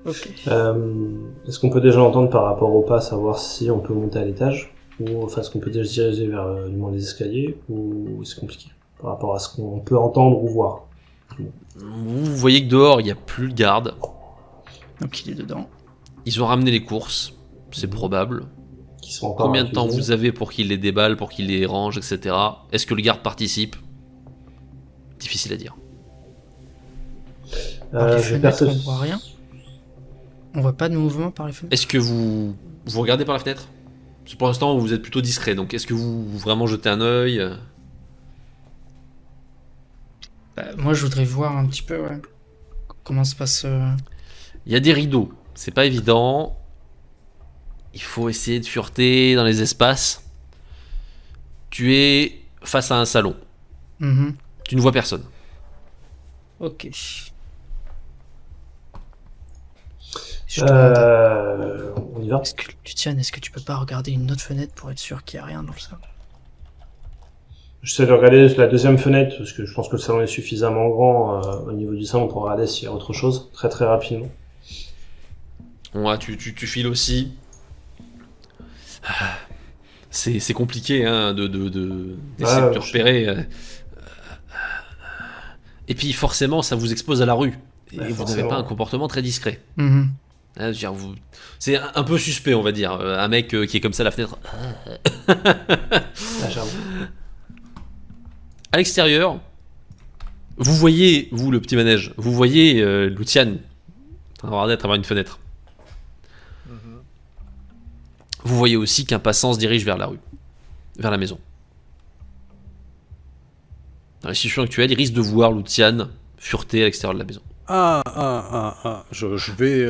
Ok. Est-ce qu'on peut déjà entendre par rapport au pas, savoir si on peut monter à l'étage? Ou enfin, est-ce qu'on peut déjà se diriger vers du moins les escaliers? Ou c'est compliqué par rapport à ce qu'on peut entendre ou voir? Vous voyez que dehors, il n'y a plus de garde. Donc il est dedans. Ils ont ramené les courses, c'est probable. Qui sont encore Combien à la de temps cuisine? vous avez pour qu'ils les déballent, pour qu'ils les rangent, etc. Est-ce que le garde participe? Difficile à dire. Par les Je vais fenêtres, perce- on voit rien. On voit pas de mouvement par les fenêtres. Est-ce que vous regardez par la fenêtre? Parce que pour l'instant, vous êtes plutôt discret, donc est-ce que vous vraiment jetez un œil? Moi je voudrais voir un petit peu ouais, comment se passe. Il y a des rideaux, c'est pas évident. Il faut essayer de fureter dans les espaces. Tu es face à un salon. Mhm. Tu ne vois personne. Ok. Je te demande, On y va? Luciane, est-ce que tu peux pas regarder une autre fenêtre pour être sûr qu'il n'y a rien dans le salon? J'essaie de regarder la deuxième fenêtre, parce que je pense que le salon est suffisamment grand au niveau du salon pour regarder s'il y a autre chose, très très rapidement. Ouais, tu files aussi. C'est compliqué hein, d'essayer de te repérer. Et puis forcément, ça vous expose à la rue. Et Ouais, vous n'avez forcément. pas un comportement très discret. Mhm. Hein, je veux dire, c'est un peu suspect, on va dire. Un mec qui est comme ça à la fenêtre. Ah, j'avoue. À l'extérieur, vous voyez, vous le petit manège, vous voyez Luciane en train de regarder à travers une fenêtre. Vous voyez aussi qu'un passant se dirige vers la rue, vers la maison. Dans la situation actuelle, il risque de voir Luciane fureter à l'extérieur de la maison. Je vais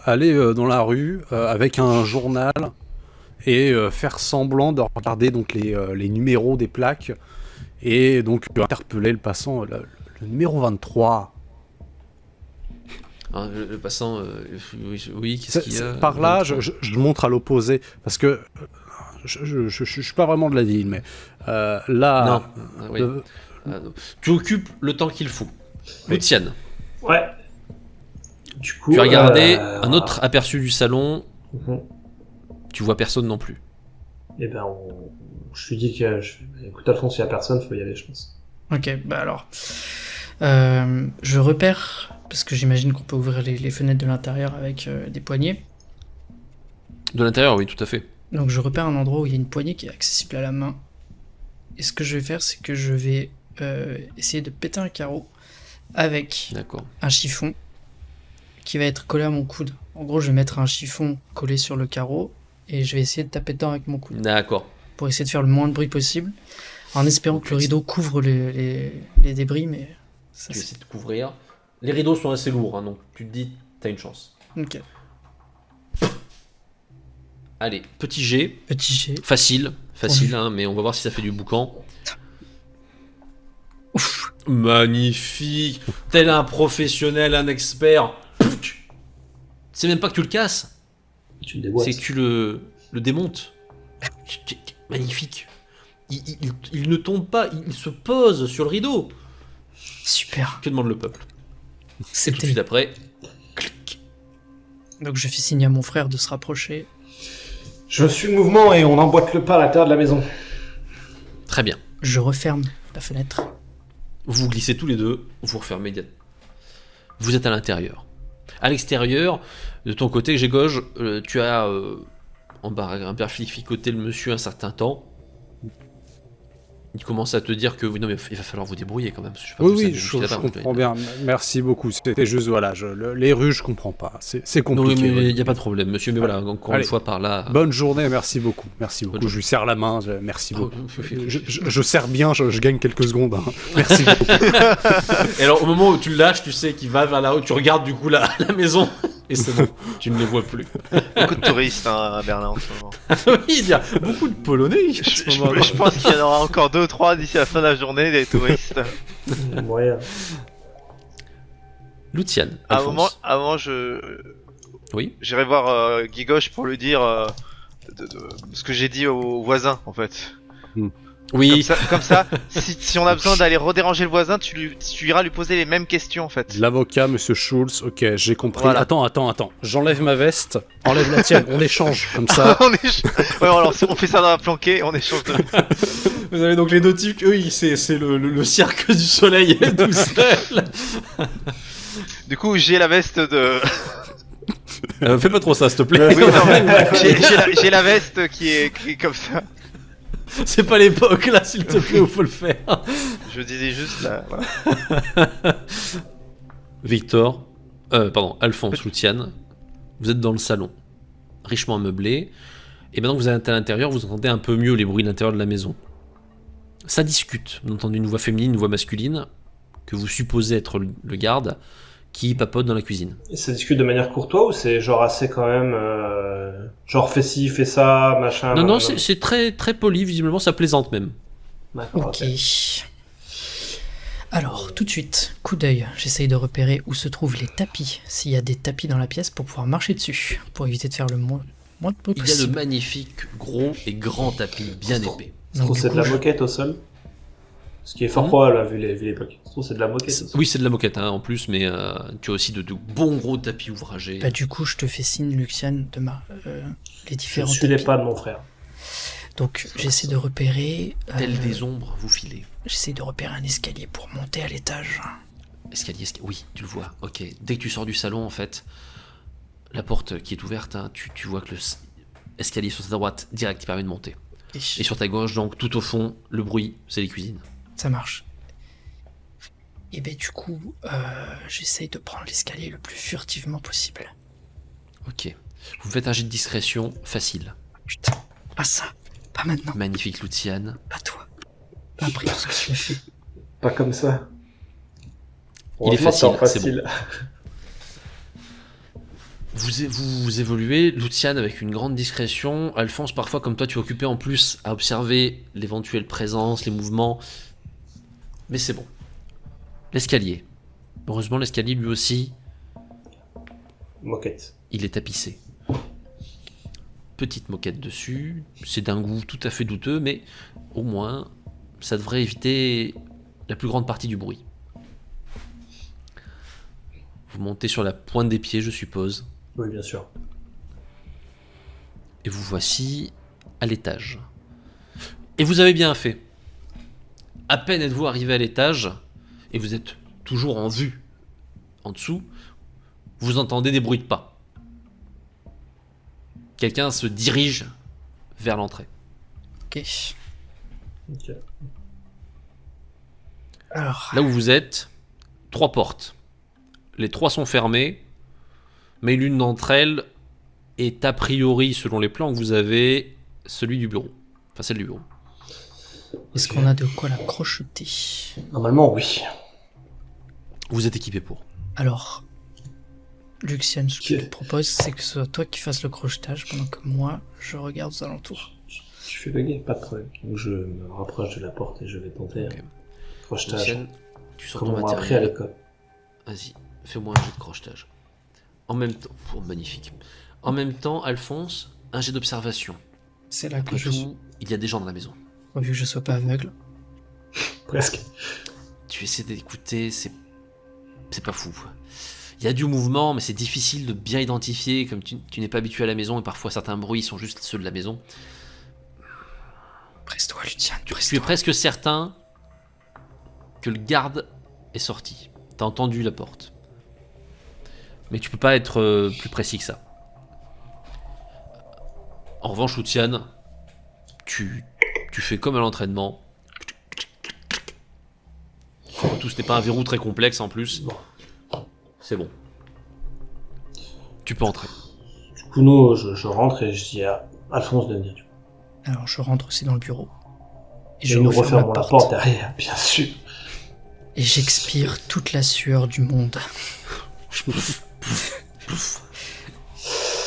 aller dans la rue avec un journal et faire semblant de regarder donc les numéros des plaques et donc interpeller le passant, le numéro 23. Hein, le passant, oui, qu'est-ce qu'il y a? Par là, 23. je montre à l'opposé parce que je suis pas vraiment de la ville, mais là, Non, oui. Tu occupes le temps qu'il faut. Luciane, Ouais. Du coup, tu as regardé voilà. un autre aperçu du salon, Mhm. tu vois personne non plus. Eh ben, je lui dis que, écoute Alphonse, il y a personne, faut y aller, je pense. Ok, bah alors. Je repère, parce que j'imagine qu'on peut ouvrir les fenêtres de l'intérieur avec des poignées. De l'intérieur, oui, tout à fait. Donc je repère un endroit où il y a une poignée qui est accessible à la main. Et ce que je vais faire, c'est que je vais essayer de péter un carreau avec D'accord. un chiffon qui va être collé à mon coude. En gros, je vais mettre un chiffon collé sur le carreau et je vais essayer de taper dedans avec mon coude D'accord. pour essayer de faire le moins de bruit possible en espérant que le rideau couvre les débris, mais ça Tu c'est... essaies de couvrir. Les rideaux sont assez lourds, hein, donc tu te dis, t'as une chance. Ok. Allez, petit G, Petit jet. facile, hein, mais on va voir si ça fait du boucan. Ouf. Magnifique, tel un professionnel, un expert. C'est même pas que tu le casses, Tu le déboîtes. c'est que tu le démontes. Magnifique. Il ne tombe pas, il se pose sur le rideau. Super. Que demande le peuple? Et tout de C'était. suite après, clic. Donc je fais signe à mon frère de se rapprocher. Je suis le mouvement et on emboîte le pas à l'intérieur de la maison. Très bien. Je referme la fenêtre. Vous glissez tous les deux, vous refermez immédiatement. Vous êtes à l'intérieur. À l'extérieur, de ton côté, Gégoj, tu as embarficoté le monsieur un certain temps. Il commence à te dire que oui, non, mais il va falloir vous débrouiller quand même. Parce que je sais pas Oui, vous oui, savez je jusqu'à là-bas, comprends bien. Merci beaucoup. C'était juste, voilà, les rues, je comprends pas. C'est Non, compliqué. mais ouais. il n'y a pas de problème, monsieur, mais voilà, encore Allez. une fois par là. Bonne journée, merci beaucoup. Merci beaucoup. journée. Je lui serre la main, merci Oh, beaucoup. Je serre bien, je gagne quelques secondes. Hein. Merci beaucoup. Et alors, au moment où tu le lâches, tu sais qu'il va vers là-haut, tu regardes du coup la maison, et c'est bon, tu ne les vois plus. Beaucoup de touristes à Berlin en ce moment. Oui, il y a beaucoup de Polonais. Je, je pense qu'il y en aura encore 2 ou 3 d'ici la fin de la journée, des touristes. Moyen. Luciane, À un Alphonse. moment, Oui. j'irai voir Guy Gauche pour lui dire ce que j'ai dit aux voisins en fait. Oui. Comme ça si on a besoin d'aller redéranger le voisin, tu iras lui poser les mêmes questions en fait. L'avocat, monsieur Schulz, ok, j'ai compris. Voilà. Attends. J'enlève ma veste, enlève la tienne, on échange, comme ça. Ouais, alors, on fait ça dans la planquée, on échange de. Vous avez donc les deux types, eux, c'est le cirque du soleil tout seul. Du coup, j'ai la veste de. Fais pas trop ça, s'il te plaît. Oui, non, mais j'ai la veste qui est comme ça. C'est pas l'époque là, s'il te plaît, où faut le faire. Je disais juste là. Voilà. Victor, Alphonse, Luciane, vous êtes dans le salon, richement meublé, et maintenant que vous êtes à l'intérieur, vous entendez un peu mieux les bruits de l'intérieur de la maison. Ça discute, vous entendez une voix féminine, une voix masculine, que vous supposez être le garde, qui papote dans la cuisine. Et ça discute de manière courtoise ou c'est genre assez quand même genre fais ci, fais ça, machin. Non, c'est très, très poli, visiblement ça plaisante même. D'accord, Ok. ok. Alors, tout de suite, coup d'œil, j'essaye de repérer où se trouvent les tapis, s'il y a des tapis dans la pièce pour pouvoir marcher dessus, pour éviter de faire le moins de bruit Il y a de possible. magnifiques, gros et grands tapis bien épais. Je trouve du c'est de coup, la moquette au sol. Ce qui est fort Mhm. probable, hein, vu l'époque. Je trouve c'est de la moquette. au sol. Oui, c'est de la moquette hein, en plus, mais tu as aussi de bons gros tapis ouvragés. Bah, du coup, je te fais signe, Luciane, de les Je différents suis les tapis. pas de mon frère. Donc, j'essaie de repérer... Tels des ombres, vous filez. J'essaie de repérer un escalier pour monter à l'étage. Escalier, oui, tu le vois, ok. Dès que tu sors du salon, en fait, la porte qui est ouverte, hein, tu vois que l'escalier sur ta droite, direct, qui permet de monter. Et sur ta gauche, donc, tout au fond, le bruit, c'est les cuisines. Ça marche. Et ben du coup, j'essaye de prendre l'escalier le plus furtivement possible. Ok. Vous faites un jet de discrétion facile. Putain, pas ça. Pas maintenant. Magnifique, Luciane. Pas toi. Pas après tout ce que tu as fait. Pas comme ça. Il est Heureusement, facile, Vous évoluez, Luciane avec une grande discrétion. Alphonse, parfois, comme toi, tu es occupé en plus à observer l'éventuelle présence, les mouvements. Mais c'est bon. L'escalier. Heureusement, l'escalier, lui aussi, Moquette. il est tapissé. Petite moquette dessus. C'est d'un goût tout à fait douteux, mais au moins, ça devrait éviter la plus grande partie du bruit. Vous montez sur la pointe des pieds, je suppose. Oui, bien sûr. Et vous voici à l'étage. Et vous avez bien fait. À peine êtes-vous arrivé à l'étage, et vous êtes toujours en vue en dessous, vous entendez des bruits de pas. Quelqu'un se dirige vers l'entrée. Ok. Ok. Alors, Là où vous êtes, 3 portes. Les 3 sont fermées, mais l'une d'entre elles est a priori, selon les plans que vous avez, celui du bureau. Enfin, celle du bureau. est-ce qu'on a de quoi la crocheter? Normalement, oui. Vous êtes équipé pour. Alors, Luciane, ce que Ok. je te propose, c'est que ce soit toi qui fasses le crochetage pendant que moi, je regarde aux alentours. Je fais le gay, pas de problème. Donc je me rapproche de la porte et je vais tenter Ok. un crochetage. Luciane, tu sors Comme ton on m'a appris à matériel. l'école. Vas-y, fais-moi un jeu de crochetage. En même temps, magnifique. En même temps, Alphonse, un jet d'observation. C'est là que Après je suis. tout, il y a des gens dans la maison. Vu que je sois pas aveugle. Presque. Tu essaies d'écouter, c'est pas fou. Il y a du mouvement, mais c'est difficile de bien identifier, comme tu n'es pas habitué à la maison, et parfois certains bruits sont juste ceux de la maison. Presse-toi, Luciane, Tu es presse-toi. presque certain que le garde est sorti. T'as entendu la porte. Mais tu peux pas être plus précis que ça. En revanche, Luciane, tu fais comme à l'entraînement. Surtout, ce n'est pas un verrou très complexe en plus. C'est bon. Tu peux entrer. Du coup, nous, je rentre et je dis à Alphonse de venir. Alors je rentre aussi dans le bureau. Et nous refermons la porte derrière, bien sûr. Et j'expire toute la sueur du monde.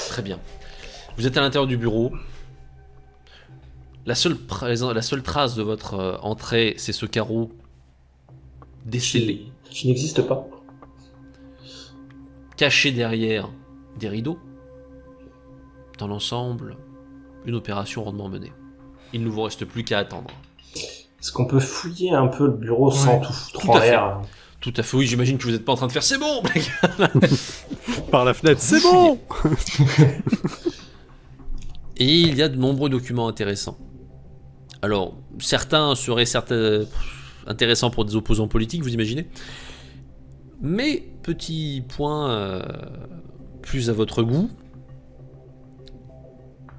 Très bien. Vous êtes à l'intérieur du bureau. La seule trace de votre entrée, c'est ce carreau décellé, Qui n'existe pas. caché derrière des rideaux. Dans l'ensemble, une opération rondement menée. Il ne vous reste plus qu'à attendre. Est-ce qu'on peut fouiller un peu le bureau sans tout foutre en à fait. l'air? Tout à fait, oui, j'imagine que vous n'êtes pas en train de faire « c'est bon !» Par la fenêtre, c'est bon. Et il y a de nombreux documents intéressants. Alors, certains seraient intéressants pour des opposants politiques, vous imaginez. Mais, petit point plus à votre goût,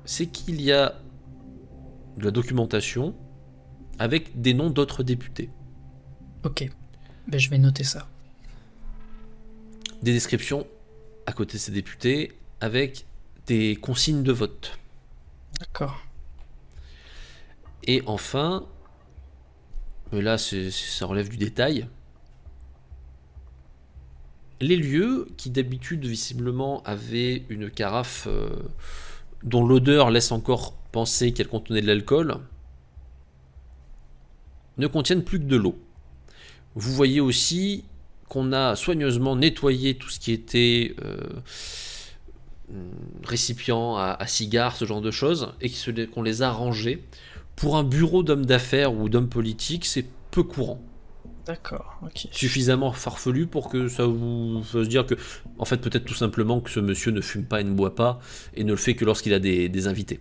c'est qu'il y a de la documentation avec des noms d'autres députés. Ok, ben, je vais noter ça. Des descriptions à côté de ces députés avec des consignes de vote. D'accord. Et enfin, mais là ça relève du détail, les lieux qui d'habitude visiblement avaient une carafe dont l'odeur laisse encore penser qu'elle contenait de l'alcool, ne contiennent plus que de l'eau. Vous voyez aussi qu'on a soigneusement nettoyé tout ce qui était récipient à cigares, ce genre de choses, et qu'on les a rangés. Pour un bureau d'hommes d'affaires ou d'hommes politiques, c'est peu courant. D'accord, ok. Suffisamment farfelu pour que ça vous fasse dire que, en fait, peut-être tout simplement que ce monsieur ne fume pas et ne boit pas, et ne le fait que lorsqu'il a des invités.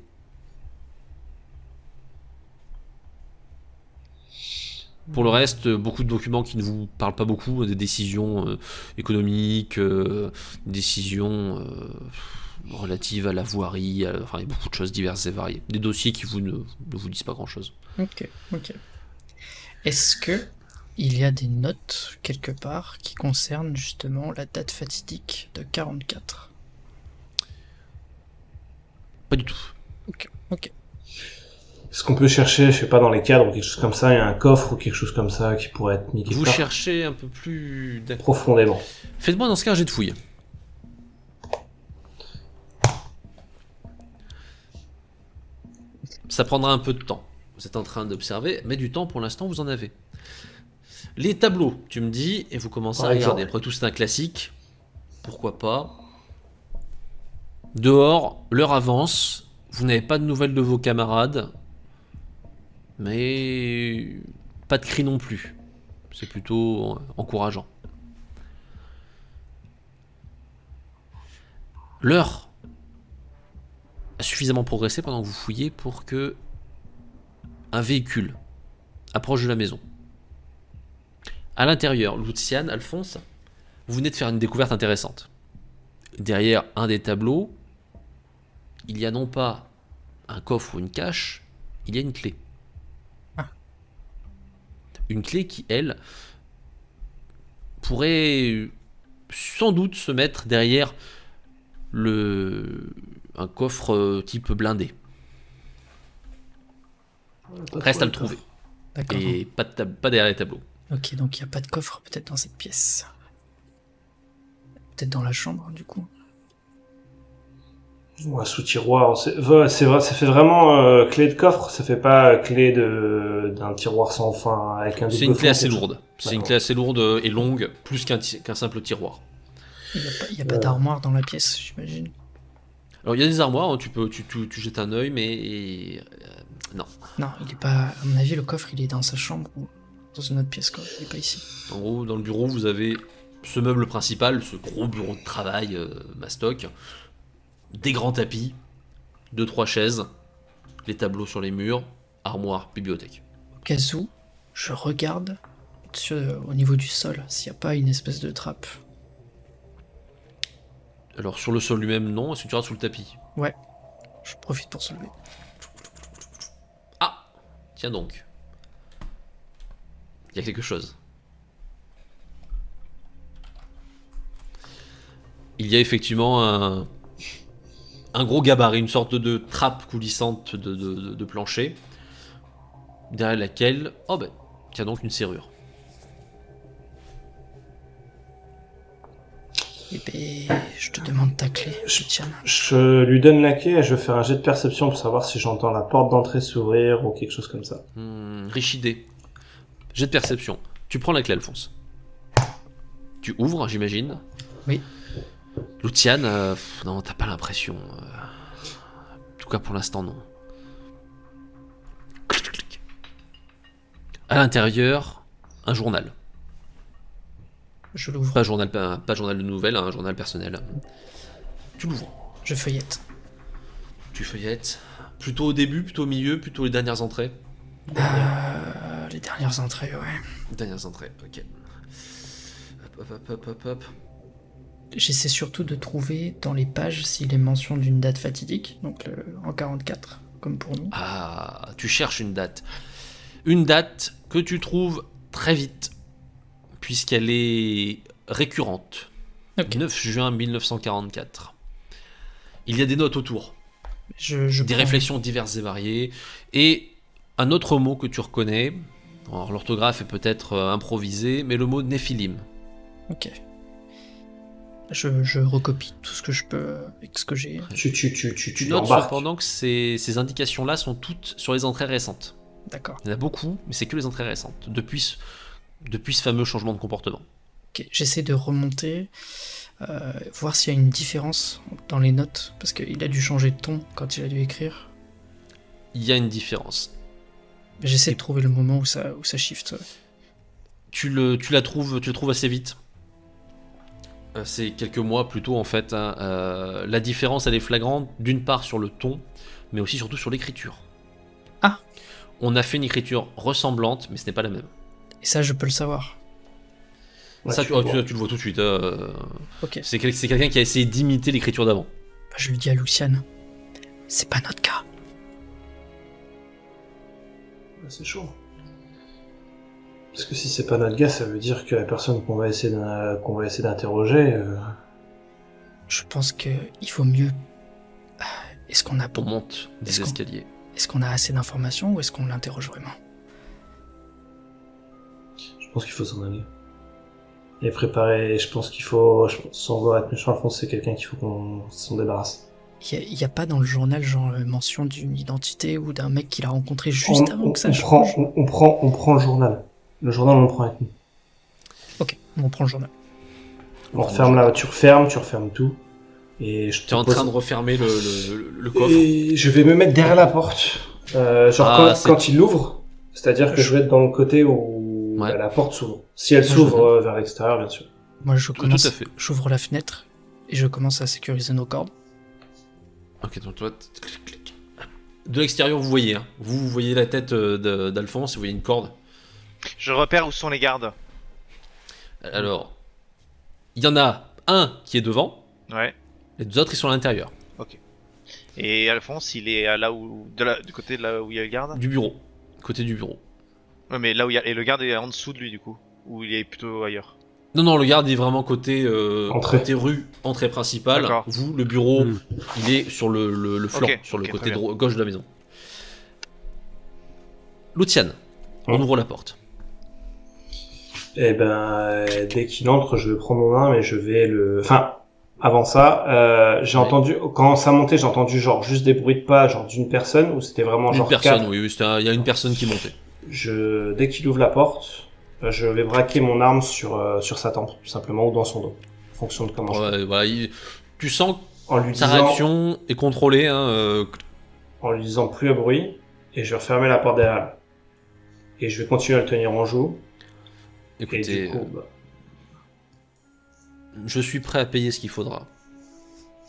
Pour le reste, beaucoup de documents qui ne vous parlent pas beaucoup, des décisions économiques, décisions relatives à la voirie, enfin, il y a beaucoup de choses diverses et variées. Des dossiers qui ne vous disent pas grand-chose. Ok. Est-ce que il y a des notes quelque part qui concernent justement la date fatidique de 44? Pas du tout. Ok. Est-ce qu'on peut chercher, je sais pas, dans les cadres ou quelque chose comme ça, il y a un coffre ou quelque chose comme ça qui pourrait être mis quelque Vous part cherchez un peu plus... profondément. Faites-moi dans ce cas un jet de fouille. Ça prendra un peu de temps. Vous êtes en train d'observer, mais du temps pour l'instant vous en avez. Les tableaux, tu me dis, et vous commencez à Par regarder. exemple. Après tout, c'est un classique. Pourquoi pas. Dehors, l'heure avance. Vous n'avez pas de nouvelles de vos camarades. Mais pas de cris non plus. C'est plutôt encourageant. L'heure a suffisamment progressé pendant que vous fouillez pour que un véhicule approche de la maison. À l'intérieur, Luciane, Alphonse, vous venez de faire une découverte intéressante. Derrière un des tableaux, il y a non pas un coffre ou une cache, il y a une clé. Une clé qui, elle, pourrait sans doute se mettre derrière un coffre type blindé. Reste à le trouver. D'accord. Et pas derrière les tableaux. Ok, donc il n'y a pas de coffre peut-être dans cette pièce. Peut-être dans la chambre du coup. Ouais, sous tiroir, c'est vrai, ça fait vraiment clé de coffre, ça fait pas clé d'un tiroir sans fin avec un double C'est une clé fond, assez quelque chose. lourde. C'est une D'accord. clé assez lourde et longue, plus qu'un simple tiroir. Il y a pas d'armoire dans la pièce, j'imagine. Alors il y a des armoires, hein, tu jettes un œil, mais non. Non, il est pas. À mon avis, le coffre, il est dans sa chambre ou dans une autre pièce, quoi. Il est pas ici. En gros, dans le bureau, vous avez ce meuble principal, ce gros bureau de travail mastoc, des grands tapis, 2-3 chaises, les tableaux sur les murs, armoire, bibliothèque. Au cas où, je regarde au niveau du sol, s'il n'y a pas une espèce de trappe. Alors sur le sol lui-même, non, est-ce que tu regardes sous le tapis? Ouais, je profite pour se lever. Ah, tiens donc. Il y a quelque chose. Il y a effectivement un gros gabarit, une sorte de trappe coulissante de plancher, derrière laquelle, oh ben, il y a donc une serrure. Eh ben, je te demande ta clé, Luciane. Je lui donne la clé et je vais faire un jet de perception pour savoir si j'entends la porte d'entrée s'ouvrir ou quelque chose comme ça. Riche idée. Jet de perception. Tu prends la clé, Alphonse. Tu ouvres, j'imagine. Oui. Luciane, non, t'as pas l'impression. En tout cas, pour l'instant, non. Clic, clic. À l'intérieur, un journal. Je l'ouvre. Pas journal de nouvelles, un journal personnel. Tu l'ouvres. Je feuillette. Tu feuillettes. Plutôt au début, plutôt au milieu, plutôt les dernières entrées. Les dernières entrées, ouais. Dernières entrées, ok. Hop. J'essaie surtout de trouver dans les pages s'il est mention d'une date fatidique, donc en 44, comme pour nous. Ah, tu cherches une date. Une date que tu trouves très vite, puisqu'elle est récurrente. Ok. 9 juin 1944. Il y a des notes autour, Je des prends- réflexions diverses et variées, et un autre mot que tu reconnais. Alors l'orthographe est peut-être improvisée, mais le mot Néphilim. Ok. Je recopie tout ce que je peux avec ce que j'ai. Tu Note l'embarques. cependant que ces indications-là sont toutes sur les entrées récentes. D'accord. Il y en a beaucoup, mais c'est que les entrées récentes, depuis ce fameux changement de comportement. Ok. J'essaie de remonter, voir s'il y a une différence dans les notes, parce qu'il a dû changer de ton quand il a dû écrire. Il y a une différence. Mais j'essaie de trouver le moment où ça shift. Tu la trouves assez vite. C'est quelques mois plus tôt en fait. Hein. La différence elle est flagrante d'une part sur le ton, mais aussi surtout sur l'écriture. Ah. On a fait une écriture ressemblante, mais ce n'est pas la même. Et ça, je peux le savoir. Ouais, Ça tu tu le vois. le vois tout de suite. Ok. C'est quelqu'un qui a essayé d'imiter l'écriture d'avant. Bah, je lui dis à Luciane, c'est pas notre cas. Ouais, c'est chaud. Parce que si c'est pas notre gars, ça veut dire que la personne qu'on va essayer d'interroger. Je pense que il vaut mieux. Est-ce qu'on a On monte des Est-ce qu'on- escaliers. Est-ce qu'on a assez d'informations ou est-ce qu'on l'interroge vraiment? Je pense qu'il faut s'en aller. Et préparer. Je pense qu'il faut. Sans vouloir être méchant, je pense que c'est quelqu'un qu'il faut qu'on s'en débarrasse. Il y a pas dans le journal genre mention d'une identité ou d'un mec qu'il a rencontré juste avant que ça on change? prend le journal. Le journal, on le prend avec nous. Ok, on prend le journal. On referme là, tu refermes tout. Et je Tu es en train de refermer le coffre. Et je vais me mettre derrière la porte. Genre quand il l'ouvre, c'est-à-dire que je vais être dans le côté où Ouais. la porte s'ouvre. Si elle Moi, s'ouvre vers l'extérieur, bien sûr. Moi, je Tout commence. à fait. J'ouvre la fenêtre et je commence à sécuriser nos cordes. Ok, donc toi, de l'extérieur, vous voyez, hein. Vous voyez la tête d'Alphonse, vous voyez une corde. Je repère où sont les gardes. Alors, il y en a un qui est devant, Ouais. les deux autres ils sont à l'intérieur Et Alphonse, il est là où, du côté de là où il y a le garde. du bureau, côté du bureau. Ouais, mais là où il y a, et le garde est en dessous de lui du coup, ou il est plutôt ailleurs. Non, le garde est vraiment côté, Entrée. côté rue, entrée principale. D'accord. Vous, le bureau, Mm. il est sur le flanc, Ok, sur le ok, côté très bien. gauche de la maison. Luciane, on ouvre la porte. Et ben, dès qu'il entre, je vais prendre mon arme et je vais le. Enfin, avant ça, j'ai Ouais. entendu quand ça montait, j'ai entendu genre juste des bruits de pas, genre d'une personne ou c'était vraiment Une genre personne, quatre. oui, il y a une personne qui montait. Dès qu'il ouvre la porte, je vais braquer mon arme sur sa tempe, tout simplement, ou dans son dos. fonction de comment je fais. Ouais, voilà, tu sens En lui que sa disant, réaction est contrôlée. Hein, en lui disant plus à bruit, et je vais refermer la porte derrière elle. Et je vais continuer à le tenir en joue. Et écoutez, du coup, je suis prêt à payer ce qu'il faudra.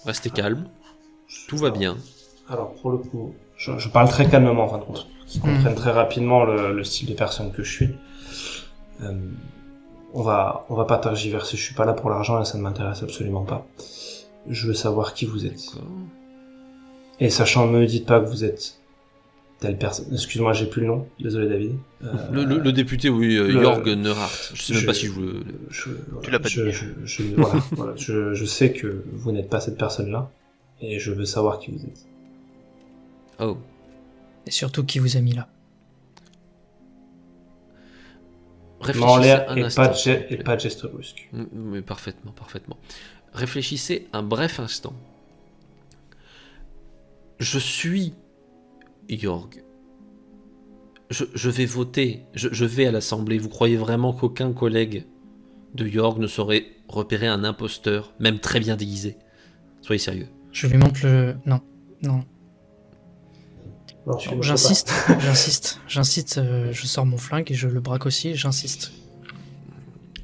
Restez calme, tout va bien. Alors pour le coup, je parle très calmement en fin de compte, pour qu'ils comprennent très rapidement le style de personne que je suis. On va pas tergiverser, je suis pas là pour l'argent et ça ne m'intéresse absolument pas. Je veux savoir qui vous êtes. D'accord. Et sachant, ne me dites pas que vous êtes telle personne. Excuse-moi, j'ai plus le nom. Désolé, David. Le député, oui, Jörg Neurath. Je sais même pas si je veux... Tu l'as pas dit. Voilà, je sais que vous n'êtes pas cette personne-là. Et je veux savoir qui vous êtes. Oh. Et surtout qui vous a mis là. En Réfléchissez l'air un et instant. pas de geste brusque. Oui, parfaitement. Réfléchissez un bref instant. Je suis Jörg. Je vais voter. Je vais à l'Assemblée. Vous croyez vraiment qu'aucun collègue de Jörg ne saurait repérer un imposteur, même très bien déguisé? Soyez sérieux. Je lui montre le... Non. Non, J'insiste, je sors mon flingue et je le braque aussi et j'insiste.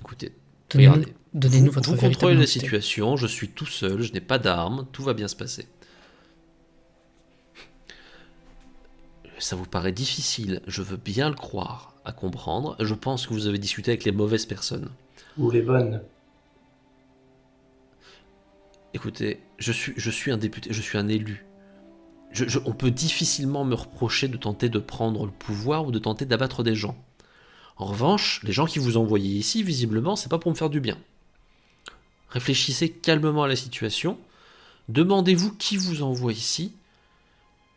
Écoutez, Donnez-nous regardez. donnez-nous votre Vous véritable contrôlez la identité. situation, je suis tout seul, je n'ai pas d'armes, tout va bien se passer. Ça vous paraît difficile, je veux bien le croire, à comprendre. Je pense que vous avez discuté avec les mauvaises personnes. Ou les bonnes. Écoutez, je suis un député, je suis un élu. On peut difficilement me reprocher de tenter de prendre le pouvoir ou de tenter d'abattre des gens. En revanche, les gens qui vous envoyez ici, visiblement, c'est pas pour me faire du bien. Réfléchissez calmement à la situation. Demandez-vous qui vous envoie ici.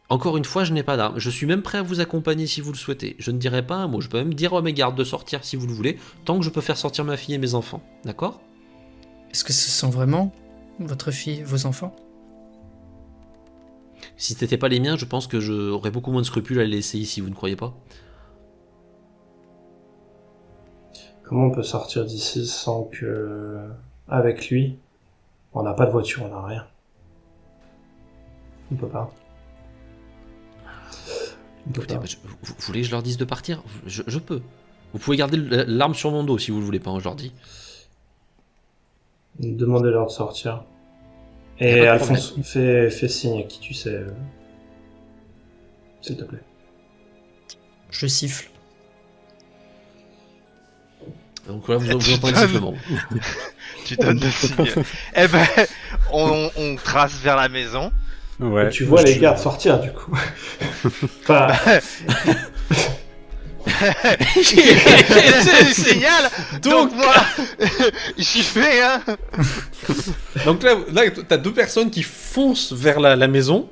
Encore une fois, je n'ai pas d'armes. Je suis même prêt à vous accompagner si vous le souhaitez. Je ne dirai pas un mot. Je peux même dire à mes gardes de sortir si vous le voulez, tant que je peux faire sortir ma fille et mes enfants. D'accord ? Est-ce que ce sont vraiment votre fille, vos enfants? Si ce n'était pas les miens, je pense que j'aurais beaucoup moins de scrupules à les laisser ici, vous ne croyez pas ? Comment on peut sortir d'ici sans que... Avec lui, on n'a pas de voiture, on n'a rien. On peut pas. On peut Écoutez, pas. vous voulez que je leur dise de partir ? Je peux. Vous pouvez garder l'arme sur mon dos si vous le voulez pas, je leur dis. Demandez-leur de sortir. Y a Et pas de Alphonse, fais signe à qui tu sais. S'il te plaît. Je siffle. Donc là, vous entendez le sifflement. Tu donnes le signe. Eh ben, on trace vers la maison. Ouais. Et tu vois les gardes sortir du coup. Enfin, C'est génial. Donc moi, j'y vais, hein. Donc là t'as deux personnes qui foncent vers la maison.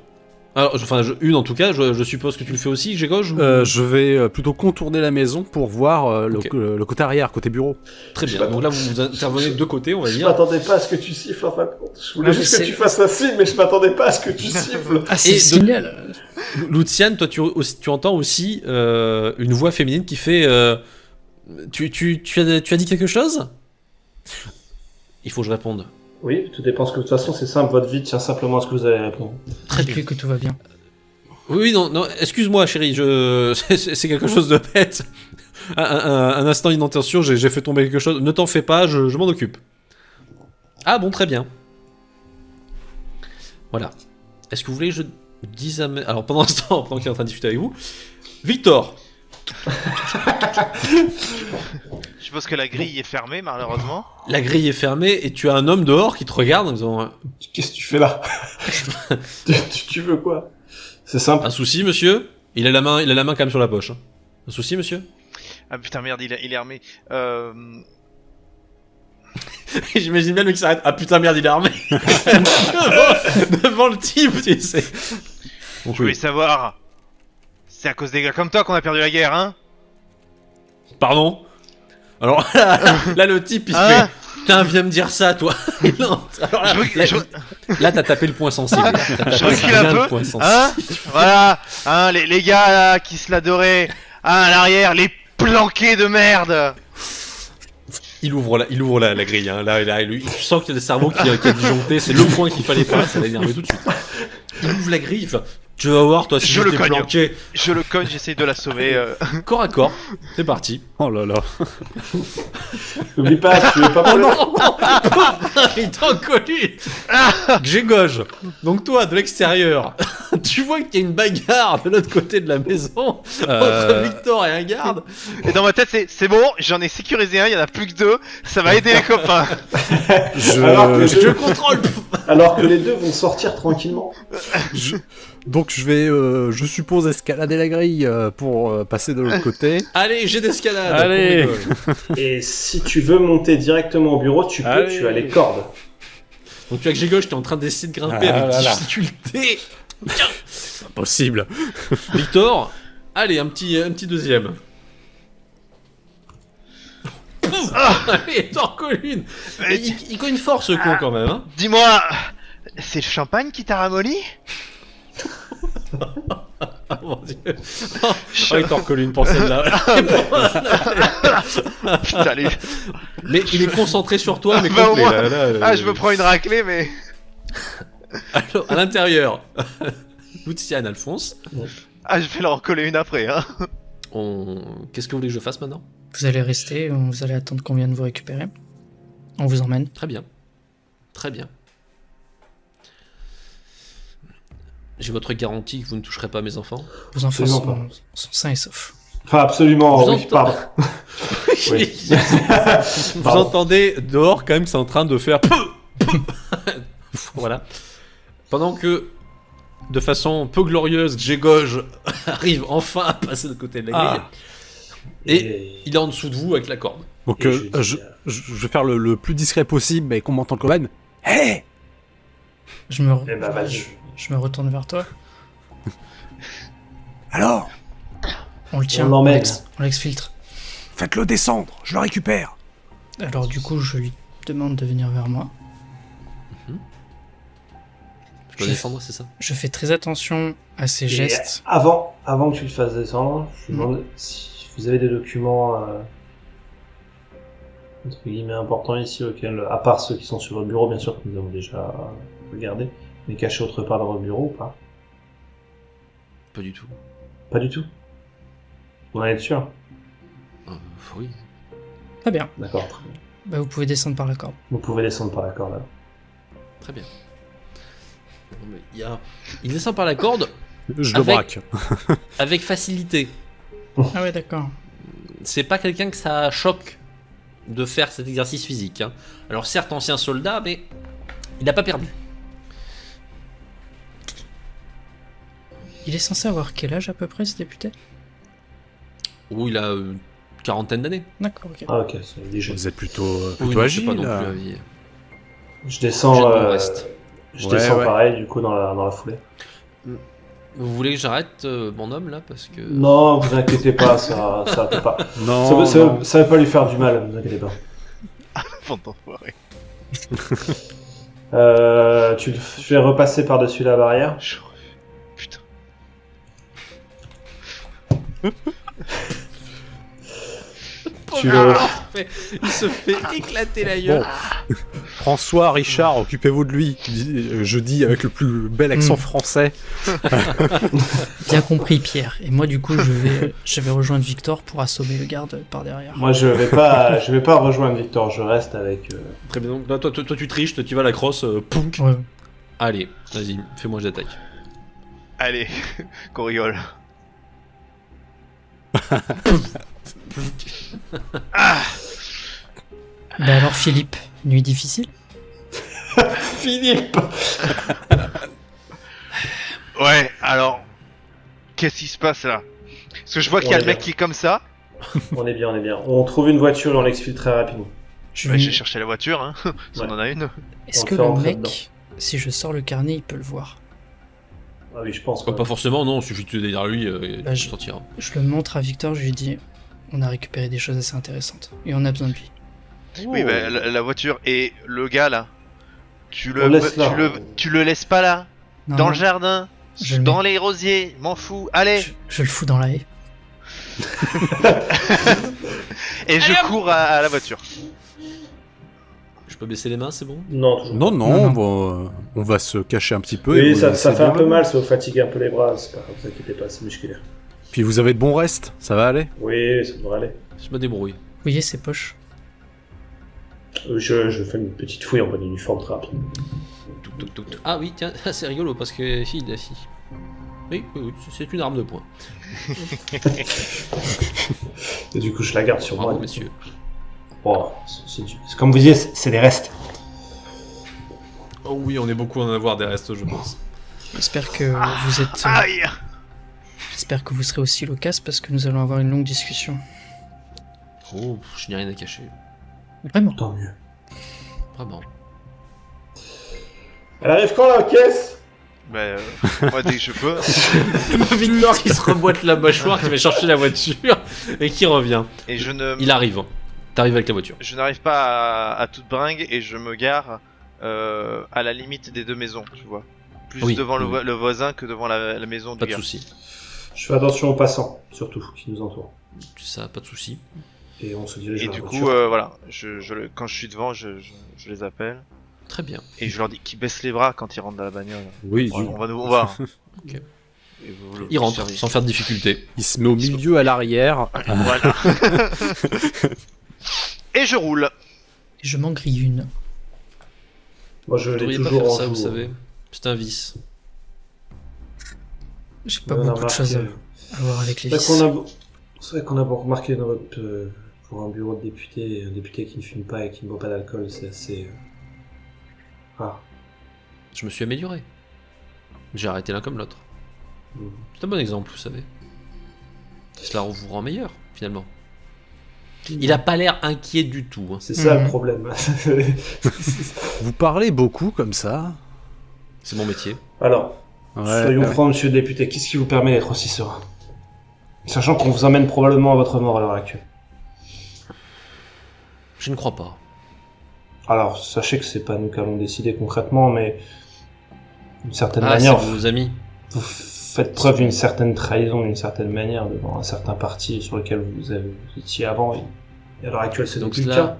Alors, une en tout cas, je suppose que tu le fais aussi, Gégauge ou... Je vais plutôt contourner la maison pour voir Ok. le côté arrière, côté bureau. Très bien. Donc là, vous intervenez de deux côtés, on va je dire. m'attendais pas à ce que tu siffles en fin de compte. Je voulais Ah, juste mais que c'est- tu fasses un signe, mais je m'attendais pas à ce que tu siffles. Ah, c'est Et de- génial. Luciane, toi, tu entends aussi une voix féminine qui fait tu as dit quelque chose? Il faut que je réponde. Oui, tout dépend ce que de toute façon c'est simple, votre vie tient simplement à ce que vous allez répondre. Très bien. Dites-lui que tout va bien. Oui, non, excuse-moi, chérie, c'est quelque chose de bête. Un instant d'inattention, j'ai fait tomber quelque chose. Ne t'en fais pas, je m'en occupe. Ah bon, très bien. Voilà. Est-ce que vous voulez que je dise à mes... Alors, pendant ce temps, pendant qu'il est en train de discuter avec vous, Victor, Je suppose que la grille est fermée, malheureusement. la grille est fermée et tu as un homme dehors qui te regarde en disant Qu'est-ce que tu fais là? tu veux quoi? C'est simple. un souci, monsieur? Il a la main quand même sur la poche. Hein. Un souci, monsieur? Ah putain, merde, il est armé. J'imagine bien le mec qui s'arrête. Ah putain, merde, il est armé. devant le type, tu sais. Donc, Je voulais savoir. C'est à cause des gars comme toi qu'on a perdu la guerre, hein? Pardon? Alors là, le type il se Hein? fait putain, viens me dire ça, toi. Non, alors là, là, t'as tapé le point sensible. Là. T'as tapé Je recule un bien peu, le point sensible. hein? Voilà, hein, les gars là qui se l'adoraient, hein, à l'arrière, les planqués de merde. Il ouvre la grille. Hein. Là, tu sens qu'il y a le cerveau qui a disjoncté. C'est le point qu'il fallait pas. Ça l'a énervé tout de suite. Il ouvre la grille. Il fait, tu vas voir, toi, si Je je le t'ai cogne. planqué. Je le cogne, j'essaye de l'assommer. Corps à corps. C'est parti. Oh là là. N'oublie pas, tu es pas Oh mal. non Il t'a collé. Gégauge. Donc toi, de l'extérieur, tu vois qu'il y a une bagarre de l'autre côté de la maison entre Victor et un garde. Et dans ma tête, c'est bon, j'en ai sécurisé un, il y en a plus que 2, ça va aider les copains. Alors que Je contrôle. Alors que les deux vont sortir tranquillement. Donc je vais, je suppose, escalader la grille pour passer de l'autre côté. Allez, j'ai d'escalade. Allez. qu'on rigole. Et si tu veux monter directement au bureau, tu peux, Allez. tu as les cordes. Donc tu vois que Gégauge, t'es en train d'essayer de grimper Ah avec là là. difficulté. Impossible. Victor, allez, un petit deuxième. Pouf. Allez, t'en colles une. Il cogne fort ce con quand même. Hein. Dis-moi, c'est le champagne qui t'a ramolli? Oh mon dieu. Oh, il t'en recolle une pour celle-là. Putain, les... Mais il est concentré sur toi, mais Bah, au complet. moins. Là, Ah, je me prends une raclée, mais... Alors, à l'intérieur, Luciane, Alphonse. Ah, je vais leur en coller une après, hein. Qu'est-ce que vous voulez que je fasse maintenant? Vous allez rester ou vous allez attendre qu'on vienne vous récupérer? On vous emmène. Très bien. Très bien. J'ai votre garantie que vous ne toucherez pas mes enfants? Vos enfants Absolument sont sains et saufs. Enfin, absolument, Vous oui, entendez- pardon. Oui. Vous Pardon. entendez dehors quand même, c'est en train de faire. Voilà. Pendant que, de façon peu glorieuse, Gégauge arrive enfin à passer de côté de la grille. Et il est en dessous de vous avec la corde. Donc Et je dis, je vais faire le plus discret possible, mais qu'on m'entende quand même. Hé Je me, Eh ben, vas-y. je me retourne vers toi. Alors, On le tient. On l'emmène. On l'exfiltre. faites-le descendre, je le récupère. Alors du coup, je lui demande de venir vers moi. Je dois descendre, c'est ça? Je fais très attention à ses Et gestes. avant que tu le fasses descendre, je vous demande si vous avez des documents entre guillemets importants ici, auxquels, à part ceux qui sont sur le bureau, bien sûr, que nous avons déjà regardé, mais cachés autre part dans votre bureau ou pas? Pas du tout. Pas du tout. Vous en êtes sûr? Oui. Très bien. D'accord. Bah, vous pouvez descendre par la corde. Vous pouvez descendre par la corde là. Très bien. Non, mais il descend par la corde Je le Avec- braque. avec facilité. Ah ouais, d'accord. C'est pas quelqu'un que ça choque de faire cet exercice physique. Hein. Alors certes, ancien soldat, mais il n'a pas perdu. Il est censé avoir quel âge à peu près, ce député? Ou il a quarantaine d'années. D'accord, ok. Ah ok, c'est léger. Vous êtes plutôt, Oui, plutôt non, agile. c'est pas non là. plus avis. Je descends, J'ai de mon reste. je Ouais, descends ouais. pareil du coup dans la foulée. Vous voulez que j'arrête mon homme là parce que Non, vous inquiétez pas, ça peut pas. Non, Ça va pas lui faire du mal, vous inquiétez pas. Bon, d'enfoiré. Je vais repasser par-dessus la barrière. Putain. il se fait éclater la gueule. Bon. François, Richard, occupez-vous de lui. Je dis avec le plus bel accent français. Bien compris, Pierre. Et moi, du coup, je vais rejoindre Victor pour assommer le garde par derrière. Moi, je vais pas rejoindre Victor, je reste avec. Très bien. Donc là, toi, tu triches, toi, tu vas à la crosse. Pounk. Ouais. Allez, vas-y, fais-moi j'attaque. Allez, qu'on rigole. Bah alors, Philippe, nuit difficile? Philippe. Ouais, alors... Qu'est-ce qui se passe là? Parce que je vois qu'il y a le mec qui est comme ça. On est bien, on est bien. On trouve une voiture et on l'exfiltre très rapidement. Je vais chercher la voiture, hein. Si on en a une. Est-ce on que le fait le rentrer mec, si je sors le carnet, il peut le voir? Ah oui, je pense. Pas forcément, non, il suffit de derrière lui et Bah, de je- sortir. Je le montre à Victor, je lui dis on a récupéré des choses assez intéressantes et on a besoin de lui. Oui, bah, la voiture et le gars là. Tu On le, laisse là. tu le laisses pas là? Non, Dans non, le jardin? Je le Dans mets. les rosiers? M'en fous. Allez! je le fous dans la haie. Et je cours à la voiture. Je peux baisser les mains, c'est bon? Non, toujours. Non, Non, on va se cacher un petit peu. et Oui, vous ça laisser fait un bien peu le- mal, ça vous fatigue un peu les bras, c'est pas, vous inquiétez pas, c'est musculaire. Puis vous avez de bons restes, ça va aller? Oui, ça devrait aller. Je me débrouille. Vous voyez ses poches? Je fais une petite fouille en mode uniforme très rapide. Touc, touc, touc, touc. Ah oui, tiens, c'est rigolo parce que si. Oui, c'est une arme de poing. Et du coup, je la garde sur Bravo, moi. messieurs. Bon, c'est comme vous disiez, c'est des restes. Oh oui, on est beaucoup à en avoir des restes, je pense. J'espère que vous êtes. Aïe! J'espère que vous serez aussi loquace parce que nous allons avoir une longue discussion. Oh, je n'ai rien à cacher. Vraiment. Tant mieux. Vraiment. Elle arrive quand la caisse? Bah, moi dès que je peux. Victor qui se reboite la mâchoire, qui va chercher la voiture et qui revient. Et je ne. Il arrive. T'arrives avec la voiture. Je n'arrive pas à toute bringue et je me gare à la limite des deux maisons, tu vois. Plus Oui, devant oui. le voisin que devant la maison Pas du de gars. soucis. Je fais attention aux passants, surtout, qui nous entourent. Ça, pas de soucis. Et on se dirige Et vers du la coup, voiture. voilà, quand je suis devant, je les appelle Très bien. et je leur dis qu'ils baissent les bras quand ils rentrent dans la bagnole. Oui, On va. Ok. Et Il rentre sans faire de difficulté. il se met au milieu à l'arrière. Voilà. Et je roule. Et je m'en grille une. Moi, je Vous l'ai devriez pas toujours faire en ça, joue. vous savez. C'est un vice. J'ai pas On a beaucoup de choses remarqué- à voir avec les C'est vices. vrai qu'on a remarqué dans votre, pour un bureau de député, un député qui ne fume pas et qui ne boit pas d'alcool, c'est assez rare. Je me suis amélioré. J'ai arrêté l'un comme l'autre. Mhm. C'est un bon exemple, vous savez. Cela vous rend meilleur, finalement. Il a pas l'air inquiet du tout. Hein. C'est ça Mhm. le problème. Vous parlez beaucoup comme ça. C'est mon métier. Alors, soyons francs, monsieur le député, qu'est-ce qui vous permet d'être aussi serein? Sachant qu'on vous emmène probablement à votre mort à l'heure actuelle. Je ne crois pas. Alors, sachez que c'est pas nous qui allons décider concrètement, mais d'une certaine Ah, c'est manière, vos amis. vous faites preuve d'une certaine trahison, d'une certaine manière, devant un certain parti sur lequel vous étiez avant, et à l'heure actuelle, c'est Donc donc plus le cela- cas.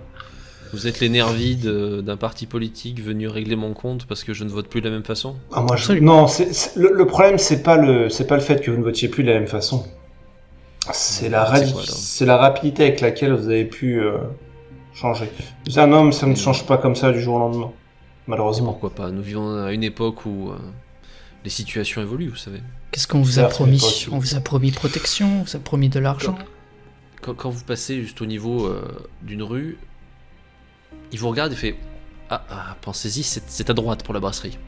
Vous êtes les nervis d'un parti politique venu régler mon compte parce que je ne vote plus de la même façon? Ah, moi, Absolument. non, le problème, c'est pas le fait que vous ne votiez plus de la même façon. C'est la, C'est quoi, alors c'est la rapidité avec laquelle vous avez pu changer. Un homme, ça ne change pas comme ça du jour au lendemain, malheureusement. Pourquoi pas? Nous vivons à une époque où les situations évoluent, vous savez. Qu'est-ce qu'on vous a Certes, mais pas promis? aussi. On vous a promis protection, on vous a promis de l'argent. Quand vous passez juste au niveau d'une rue, il vous regarde et fait pensez-y, c'est à droite pour la brasserie.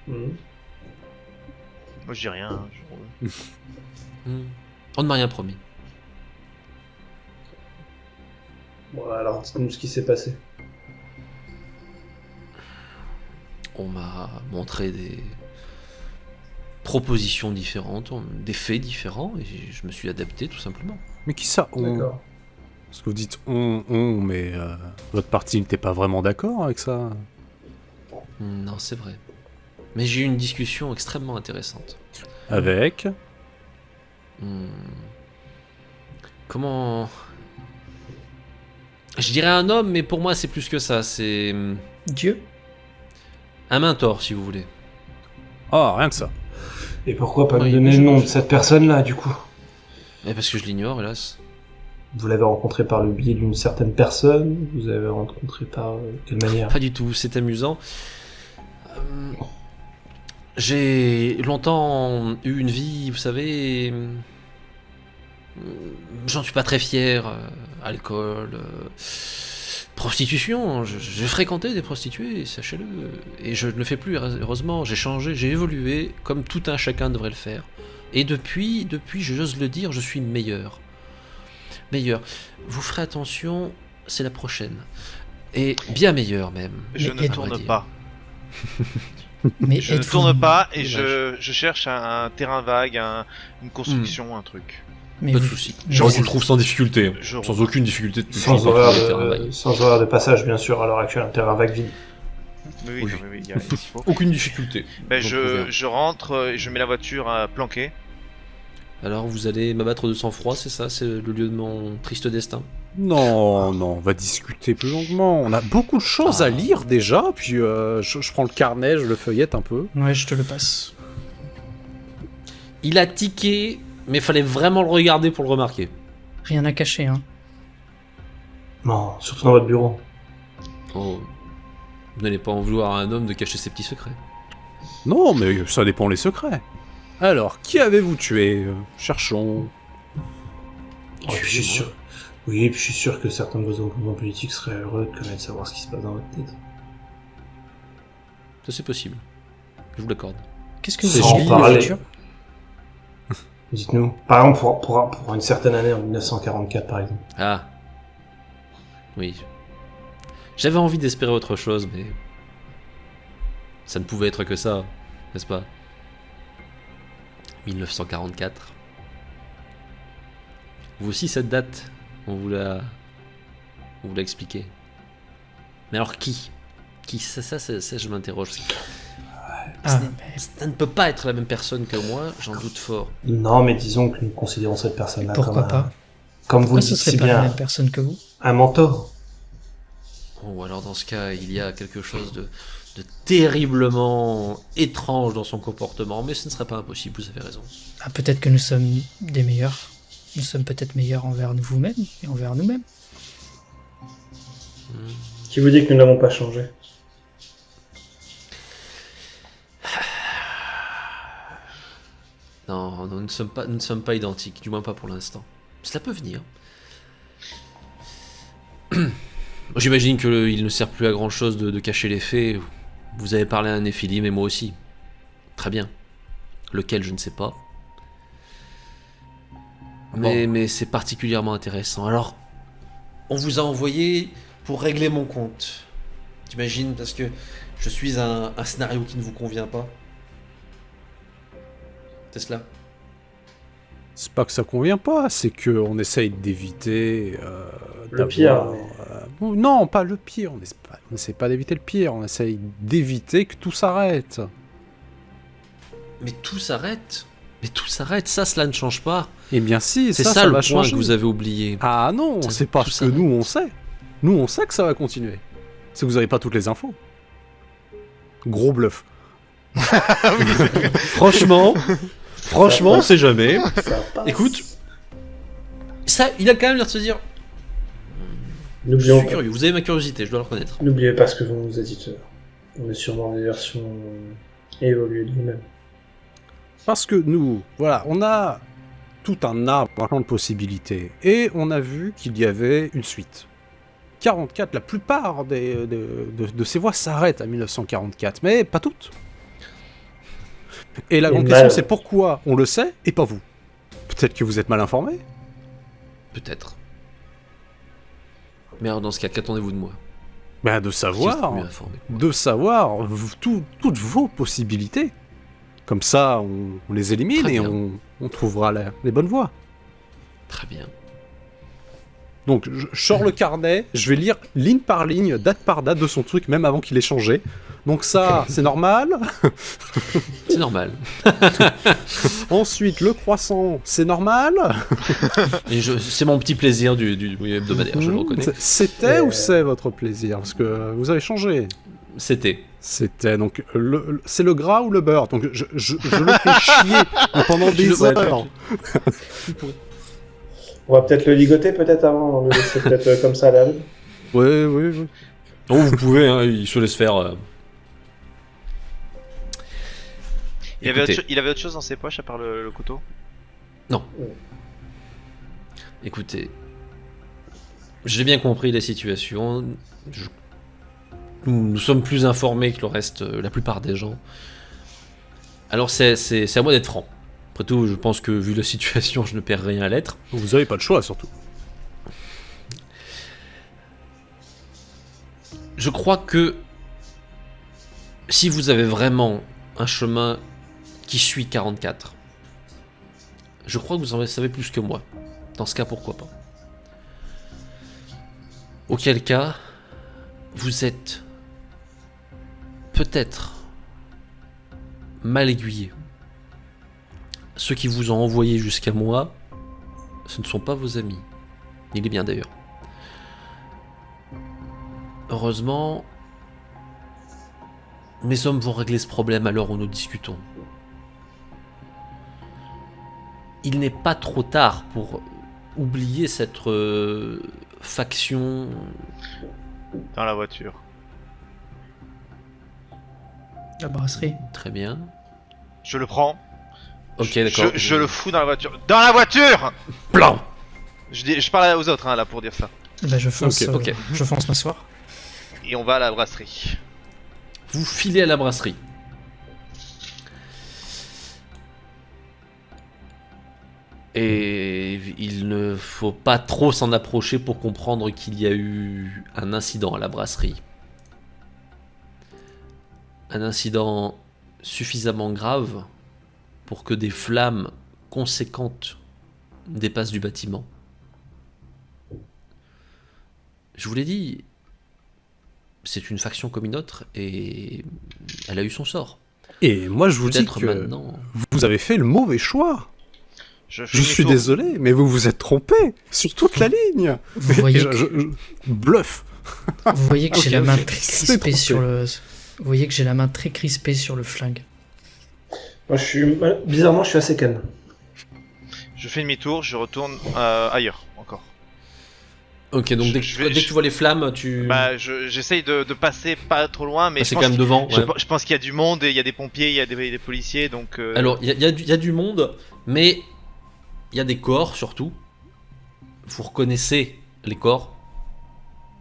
Mhm. Moi je dis rien. Hein, je roule. On ne m'a rien promis. Bon, alors, dites-nous ce qui s'est passé. On m'a montré des propositions différentes, des faits différents, et je me suis adapté tout simplement. Mais qui ça D'accord. Parce que vous dites mais votre parti n'était pas vraiment d'accord avec ça. Non, c'est vrai. Mais j'ai eu une discussion extrêmement intéressante. Avec Comment... Je dirais un homme, mais pour moi c'est plus que ça, c'est Dieu? un mentor si vous voulez. Ah, rien que ça. Et pourquoi pas Oui, me donner je- le nom de cette personne-là, du coup? Mais parce que je l'ignore, hélas. Vous l'avez rencontré par le biais d'une certaine personne? Vous avez rencontré par quelle manière? Pas du tout, c'est amusant. J'ai longtemps eu une vie, vous savez... J'en suis pas très fier. Alcool, prostitution. J'ai fréquenté des prostituées, sachez-le. Et je ne le fais plus, heureusement. J'ai changé, j'ai évolué, comme tout un chacun devrait le faire. Et depuis, j'ose le dire, je suis meilleur. Meilleur. Vous ferez attention, c'est la prochaine. Et bien meilleur même. Je Mais ne êtes- tourne à vrai pas. Mais Je ne êtes-vous- tourne pas et Dommage. je cherche un terrain vague, une construction, un truc. Mais Pas de vous- soucis. mais Je vous- le trouve sans difficulté. Je Sans aucune difficulté. Sans horaire de passage, bien sûr, à l'heure actuelle, un terrain vague vide. Oui, Oui. non, mais oui, il y a il faut. Aucune difficulté. Ben, Donc, ouvert. je rentre et je mets la voiture planquée. Alors vous allez m'abattre de sang-froid, c'est ça? C'est le lieu de mon triste destin? Non, on va discuter plus longuement. On a beaucoup de choses à lire déjà, puis je prends le carnet, je le feuillette un peu. Ouais, je te le passe. Il a tiqué, mais fallait vraiment le regarder pour le remarquer. Rien à cacher, hein. Non, surtout dans votre bureau. Oh, vous n'allez pas en vouloir à un homme de cacher ses petits secrets. Non, mais ça dépend les secrets. Alors, qui avez-vous tué? Cherchons. Oh, puis je suis sûr. Oui, puis je suis sûr que certains de vos opposants politiques seraient heureux de connaître savoir ce qui se passe dans votre tête. Ça c'est possible. Je vous l'accorde. Qu'est-ce que Sans vous avez parler. le futur? Dites-nous. Par exemple, pour une certaine année, en 1944 par exemple. Ah. Oui. J'avais envie d'espérer autre chose, mais... ça ne pouvait être que ça, n'est-ce pas? 1944. Vous aussi, cette date, on vous l'a expliqué. Mais alors qui? Qui? Ça, je m'interroge. Ah, Ça ne peut pas être la même personne que moi, j'en doute fort. Non, mais disons que nous considérons cette personne-là pourquoi comme pas? comme vous Pourquoi le ce dites serait si pas la bien, même personne que vous? un mentor. Ou alors dans ce cas, il y a quelque chose de terriblement étrange dans son comportement, mais ce ne serait pas impossible, vous avez raison. Ah, peut-être que nous sommes des meilleurs. Nous sommes peut-être meilleurs envers vous-mêmes et envers nous-mêmes. Qui vous dit que nous n'avons pas changé? Non, nous ne sommes pas identiques, du moins pas pour l'instant. Cela peut venir. J'imagine qu'il ne sert plus à grand chose de cacher les faits. Vous avez parlé à un Néphilim et moi aussi. Très bien. Lequel, je ne sais pas. Mais c'est particulièrement intéressant. Alors, on vous a envoyé pour régler mon compte. T'imagines, parce que je suis un scénario qui ne vous convient pas. C'est cela? C'est pas que ça convient pas, c'est qu'on essaye d'éviter... Le pire, non, pas le pire, on n'essaie pas d'éviter le pire, on essaye d'éviter que tout s'arrête. Mais tout s'arrête. Mais tout s'arrête, ça, cela ne change pas. Eh bien si, C'est ça ça le va point changer. que vous avez oublié. Ah non, Ça, c'est tout parce que s'arrête. nous on sait. Nous on sait que ça va continuer. C'est que vous n'avez pas toutes les infos. Gros bluff. Franchement, on sait jamais. ça passe. Écoute, ça, il a quand même l'air de se dire. Je N'oublions suis pas. curieux, vous avez ma curiosité, je dois le reconnaître. N'oubliez pas ce que vous nous a dit. On est sûrement des versions évoluées de nous-mêmes. Parce que nous, voilà, on a tout un arbre, un champ de possibilités. Et on a vu qu'il y avait une suite. 44, la plupart de ces voies s'arrêtent à 1944, mais pas toutes. Et la grande question, c'est pourquoi on le sait et pas vous. Peut-être que vous êtes mal informé. Peut-être. Mais alors dans ce cas, qu'attendez-vous de moi? Ben, de Qui est savoir, mieux informé que moi. de savoir toutes vos possibilités. Comme ça, on les élimine Très et bien. on trouvera les bonnes voies. Très bien. Donc, je sors le carnet, je vais lire ligne par ligne, date par date de son truc, même avant qu'il ait changé. Donc ça, c'est normal. C'est normal. Ensuite, le croissant, c'est normal. Et c'est mon petit plaisir du hebdomadaire, je le reconnais. C'était ou c'est votre plaisir? Parce que vous avez changé. C'était. C'était donc c'est le gras ou le beurre. Donc je le fais chier pendant des heures. On va peut-être le ligoter peut-être avant, on le laisser peut-être comme ça à la rue. Oui. Oh, vous pouvez, hein, il se laisse faire. Il Écoutez. avait autre chose dans ses poches à part le couteau? Écoutez, j'ai bien compris la situation. Nous sommes plus informés que le reste, la plupart des gens. Alors c'est à moi d'être franc. Après tout, je pense que vu la situation, je ne perds rien à l'être. Vous avez pas de choix surtout. Je crois que si vous avez vraiment un chemin qui suit 44, je crois que vous en savez plus que moi. Dans ce cas, pourquoi pas. Auquel cas, vous êtes peut-être mal aiguillé. ceux qui vous ont envoyé jusqu'à moi, ce ne sont pas vos amis. Il est bien d'ailleurs. Heureusement, mes hommes vont régler ce problème à l'heure où nous discutons. Il n'est pas trop tard pour oublier cette faction. Dans la voiture. La brasserie. Très bien. Je le prends. Ok, d'accord. Je le fous dans la voiture. Dans la voiture. Plan. Je parle aux autres, hein, là, pour dire ça. Bah, je fonce, Ok. je fonce m'asseoir. Et on va à la brasserie. Vous filez à la brasserie. Et il ne faut pas trop s'en approcher pour comprendre qu'il y a eu un incident à la brasserie. Un incident suffisamment grave pour que des flammes conséquentes dépassent du bâtiment. Je vous l'ai dit, c'est une faction comme une autre et elle a eu son sort. Et moi, je vous dis Peut-être que maintenant. vous avez fait le mauvais choix. Je Je suis désolé, mais vous vous êtes trompé sur toute la ligne. Vous voyez Bluff. Vous voyez que j'ai Ok, la main ok. très C'est crispée trompé. sur le. Vous voyez que j'ai la main très crispée sur le flingue. Moi, bizarrement, je suis assez calme. Je fais demi-tour, je retourne ailleurs, encore. Ok, donc dès que tu vois les flammes, tu. Bah, j'essaye de passer pas trop loin, mais passer je quand pense, même devant. ouais. je pense qu'il y a du monde, et il y a des pompiers, il y a des policiers, donc... Alors, il y a du monde, mais il y a des corps surtout. Vous reconnaissez les corps.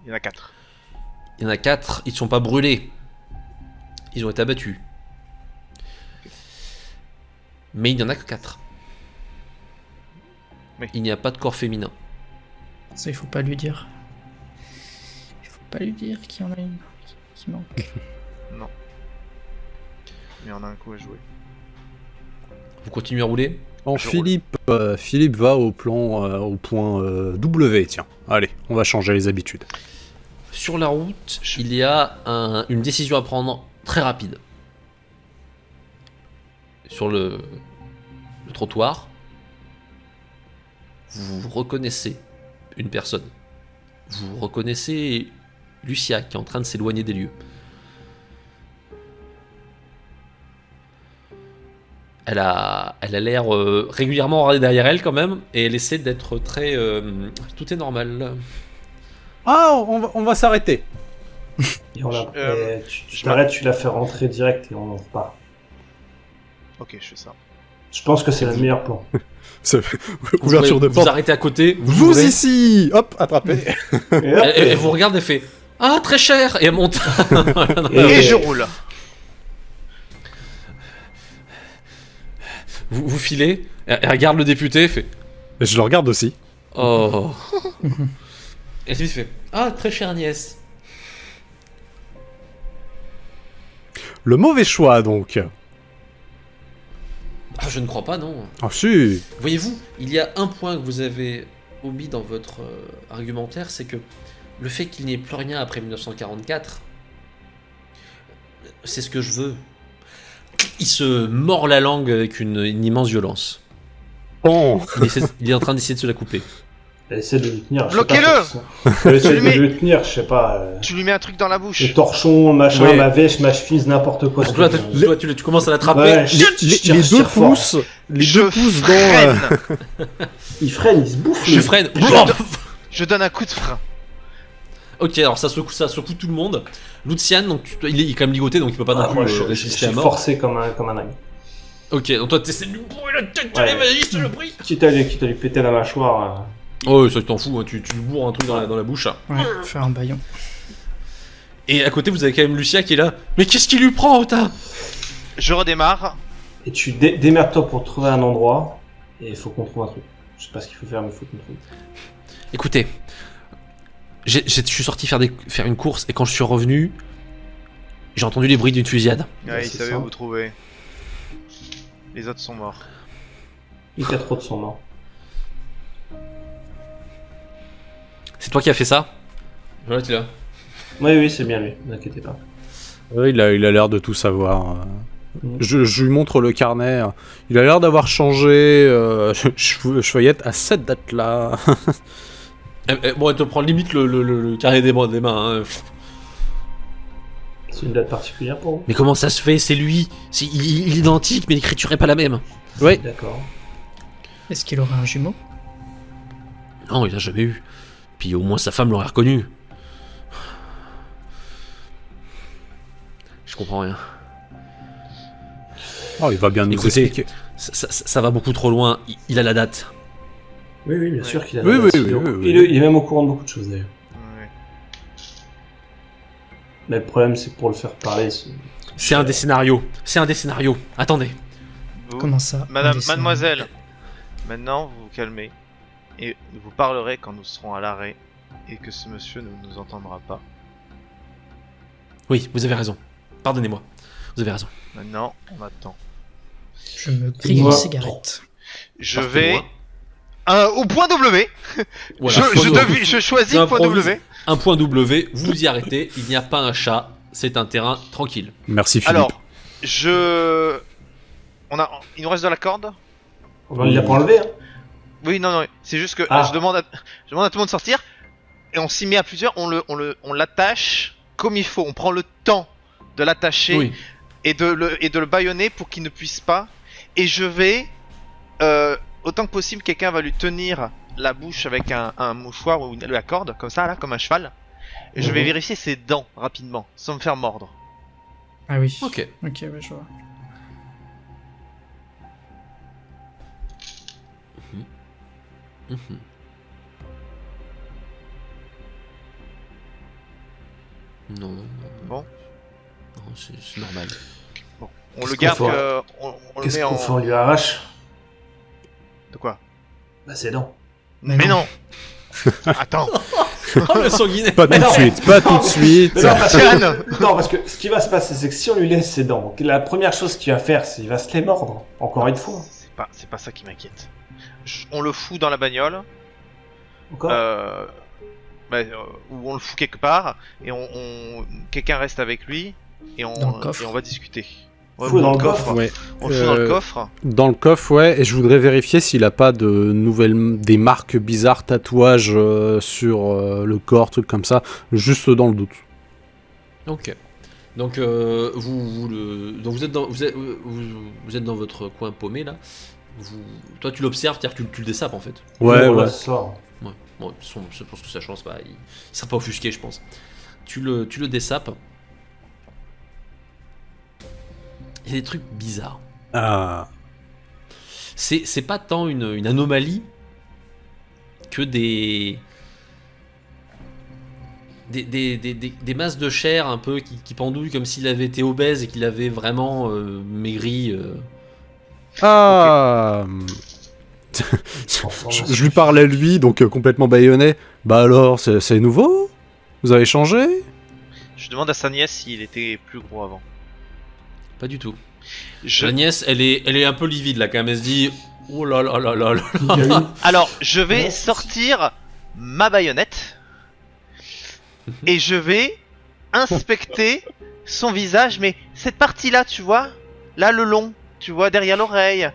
il y en a 4. Il y en a 4, ils ne sont pas brûlés. Ils ont été abattus. Mais il n'y en a que 4. Oui. Il n'y a pas de corps féminin. Ça, il faut pas lui dire. Il faut pas lui dire qu'il y en a une qui manque. Mais on a un coup à jouer. Vous continuez à rouler. Bon, Je Philippe va au point W, tiens. Allez, on va changer les habitudes. Sur la route, il y a une décision à prendre très rapide. Sur le trottoir, vous reconnaissez une personne. Vous reconnaissez Lucia qui est en train de s'éloigner des lieux. Elle a l'air régulièrement regarder derrière elle quand même, et elle essaie d'être très... tout est normal. Ah, on va s'arrêter. Et on la... Je- tu t'arrêtes, tu la fais rentrer direct et on repart. Ok, je fais ça. Je pense que c'est le meilleur plan. Ouverture de Vous porte. arrêtez à côté, Vous ouvrez, ici. Hop, attrapé. Et hop, elle vous regarde et fait « Ah, très cher !» Et elle monte. Et je roule. Vous filez, elle regarde le député et fait Je le regarde aussi. « Oh !» Et lui fait « Ah, très chère nièce !» Le mauvais choix, donc. Ah, je ne crois pas, non. Ah si. Voyez-vous, il y a un point que vous avez omis dans votre argumentaire, c'est que le fait qu'il n'y ait plus rien après 1944, c'est ce que je veux. Il se mord la langue avec une immense violence. Bon. Il est en train d'essayer de se la couper. elle essaie de le tenir. Bloquez-le. Elle essaie de Je lui le tenir, je sais pas. Tu lui mets un truc dans la bouche. Le torchon, machin, Ouais. ma veste, ma chemise, n'importe quoi. Donc là, tu commences à l'attraper. Ouais, je Les tire deux fort. pouces. Les Je deux pouces dans. freine. Il freine, il se bouffe. Je lui. freine. Je donne un coup de frein. Ok, alors ça secoue tout le monde. Lucian, donc il est quand même ligoté, donc il peut pas non Ah, plus moi, je résister suis à mort. forcé comme un dingue. Ok, donc toi t'essaies de lui bourrer la tête, Ouais. allez vas-y, je te le prie. Quitte à lui péter la mâchoire. Oh, ça t'en fous, hein, tu lui bourres un truc dans la bouche. Ouais, faire un baillon. Et à côté, vous avez quand même Lucia qui est là. Mais qu'est-ce qui lui prend, Ota? Je redémarre. Et tu démerdes-toi pour trouver un endroit. Et il faut qu'on trouve un truc. Je sais pas ce qu'il faut faire, mais il faut qu'on trouve. Écoutez, je suis sorti faire une course et quand je suis revenu, j'ai entendu les bruits d'une fusillade. Ouais, il c'est savait ça. où vous trouver. Les autres sont morts. Les 4 autres sont morts. C'est toi qui as fait ça? Voilà, tu es là. Oui, c'est bien lui, ne vous inquiétez pas. Il a l'air de tout savoir. Je lui montre le carnet. Il a l'air d'avoir changé. Je feuillette à cette date-là. Bon, elle te prend limite le carré des mains. Hein. C'est une date particulière pour vous? Mais comment ça se fait? C'est lui. Il est identique, mais l'écriture est pas la même. Oui. D'accord. Est-ce qu'il aurait un jumeau? Non, il a jamais eu. Puis au moins sa femme l'aurait reconnu. Je comprends rien. Oh, il va bien nous Écoutez, expliquer. Ça va beaucoup trop loin. Il a la date. Oui, bien sûr qu'il a. Oui, la oui, date. oui, oui. Il est même au courant de beaucoup de choses d'ailleurs. Ouais. Mais le problème, c'est que pour le faire parler. C'est un des scénarios. Attendez. Vous, Comment ça? mademoiselle, maintenant vous vous calmez et vous parlerez quand nous serons à l'arrêt et que ce monsieur ne nous entendra pas. Oui, vous avez raison. Pardonnez-moi. Vous avez raison. Maintenant, on attend. Je me grille une Moi, cigarette. Je Partez-moi. vais au point W. Voilà, Je choisis point J'improvise. W. Un point W, vous y arrêtez. Il n'y a pas un chat. C'est un terrain tranquille. Merci Philippe. Alors, il nous reste de la corde. Il l'a pas enlevé, hein. Oui, non, c'est juste que Ah. je demande à tout le monde de sortir et on s'y met à plusieurs. On l'attache comme il faut. On prend le temps de l'attacher Oui. et de le bâillonner pour qu'il ne puisse pas. Et je vais, autant que possible, quelqu'un va lui tenir la bouche avec un mouchoir ou la corde, comme ça, là, comme un cheval. Et je vais Mhm. vérifier ses dents rapidement, sans me faire mordre. Ah oui. Ok. Ok, ouais, je vois. Mhm. Non. Bon. Non, c'est normal. On Qu'est-ce le qu'on garde, fait on le Qu'est-ce met qu'on en. fait? On lui arrache? De quoi? Bah, c'est non. Mais non. Attends. Oh, le sanguinaire. Pas tout Mais de non. suite, pas tout de suite. Mais non, parce Tiens. que, non, parce que ce qui va se passer, c'est que si on lui laisse ses dents, la première chose qu'il va faire, c'est qu'il va se les mordre. Encore une fois. C'est pas ça qui m'inquiète. On le fout dans la bagnole. Encore. Ou on le fout quelque part et quelqu'un reste avec lui et Dans le coffre. on va discuter. Fout dans le coffre. Ouais. On le fout dans le coffre. Dans le coffre, ouais, et je voudrais vérifier s'il a pas de des marques bizarres, tatouages sur le corps, trucs comme ça, juste dans le doute. Ok. Donc vous êtes dans votre coin paumé là. Toi tu l'observes, c'est-à-dire que tu le dessapes en fait. Ouais, Voilà, ouais. ce soir. Ouais. Bon, je pense que ça change pas. Il sera pas offusqué, je pense. Tu le dessapes. Il y a des trucs bizarres. Ah. C'est pas tant une anomalie que des masses de chair un peu qui pendouillent comme s'il avait été obèse et qu'il avait vraiment maigri. Ah. Je lui parlais lui, donc complètement bâillonné. Bah alors, c'est nouveau? Vous avez changé? Je demande à sa nièce s'il était plus gros avant. Pas du tout. Je- La nièce, elle est un peu livide là quand même. Elle se dit oh là là là là là. Il y a eu- Alors, je vais sortir ma baïonnette et je vais inspecter son visage, mais cette partie-là, tu vois, là le long, tu vois, derrière l'oreille,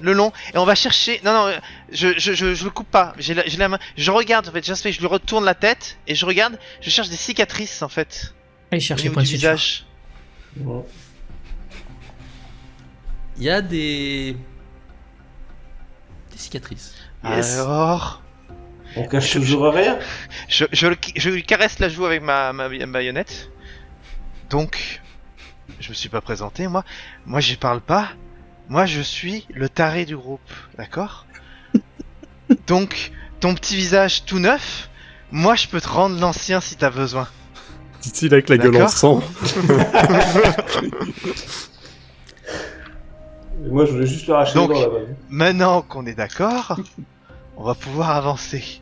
le long, et on va chercher. Non, je le coupe pas. J'ai la main. Je regarde en fait. Je lui retourne la tête et je regarde. Je cherche des cicatrices en fait Allez au chercher les niveau points de du suture. visage. Bon. Il y a des cicatrices. Yes. Alors, On cache toujours rien. je lui caresse la joue avec ma baïonnette. Donc, je me suis pas présenté, moi. Moi, je parle pas. Moi, je suis le taré du groupe, d'accord? Donc, ton petit visage tout neuf, moi, je peux te rendre l'ancien si t'as besoin. Dit-il avec la gueule en D'accord. sang. Et moi, je voulais juste le arracher Donc- dans la balle. Maintenant qu'on est d'accord, on va pouvoir avancer.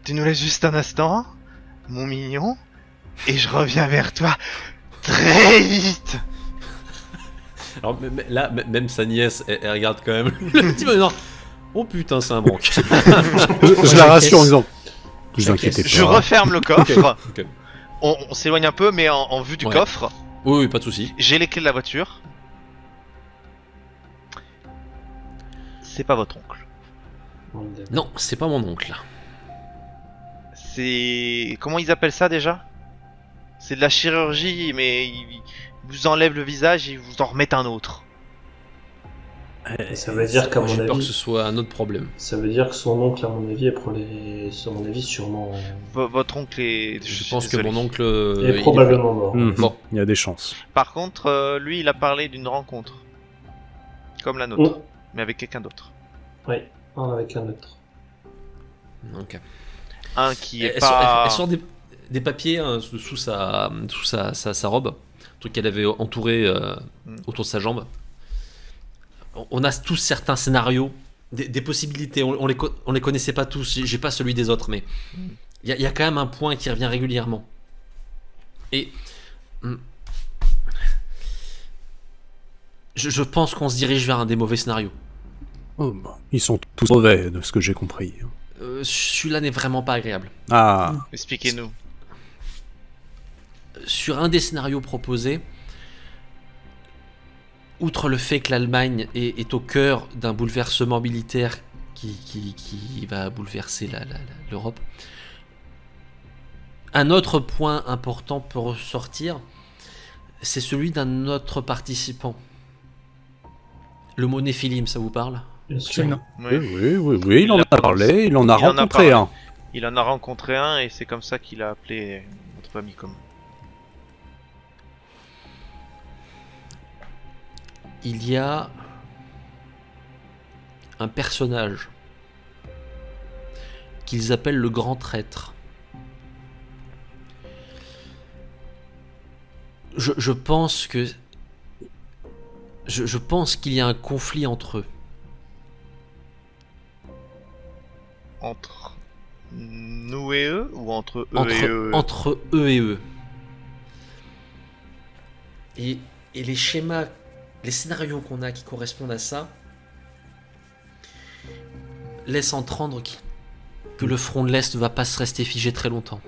Tu nous laisses juste un instant, mon mignon, et je reviens vers toi très vite. Alors là, même sa nièce, elle regarde quand même le petit bonheur. Oh putain, c'est un branque. Je la rassure en disant vous inquiétez pas. Je referme le coffre. Ok. On s'éloigne un peu, mais en vue du Ouais. coffre. Oui, pas de souci. J'ai les clés de la voiture. C'est pas votre oncle. On est d'accord. Non, c'est pas mon oncle. C'est... Comment ils appellent ça déjà? C'est de la chirurgie, mais ils vous enlèvent le visage et ils vous en remettent un autre. Et ça veut dire qu'à Moi, mon j'ai peur que avis, ce soit un autre problème. ça veut dire que son oncle, à mon avis, à mon avis, sûrement, Votre oncle est... Je suis pense que désolé. mon oncle... est probablement mort. Mhm. Bon. Il y a des chances. Par contre, lui, il a parlé d'une rencontre. Comme la nôtre, Mm. mais avec quelqu'un d'autre. Oui, un avec un autre. Ok. Un qui est Elle pas... sort des papiers hein, sous sa robe, un truc qu'elle avait entouré autour de sa jambe. On a tous certains scénarios, des possibilités, on les connaissait pas tous, j'ai pas celui des autres, mais il y a quand même un point qui revient régulièrement. Et je pense qu'on se dirige vers un des mauvais scénarios. Oh, bah, ils sont tous mauvais, de ce que j'ai compris. Celui-là n'est vraiment pas agréable. Ah, Expliquez-nous. Sur un des scénarios proposés, outre le fait que l'Allemagne est au cœur d'un bouleversement militaire qui va bouleverser l'Europe, un autre point important peut ressortir, c'est celui d'un autre participant. Le mot Néphilim, ça vous parle? Bien sûr. Absolument. oui, il en a parlé, il en a Il en a rencontré parlé. un. Il en a rencontré un et c'est comme ça qu'il a appelé notre ami commun. Il y a un personnage qu'ils appellent le Grand Traître. Je pense que... Je pense qu'il y a un conflit entre eux. Entre nous et eux ou entre eux et eux? Entre eux et eux. Et les schémas, les scénarios qu'on a qui correspondent à ça laissent entendre que le front de l'Est va pas se rester figé très longtemps.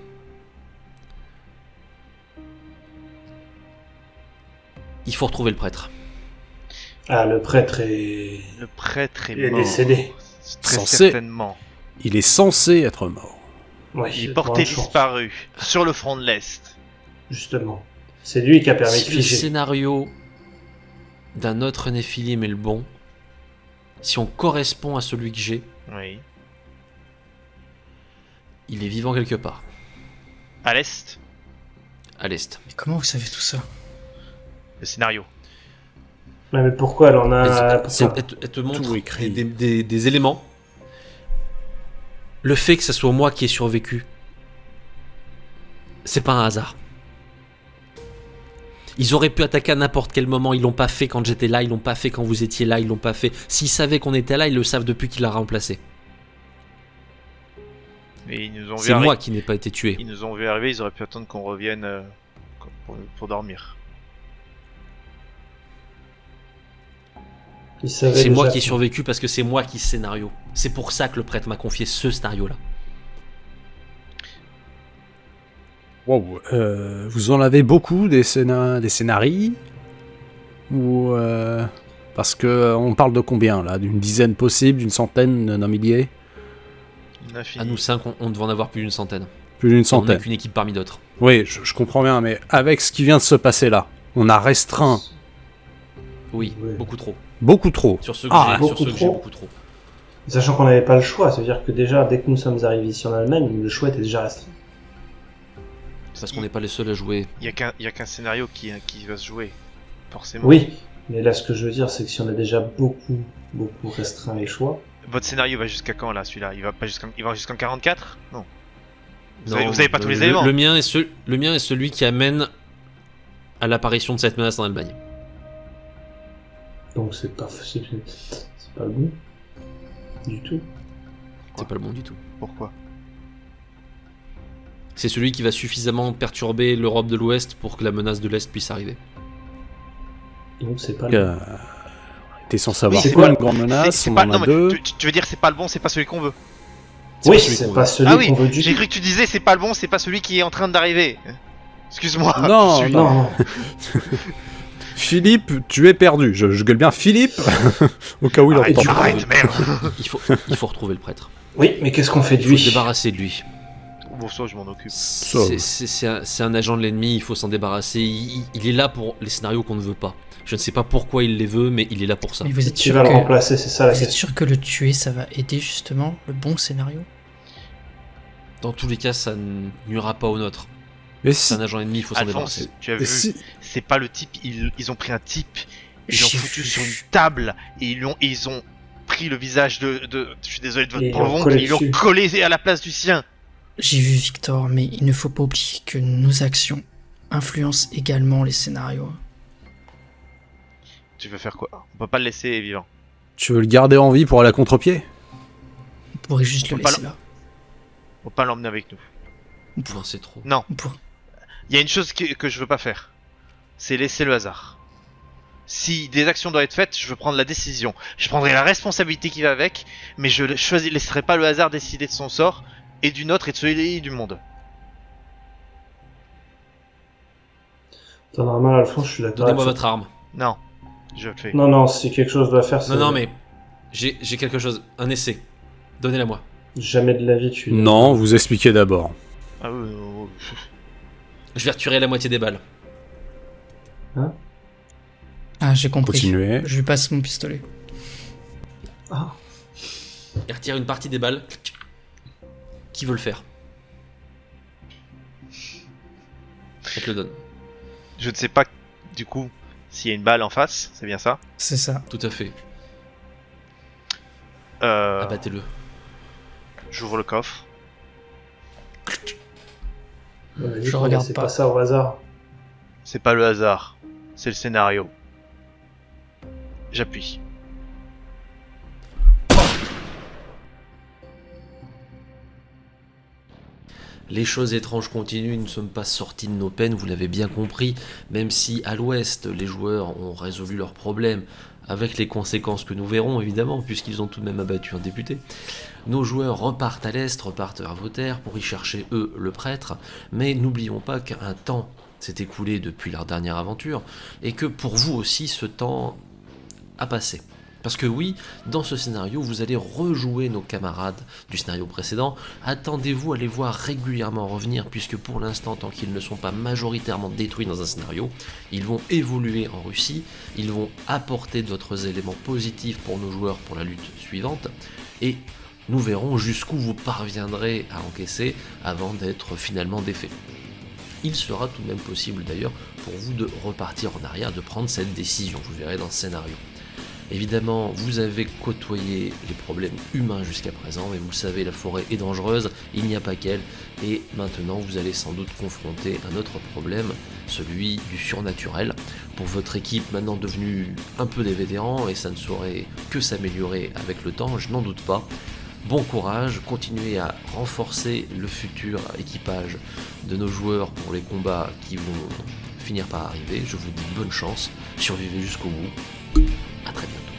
Il faut retrouver le prêtre. Ah, le prêtre est... Le prêtre est Il est mort. décédé. Très Censé. certainement. Il est censé être mort. Ouais, Il est c'est porté grande chance. disparu sur le front de l'Est. Justement. C'est lui qui a permis de Si le figer. scénario d'un autre Néphilim est le bon, si on correspond à celui que j'ai, Oui. il est vivant quelque part, À l'Est, à l'Est. Mais comment vous savez tout ça? le scénario. Ouais, mais pourquoi elle en a... Pourquoi Elle te montre Tout écrit. des éléments. Le fait que ce soit moi qui ai survécu, c'est pas un hasard. Ils auraient pu attaquer à n'importe quel moment, ils l'ont pas fait quand j'étais là, ils l'ont pas fait quand vous étiez là, ils l'ont pas fait. S'ils savaient qu'on était là, ils le savent depuis qu'il l'a remplacé. Et ils nous ont vu C'est arri- moi qui n'ai pas été tué. Ils nous ont vu arriver, ils auraient pu attendre qu'on revienne pour dormir. Il savait C'est moi déjà qui ai que- survécu parce que c'est moi qui scénario. C'est pour ça que le prêtre m'a confié ce scénario-là. Wow. Vous en avez beaucoup des scénarii ou parce que on parle de combien là, d'une dizaine possible, d'une centaine, d'un millier, Une infinie. À nous 5, on devait en avoir plus d'une centaine. plus d'une On n'est centaine. qu'une équipe parmi d'autres. Oui, je comprends bien, mais avec ce qui vient de se passer là, on a restreint Oui, Ouais. beaucoup trop. beaucoup trop. Sur ce que Ah, j'ai, sur beaucoup ce que j'ai, trop. beaucoup trop. Sachant qu'on n'avait pas le choix, ça veut dire que déjà, dès que nous sommes arrivés ici en Allemagne, le choix était déjà restreint. Parce qu'on n'est pas les seuls à jouer. Il y a qu'un scénario qui va se jouer. Forcément. Oui, mais là, ce que je veux dire, c'est que si on a déjà beaucoup restreint les choix, Votre scénario va jusqu'à quand là, celui-là? Il va jusqu'en 44? Non. Vous Non, avez pas tous les le- éléments. Le mien est celui qui amène à l'apparition de cette menace en Allemagne. donc c'est pas le bon du tout. C'est pas le bon du tout. Pourquoi? C'est celui qui va suffisamment perturber l'Europe de l'Ouest pour que la menace de l'Est puisse arriver. Donc c'est pas le Euh, T'es censé avoir c'est quoi quoi une grande menace? C'est On pas, en non, a mais deux. tu veux dire c'est pas le bon, c'est pas celui qu'on veut. Oui, pas celui c'est qu'on pas veut. celui Ah oui, qu'on veut du j'ai tout. cru que tu disais c'est pas le bon, c'est pas celui qui est en train d'arriver. Excuse-moi. Non, je suis- Non, non. Philippe, tu es perdu. Je gueule bien Philippe, au cas où il Arrête, entend pas. arrête, merde. Il faut retrouver le prêtre. Oui, mais qu'est-ce qu'on fait de Il faut se lui? débarrasser de lui. Bon, ça, je m'en occupe. C'est un agent de l'ennemi, il faut s'en débarrasser. Il est là pour les scénarios qu'on ne veut pas. Je ne sais pas pourquoi il les veut, mais il est là pour ça. Mais vous êtes Qui sûr va le que remplacer, c'est ça la vous êtes question. sûr que le tuer, ça va aider justement le bon scénario? Dans tous les cas, ça nuira pas au nôtre. Mais C'est si, un agent ennemi, il faut s'en Alphonse, débarrasser. tu as mais vu, si- c'est pas le type, ils ont pris un type, ils l'ont J'ai foutu vu. sur une table, et ils ont pris le visage je suis désolé de Et ils votre l'ont pronom, collé et ils l'ont dessus. collé à la place du sien. J'ai vu Victor, mais il ne faut pas oublier que nos actions influencent également les scénarios. Tu veux faire quoi? On peut pas le laisser vivant. tu veux le garder en vie pour aller à contre-pied? On pourrait juste le Faut pas laisser là. On peut pas l'emmener avec nous. Non, c'est trop. Non, On pourrait- il y a une chose que je veux pas faire. C'est laisser le hasard. Si des actions doivent être faites, je veux prendre la décision. Je prendrai la responsabilité qui va avec, mais je laisserai pas le hasard décider de son sort, et du nôtre, et de celui du monde. T'en as mal, Alphonse, je suis d'accord. Donnez-moi avec votre arme. Non, je le fais. toi. Non, non, si quelque chose doit faire, c'est. Non, mais j'ai quelque chose, un essai. Donnez-la-moi. Jamais de la vie, tu. Non, vous expliquez d'abord. Ah, Je vais retirer la moitié des balles. Ah, j'ai compris. Continuez. Je lui passe mon pistolet. Ah. Il retire une partie des balles. Qui veut le faire? Je te le donne. je ne sais pas, du coup, s'il y a une balle en face, c'est bien ça. C'est ça. Tout à fait. Euh, Abattez-le. J'ouvre le coffre. Je regarde C'est pas. pas ça au hasard. C'est pas le hasard, c'est le scénario. J'appuie. Les choses étranges continuent, nous ne sommes pas sortis de nos peines, vous l'avez bien compris, même si à l'ouest, les joueurs ont résolu leurs problèmes, avec les conséquences que nous verrons évidemment, puisqu'ils ont tout de même abattu un député. Nos joueurs repartent à l'est, repartent à Vauther pour y chercher eux le prêtre, mais n'oublions pas qu'un temps s'est écoulé depuis leur dernière aventure, et que pour vous aussi ce temps a passé. Parce que oui, dans ce scénario, vous allez rejouer nos camarades du scénario précédent. Attendez-vous à les voir régulièrement revenir, puisque pour l'instant, tant qu'ils ne sont pas majoritairement détruits dans un scénario, ils vont évoluer en Russie, ils vont apporter d'autres éléments positifs pour nos joueurs pour la lutte suivante, et nous verrons jusqu'où vous parviendrez à encaisser avant d'être finalement défaits. Il sera tout de même possible d'ailleurs pour vous de repartir en arrière, de prendre cette décision, vous verrez dans ce scénario. Évidemment, vous avez côtoyé les problèmes humains jusqu'à présent, mais vous le savez, la forêt est dangereuse, il n'y a pas qu'elle, et maintenant vous allez sans doute confronter un autre problème, celui du surnaturel. Pour votre équipe maintenant devenue un peu des vétérans, et ça ne saurait que s'améliorer avec le temps, je n'en doute pas. Bon courage, continuez à renforcer le futur équipage de nos joueurs pour les combats qui vont finir par arriver. Je vous dis bonne chance, survivez jusqu'au bout. À très bientôt.